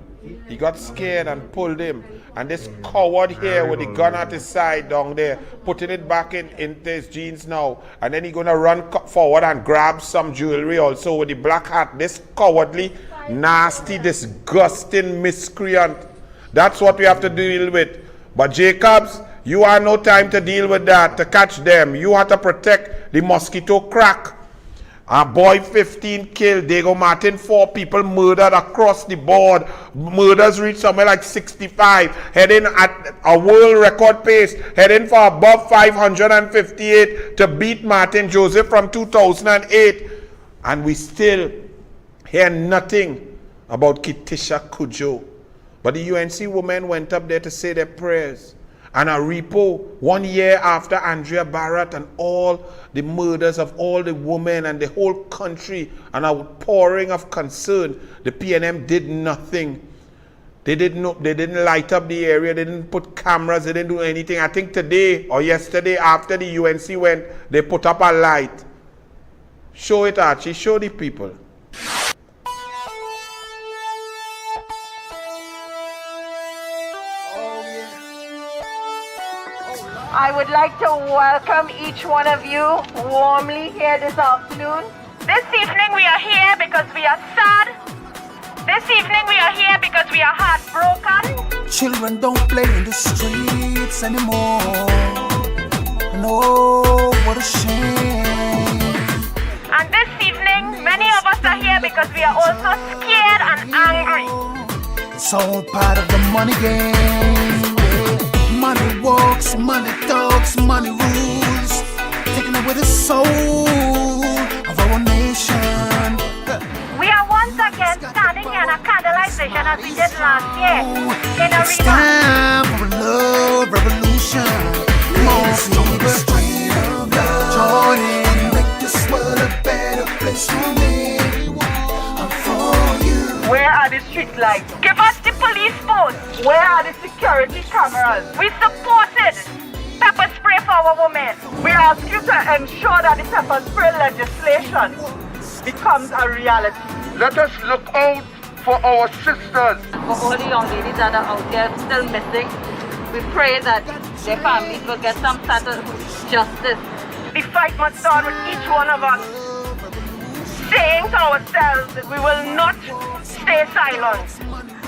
He got scared and pulled him. And this coward here with the gun at his side down there, putting it back into his jeans now. And then he's going to run forward and grab some jewelry also with the black hat. This cowardly, nasty, disgusting miscreant. That's what we have to deal with. But Jacobs, you have no time to deal with that, to catch them. You have to protect the mosquito crack. A boy 15 killed, Diego Martin 4 people murdered across the board. Murders reached somewhere like 65, heading at a world record pace, heading for above 558 to beat Martin Joseph from 2008. And we still hear nothing about Kitisha Kujo. But the UNC women went up there to say their prayers. And a repo 1 year after Andrea Barrett and all the murders of all the women and the whole country, and a pouring of concern, the PNM did nothing. They didn't light up the area, they didn't put cameras, they didn't do anything. I think today or yesterday after the UNC went, they put up a light. Show it, Archie, show the people. I would like to welcome each one of you warmly here this afternoon. This evening we are here because we are sad. This evening we are here because we are heartbroken. Children don't play in the streets anymore. No, what a shame. And this evening many of us are here because we are also scared and angry. It's all part of the money game. Money walks, money talks, money rules, taking away the soul of our nation. We are once again standing in a candlelight vision as we did last year in a It's time for a love revolution. Come on, people, join in, make this world a better place for me and for you. Where are the street lights? Give us the police posts. Where are the security cameras? We supported pepper spray for our women. We ask you to ensure that the pepper spray legislation becomes a reality. Let us look out for our sisters. For all the young ladies that are out there still missing, we pray that their families will get some sort of justice. The fight must start with each one of us saying to ourselves that we will not stay silent.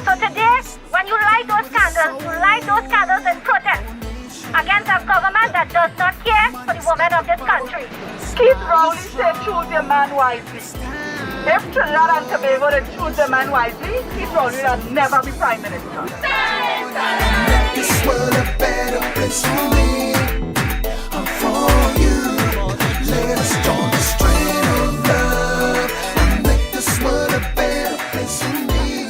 So today, when you light those candles in protest against a government that does not care for the women of this country. Keith Rowley said choose your man wisely. If Trinidad and Tobago did choose their man wisely, Keith Rowley will never be Prime Minister. Make this world a better place for me and for you. Let us join the strain of love and make this world a better place for me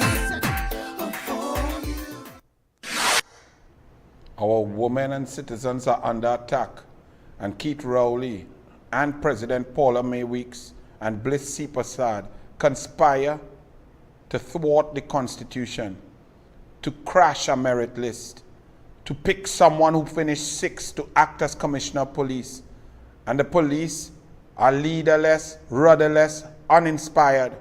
and for you. Our women and citizens are under attack, and Keith Rowley and President Paula May Weeks and Bliss C. Prasad conspire to thwart the Constitution, to crash a merit list, to pick someone who finished sixth to act as Commissioner of Police. And the police are leaderless, rudderless, uninspired.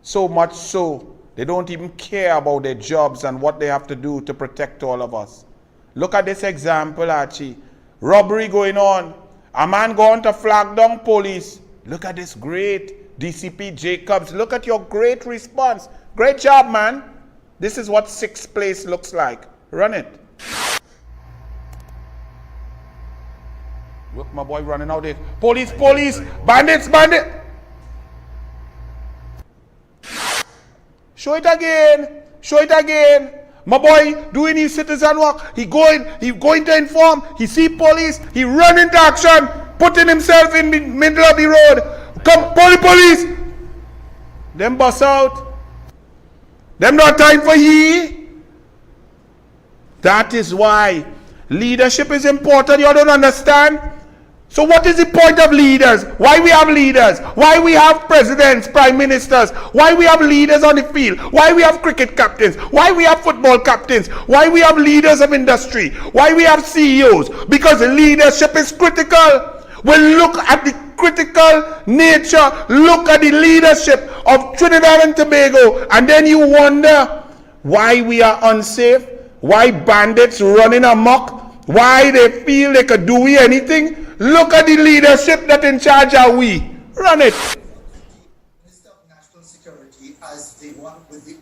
So much so, they don't even care about their jobs and what they have to do to protect all of us. Look at this example, Archie. Robbery going on. A man going to flag down police. Look at this great DCP Jacobs. Look at your great response. Great job, man. This is what sixth place looks like. Run it. Look, my boy running out there. Police, police. Bandits, bandit. Show it again. Show it again. My boy doing his citizen work. He going to inform. He see police. He run into action. Putting himself in the middle of the road. Come, police. Them bust out. Them not time for ye. That is why leadership is important. You don't understand? So what is the point of leaders? Why we have leaders? Why we have presidents, prime ministers? Why we have leaders on the field? Why we have cricket captains? Why we have football captains? Why we have leaders of industry? Why we have CEOs? Because leadership is critical. We'll look at the critical nature, look at the leadership of Trinidad and Tobago, and then you wonder why we are unsafe, why bandits running amok, why they feel they could do anything. Look at the leadership that in charge are we. Run it. Minister of National Security as the one with the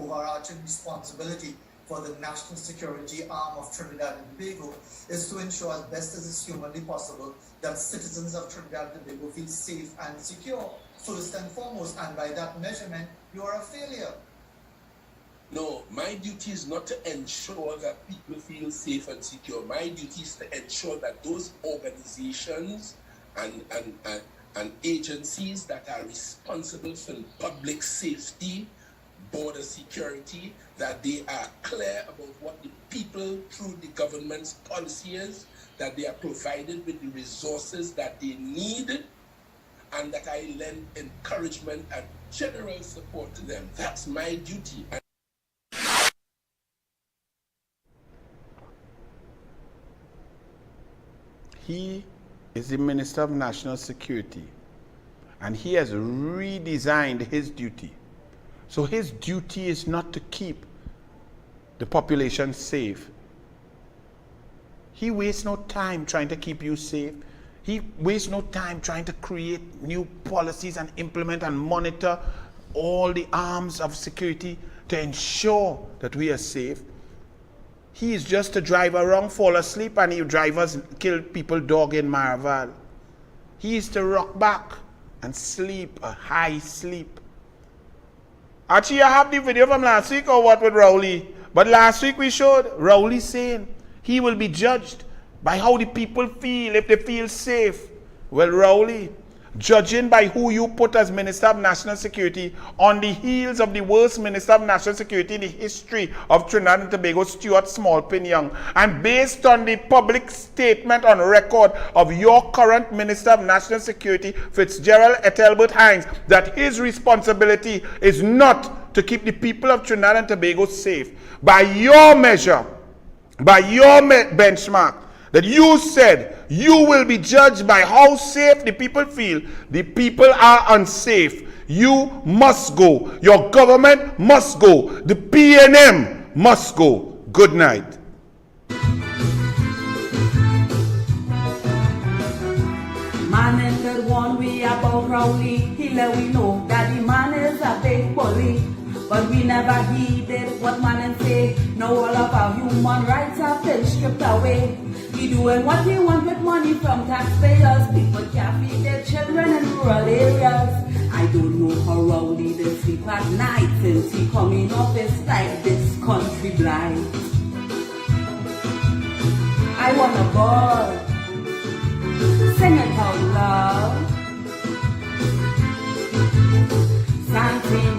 overarching responsibility for the national security arm of Trinidad and Tobago is to ensure as best as is humanly possible that citizens of Trinidad and Tobago feel safe and secure, first and foremost, and by that measurement, you are a failure. No, my duty is not to ensure that people feel safe and secure. My duty is to ensure that those organizations and agencies that are responsible for public safety, border security, that they are clear about what the people through the government's policy is, that they are provided with the resources that they need, and that I lend encouragement and general support to them. That's my duty. He is the Minister of National Security, and he has redesigned his duty. So his duty is not to keep the population safe. He wastes no time trying to keep you safe. He wastes no time trying to create new policies and implement and monitor all the arms of security to ensure that we are safe. He is just to drive around, fall asleep, and he drivers kill people dog in Maraval. He is to rock back and sleep, a high sleep. Actually, I have the video from last week or what with Rowley. But last week we showed Rowley saying, he will be judged by how the people feel, if they feel safe. Well, Rowley, judging by who you put as Minister of National Security on the heels of the worst Minister of National Security in the history of Trinidad and Tobago, Stuart Smallpin-Young, and based on the public statement on record of your current Minister of National Security, Fitzgerald Ethelbert Hines, that his responsibility is not to keep the people of Trinidad and Tobago safe. By your measure, by your benchmark, that you said you will be judged by how safe the people feel. The people are unsafe. You must go. Your government must go. The PNM must go. Good night. Man in the one we about Rowley, he let we know that the man is a big bully. But we never heeded what man say. Now all of our human rights have been stripped away. He doing what he want with money from taxpayers. People can't feed their children in rural areas. I don't know how Rowley they sleep at night since he come in office like this country blind. I want a ball, sing it out loud. Santi